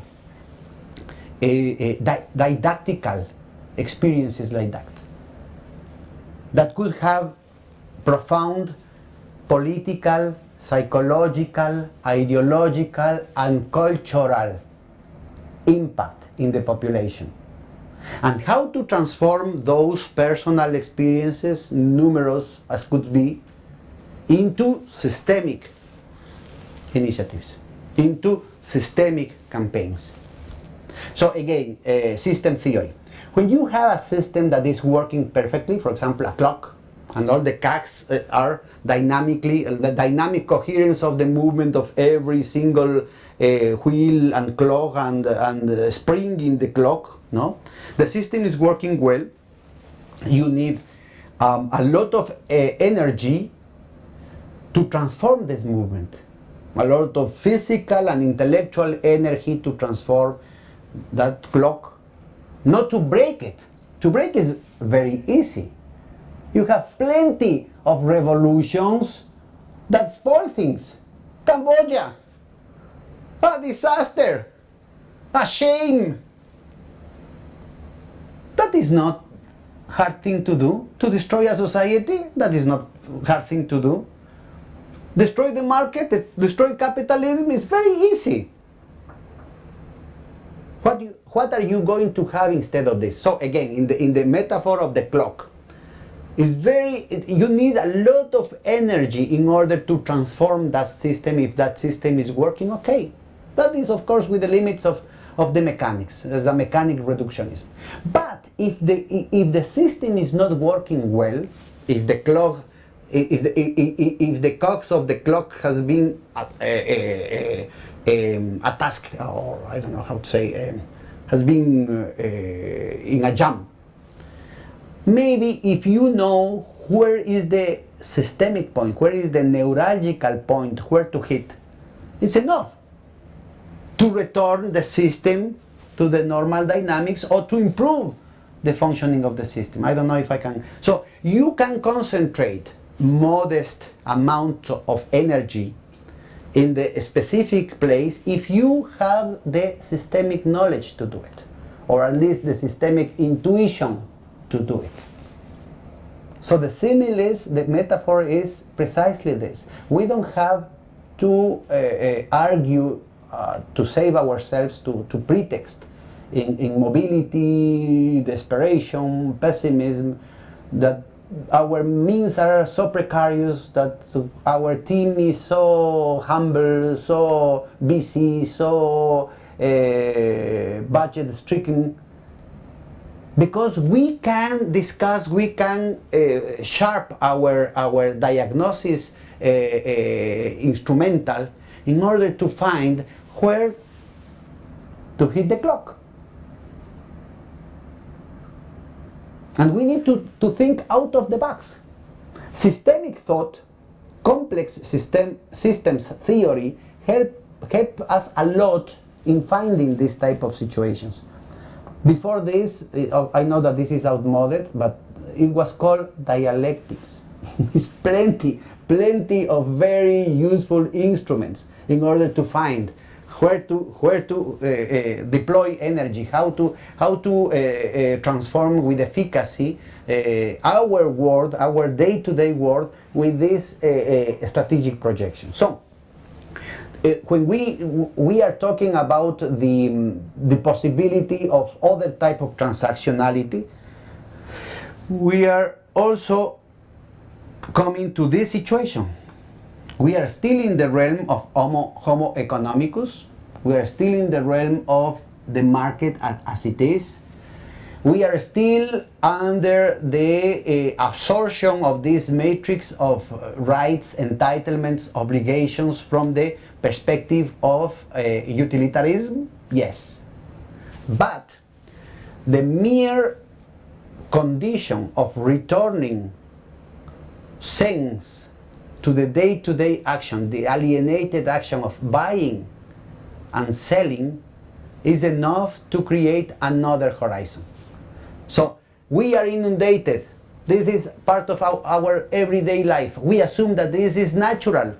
Speaker 1: didactical experiences like that could have profound political, psychological, ideological, and cultural impact in the population. And how to transform those personal experiences, numerous as could be, into systemic initiatives, into systemic campaigns. So again, system theory. When you have a system that is working perfectly, for example, a clock, and all the clocks are dynamically, the dynamic coherence of the movement of every single wheel and clock and spring in the clock, no? The system is working well. You need a lot of energy to transform this movement, a lot of physical and intellectual energy to transform that clock, not to break it. To break is very easy. You have plenty of revolutions that spoil things. Cambodia, a disaster, a shame. That is not hard thing to do. To destroy a society, that is not hard thing to do. Destroy the market, destroy capitalism is very easy. What are you going to have instead of this? So again, in the metaphor of the clock, you need a lot of energy in order to transform that system. If that system is working, okay. That is, of course, with the limits of the mechanics. There's a mechanic reductionism. But if the system is not working well, if the clock, if the cogs of the clock has been attacked, or I don't know how to say, has been in a jam. Maybe if you know where is the systemic point, where is the neuralgical point, where to hit, it's enough to return the system to the normal dynamics or to improve the functioning of the system. I don't know if I can. So you can concentrate modest amount of energy in the specific place if you have the systemic knowledge to do it, or at least the systemic intuition to do it. So the similes, the metaphor is precisely this. We don't have to argue to save ourselves to pretext in mobility, desperation, pessimism, that our means are so precarious, that our team is so humble, so busy, so budget stricken, Because we can discuss, we can sharp our diagnosis instrumental in order to find where to hit the clock. And we need to think out of the box. Systemic thought, complex systems theory help us a lot in finding this type of situations. Before this, I know that this is outmoded, but it was called dialectics. It's plenty of very useful instruments in order to find where to deploy energy, how to transform with efficacy our world, our day-to-day world with this strategic projection. So, when we are talking about the possibility of other type of transactionality, we are also coming to this situation. We are still in the realm of Homo economicus. We are still in the realm of the market as it is. We are still under the absorption of this matrix of rights, entitlements, obligations from the perspective of utilitarianism, yes. But the mere condition of returning sense to the day-to-day action, the alienated action of buying and selling, is enough to create another horizon. So we are inundated. This is part of our everyday life. We assume that this is natural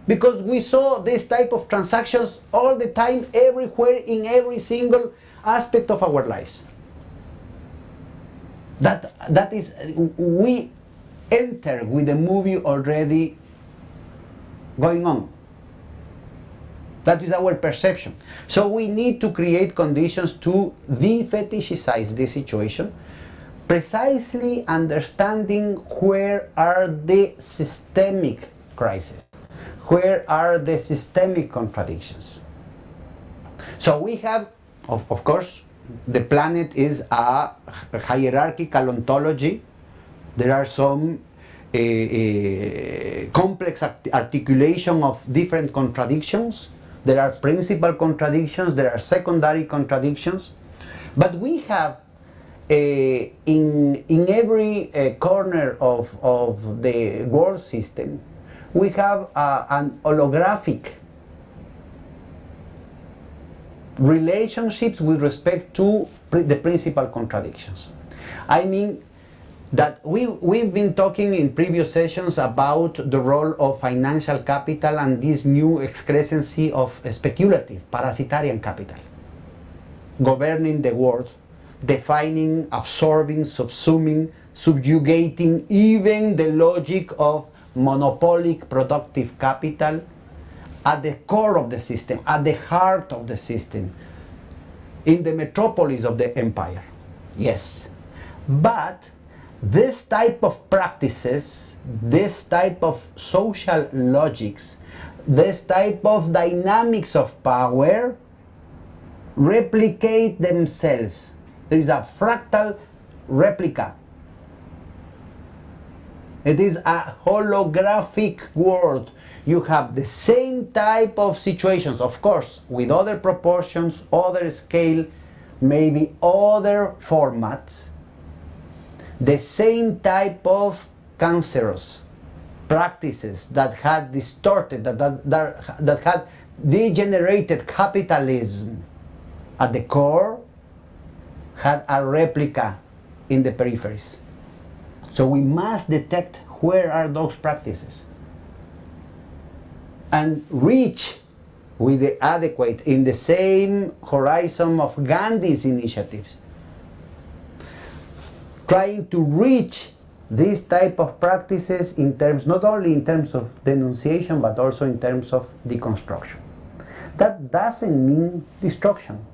Speaker 1: because we saw this type of transactions all the time, everywhere, in every single aspect of our lives. That is, we enter with the movie already going on. That is our perception. So we need to create conditions to de-fetishize this situation, precisely understanding where are the systemic crises, where are the systemic contradictions. So we have, of course, the planet is a hierarchical ontology. There are some complex articulation of different contradictions. There are principal contradictions, there are secondary contradictions. But we have, in every corner of the world system, we have an holographic relationships with respect to the principal contradictions. I mean, that we've been talking in previous sessions about the role of financial capital and this new excrescency of speculative, parasitarian capital, governing the world, defining, absorbing, subsuming, subjugating even the logic of monopolic productive capital at the core of the system, at the heart of the system, in the metropolis of the empire. Yes, but this type of practices, this type of social logics, this type of dynamics of power replicate themselves. There is a fractal replica. It is a holographic world. You have the same type of situations, of course, with other proportions, other scale, maybe other formats. The same type of cancerous practices that had distorted, that had degenerated capitalism at the core, had a replica in the peripheries. So we must detect where are those practices and reach with the adequate, in the same horizon of Gandhi's initiatives, trying to reach this type of practices in terms, not only in terms of denunciation, but also in terms of deconstruction. That doesn't mean destruction.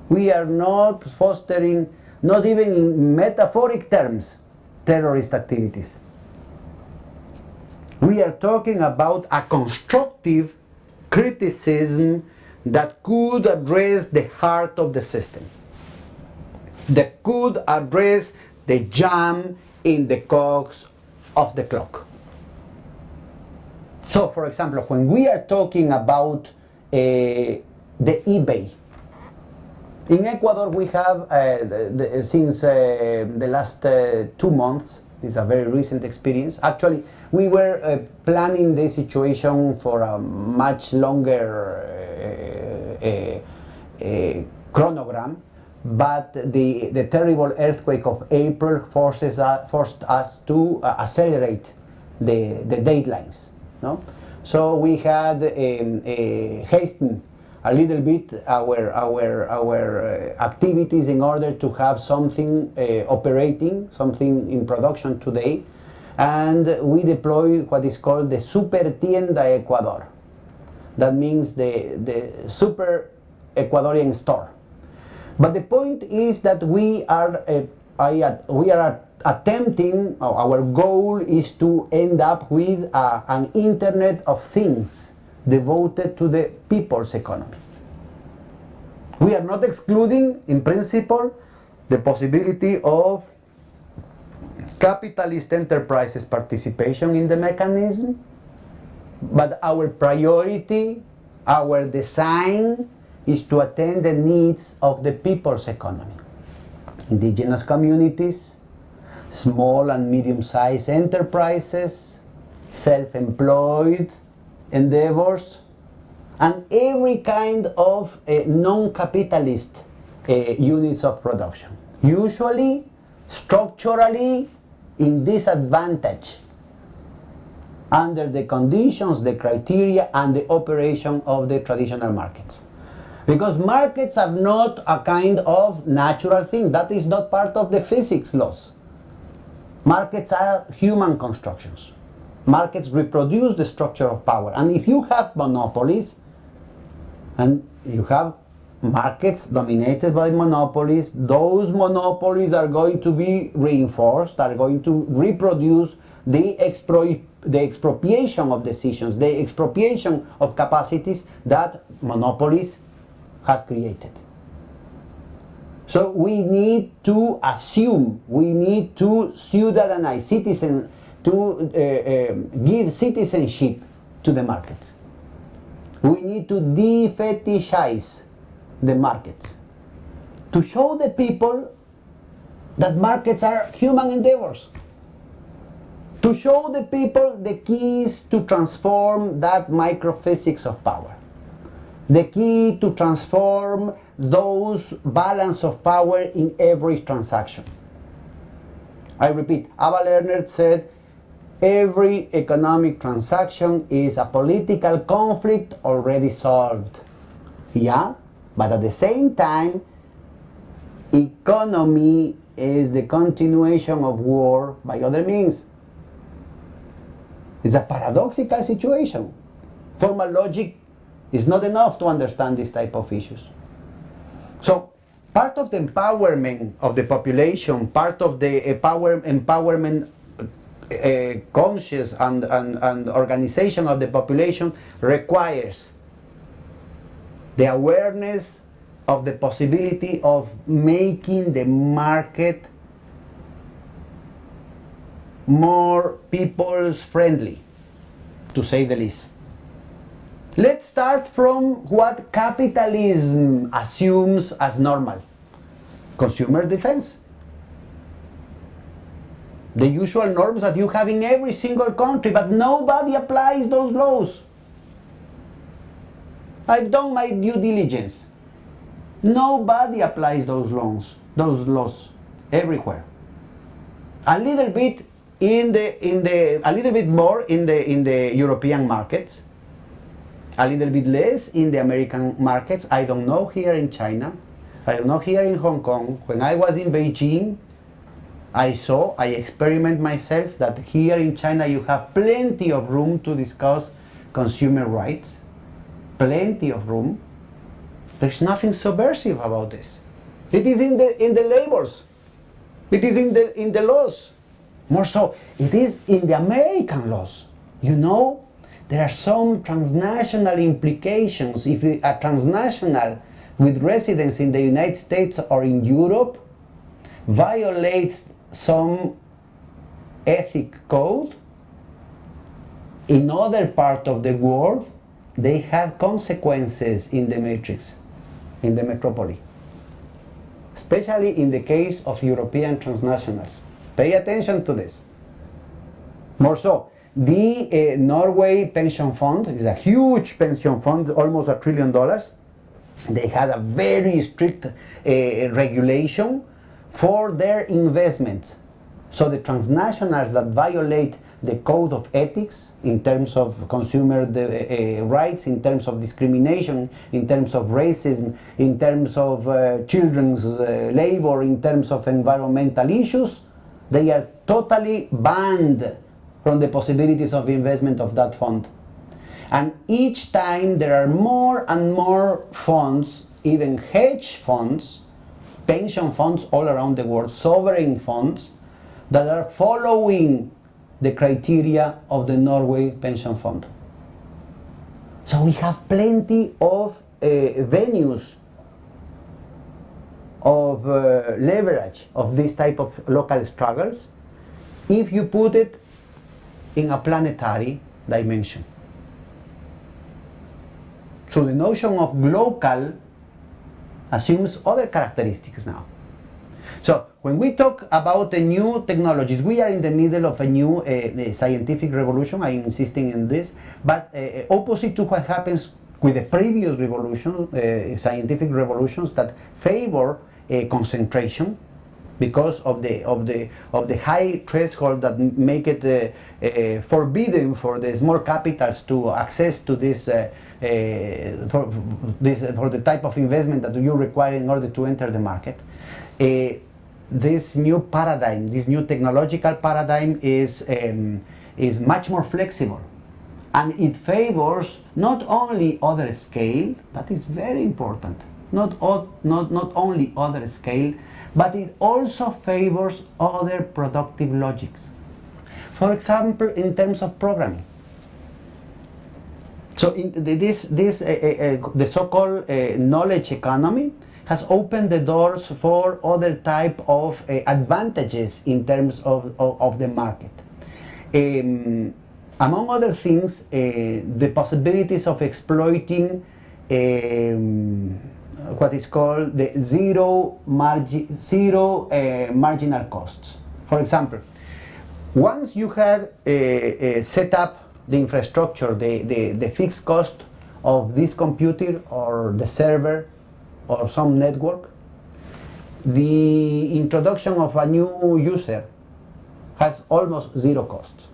Speaker 1: We are not fostering, not even in metaphoric terms, terrorist activities. We are talking about a constructive criticism that could address the heart of the system. that could address the jam in the cogs of the clock. So, for example, when we are talking about the eBay, in Ecuador we have, since the last 2 months, this is a very recent experience. Actually, we were planning the situation for a much longer chronogram, but the terrible earthquake of April forced us to accelerate the deadlines. No? So we had hastened a little bit our activities in order to have something operating, something in production today, and we deployed what is called the Super Tienda Ecuador. That means the super Ecuadorian store. But the point is that we are attempting, our goal is to end up with an Internet of Things devoted to the people's economy. We are not excluding, in principle, the possibility of capitalist enterprises' participation in the mechanism, but our priority, our design, is to attend the needs of the people's economy. Indigenous communities, small and medium-sized enterprises, self-employed endeavors, and every kind of non-capitalist units of production, usually structurally in disadvantage under the conditions, the criteria, and the operation of the traditional markets. Because markets are not a kind of natural thing. That is not part of the physics laws. Markets are human constructions. Markets reproduce the structure of power. And if you have monopolies, and you have markets dominated by monopolies, those monopolies are going to be reinforced, are going to reproduce the expropriation of decisions, the expropriation of capacities that monopolies have created. So we need to assume, we need to ciudadanize, citizen, to give citizenship to the markets. We need to de-fetishize the markets, to show the people that markets are human endeavors, to show the people the keys to transform that microphysics of power, the key to transform those balance of power in every transaction. I repeat, Ava Lerner said, every economic transaction is a political conflict already solved. Yeah, but at the same time, economy is the continuation of war by other means. It's a paradoxical situation. Formal logic is not enough to understand this type of issues. So, part of the empowerment of the population, part of the empowerment conscious and organization of the population requires the awareness of the possibility of making the market more people's friendly, to say the least. Let's start from what capitalism assumes as normal: consumer defense. The usual norms that you have in every single country, but nobody applies those laws. I've done my due diligence. Nobody applies those laws everywhere. A little bit a little bit more in the European markets, a little bit less in the American markets. I don't know here in China. I don't know here in Hong Kong. When I was in Beijing, I experiment myself that here in China you have plenty of room to discuss consumer rights. Plenty of room. There's nothing subversive about this. It is in the labels. It is in the laws. More so, it is in the American laws. You know, there are some transnational implications. If you are transnational with residence in the United States or in Europe, violates some ethic code in other part of the world, they have consequences in the matrix, in the metropolis. Especially in the case of European transnationals. Pay attention to this. More so, the Norway pension fund is a huge pension fund, almost $1 trillion. They had a very strict regulation for their investments. So the transnationals that violate the code of ethics in terms of consumer rights, in terms of discrimination, in terms of racism, in terms of children's labor, in terms of environmental issues, they are totally banned from the possibilities of investment of that fund. And each time there are more and more funds, even hedge funds, pension funds all around the world, sovereign funds, that are following the criteria of the Norway pension fund. So we have plenty of venues of leverage of this type of local struggles if you put it in a planetary dimension. So the notion of local assumes other characteristics now. So when we talk about the new technologies, we are in the middle of a new scientific revolution. I'm insisting in this, but opposite to what happens with the previous revolution, scientific revolutions that favor concentration because of the high threshold that make it forbidden for the small capitals to access to this for the type of investment that you require in order to enter the market. This new paradigm, this new technological paradigm is much more flexible, and it favors not only other scale, that is very important, not only other scale, but it also favors other productive logics. For example, in terms of programming. So the so-called knowledge economy has opened the doors for other type of advantages in terms of the market. Among other things, the possibilities of exploiting what is called the zero marginal costs. For example, once you had set up the infrastructure, the fixed cost of this computer or the server or some network, the introduction of a new user has almost zero cost.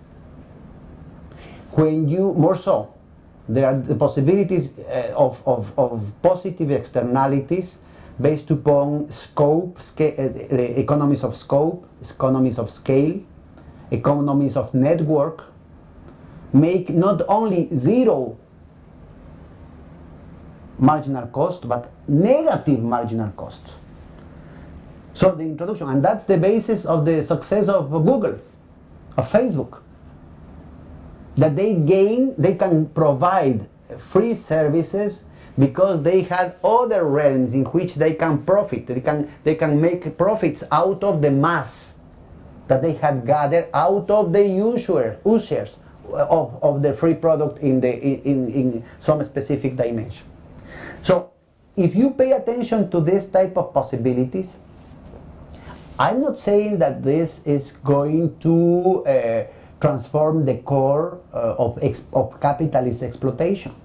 Speaker 1: When you, more so, there are the possibilities of positive externalities based upon scope, economies of scope, economies of scale, economies of network, make not only zero marginal cost, but negative marginal cost. So the introduction, and that's the basis of the success of Google, of Facebook, that they can provide free services because they had other realms in which they can profit. They can make profits out of the mass that they had gathered out of the users of the free product in some specific dimension. So if you pay attention to this type of possibilities, I'm not saying that this is going to transform the core of capitalist exploitation,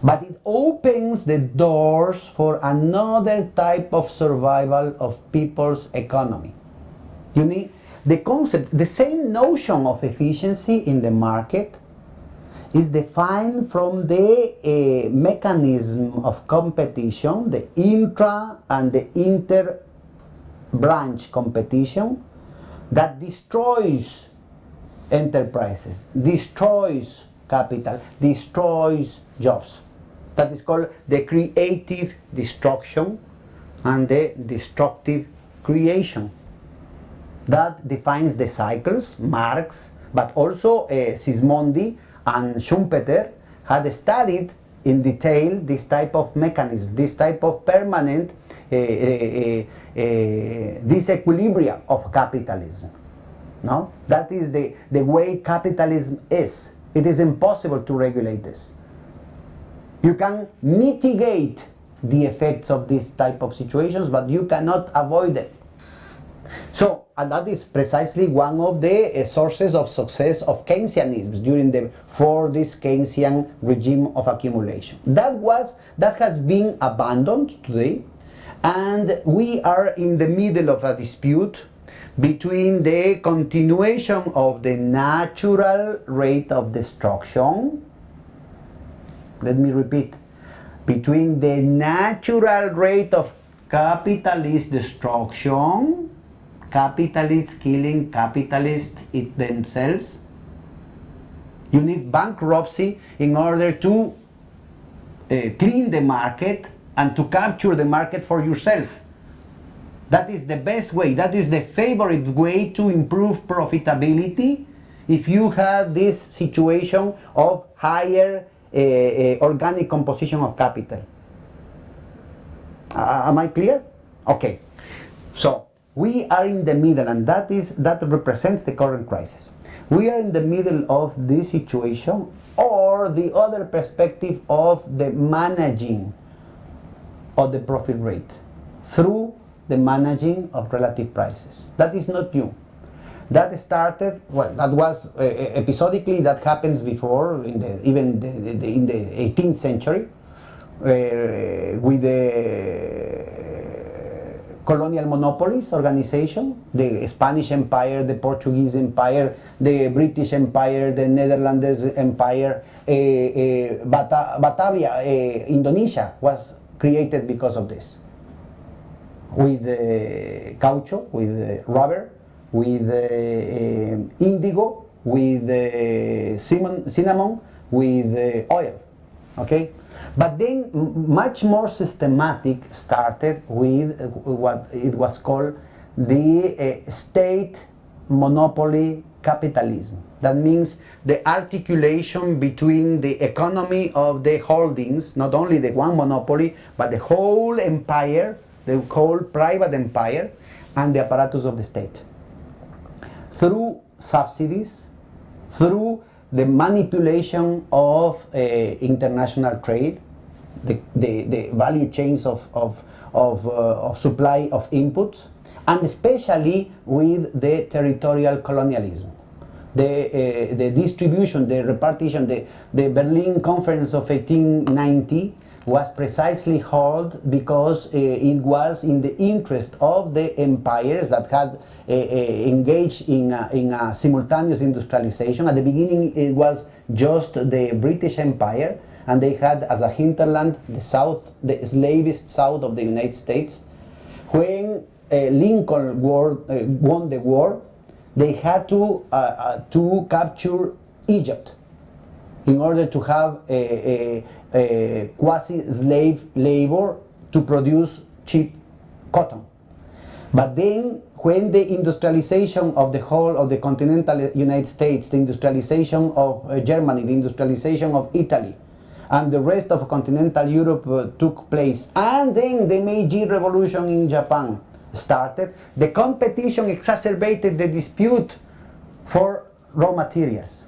Speaker 1: but it opens the doors for another type of survival of people's economy. You need the concept, the same notion of efficiency in the market is defined from the mechanism of competition, the intra and the inter branch competition that destroys enterprises, destroys capital, destroys jobs. That is called the creative destruction and the destructive creation. That defines the cycles. Marx, but also Sismondi and Schumpeter had studied in detail this type of mechanism, this type of permanent disequilibrium of capitalism. No? That is the way capitalism is. It is impossible to regulate this. You can mitigate the effects of this type of situations, but you cannot avoid them. So, and that is precisely one of the sources of success of Keynesianism during for this Keynesian regime of accumulation. That has been abandoned today, and we are in the middle of a dispute between the continuation of the natural rate of destruction. Let me repeat. Between the natural rate of capitalist destruction, capitalists killing capitalists themselves. You need bankruptcy in order to clean the market and to capture the market for yourself. That is the best way, that is the favorite way to improve profitability if you have this situation of higher organic composition of capital. Am I clear? Okay. So we are in the middle, and that represents the current crisis. We are in the middle of this situation, or the other perspective of the managing of the profit rate through the managing of relative prices. That is not new. That started, well, that was episodically, that happens before, in the 18th century, with the colonial monopolies organization, the Spanish Empire, the Portuguese Empire, the British Empire, the Netherlands Empire, Batavia, Indonesia was created because of this. With caucho, with rubber, with indigo, with cinnamon, with oil. Okay? But then much more systematic started with what it was called the state monopoly capitalism. That means the articulation between the economy of the holdings, not only the one monopoly, but the whole empire, the whole private empire, and the apparatus of the state. Through subsidies, through the manipulation of international trade, the value chains of supply of inputs, and especially with the territorial colonialism. The distribution, the repartition, the Berlin Conference of 1890 was precisely held because it was in the interest of the empires that had engaged in a simultaneous industrialization. At the beginning it was just the British Empire, and they had as a hinterland the south, the slavist south of the United States. When Lincoln won the war, they had to capture Egypt in order to have a quasi-slave labor to produce cheap cotton. But then when the industrialization of the whole of the continental United States, the industrialization of Germany, the industrialization of Italy, and the rest of continental Europe took place, and then the Meiji Revolution in Japan started, the competition exacerbated the dispute for raw materials.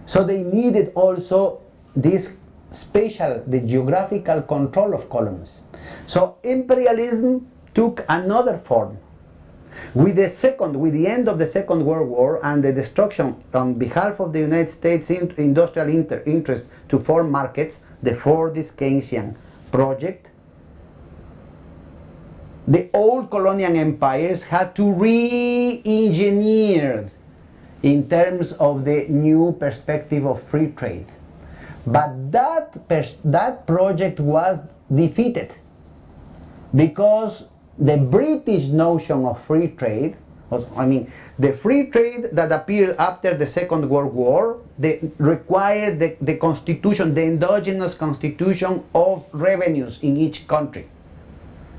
Speaker 1: So they needed also this the geographical control of colonies. So imperialism took another form. With the end of the Second World War and the destruction on behalf of the United States industrial interest to form markets, the Fordist Keynesian project, the old colonial empires had to re-engineer in terms of the new perspective of free trade. But that project was defeated because the British notion of free trade, the free trade that appeared after the Second World War, they required the constitution, the endogenous constitution of revenues in each country.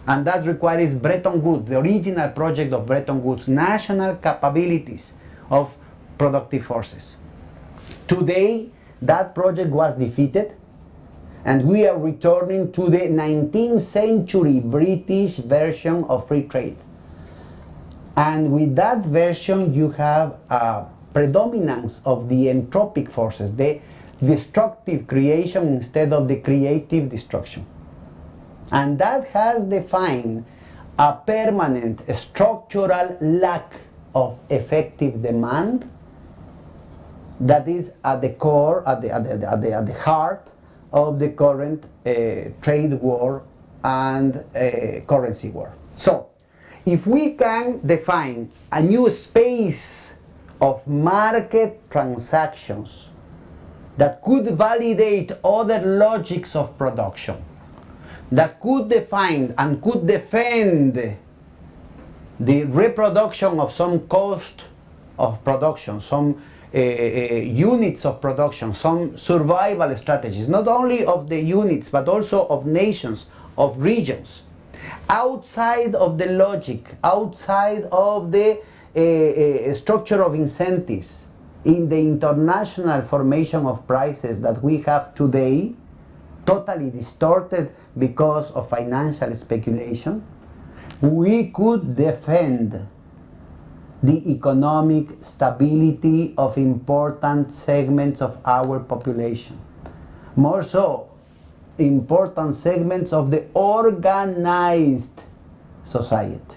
Speaker 1: And that requires Bretton Woods, the original project of Bretton Woods, national capabilities of productive forces. Today, that project was defeated, and we are returning to the 19th century British version of free trade. And with that version, you have a predominance of the entropic forces, the destructive creation instead of the creative destruction. And that has defined a permanent structural lack of effective demand that is at the core, at the heart of the current trade war and currency war. So, if we can define a new space of market transactions that could validate other logics of production, that could define and could defend the reproduction of some cost of production, some units of production, some survival strategies, not only of the units but also of nations, of regions, outside of the logic, outside of the structure of incentives in the international formation of prices that we have today, totally distorted because of financial speculation, we could defend the economic stability of important segments of our population. More so, important segments of the organized society.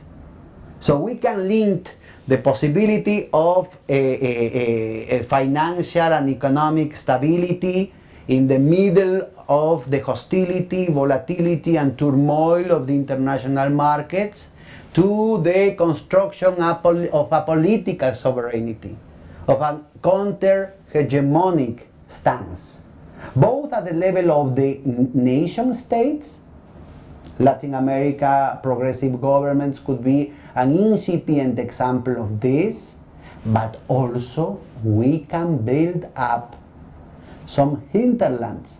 Speaker 1: So we can link the possibility of a financial and economic stability in the middle of the hostility, volatility, and turmoil of the international markets to the construction of a political sovereignty, of a counter-hegemonic stance, both at the level of the nation states. Latin America progressive governments could be an incipient example of this, but also we can build up some hinterlands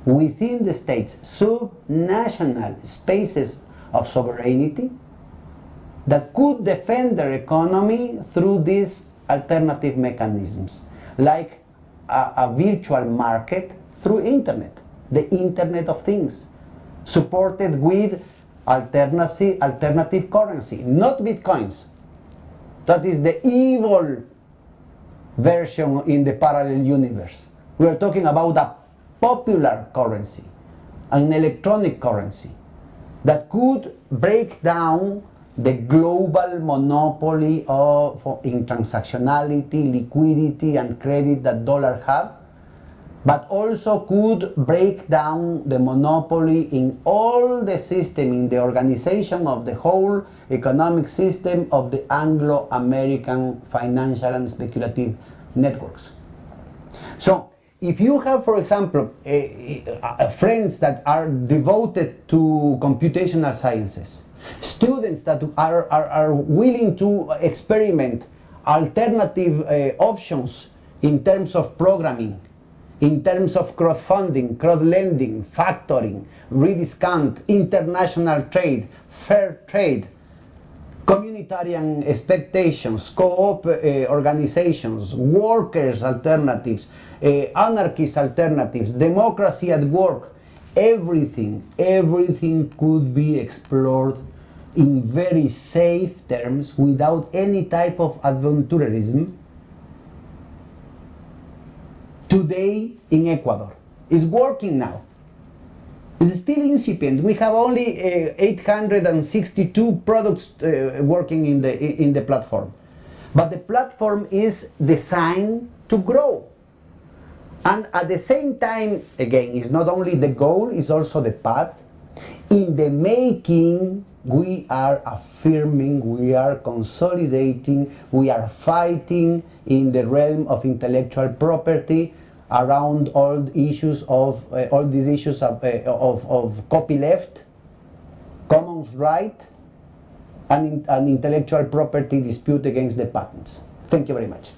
Speaker 1: within the states, subnational spaces of sovereignty that could defend their economy through these alternative mechanisms, like a virtual market through internet, the Internet of Things, supported with alternative currency, not bitcoins. That is the evil version in the parallel universe. We are talking about a popular currency, an electronic currency that could break down the global monopoly in transactionality, liquidity, and credit that dollars have, but also could break down the monopoly in all the system, in the organization of the whole economic system of the Anglo-American financial and speculative networks. So, if you have, for example, friends that are devoted to computational sciences, students that are willing to experiment alternative options in terms of programming, in terms of crowdfunding, crowdlending, factoring, rediscount, international trade, fair trade, communitarian expectations, co-op organizations, workers' alternatives, anarchist alternatives, democracy at work, everything could be explored in very safe terms without any type of aventurerism today in Ecuador. It's working now. It's still incipient. We have only 862 products working in the platform. But the platform is designed to grow. And at the same time, again, it's not only the goal, it's also the path. In the making, we are affirming, we are consolidating, we are fighting in the realm of intellectual property around all these issues of copyleft, commons right, and intellectual property dispute against the patents. Thank you very much.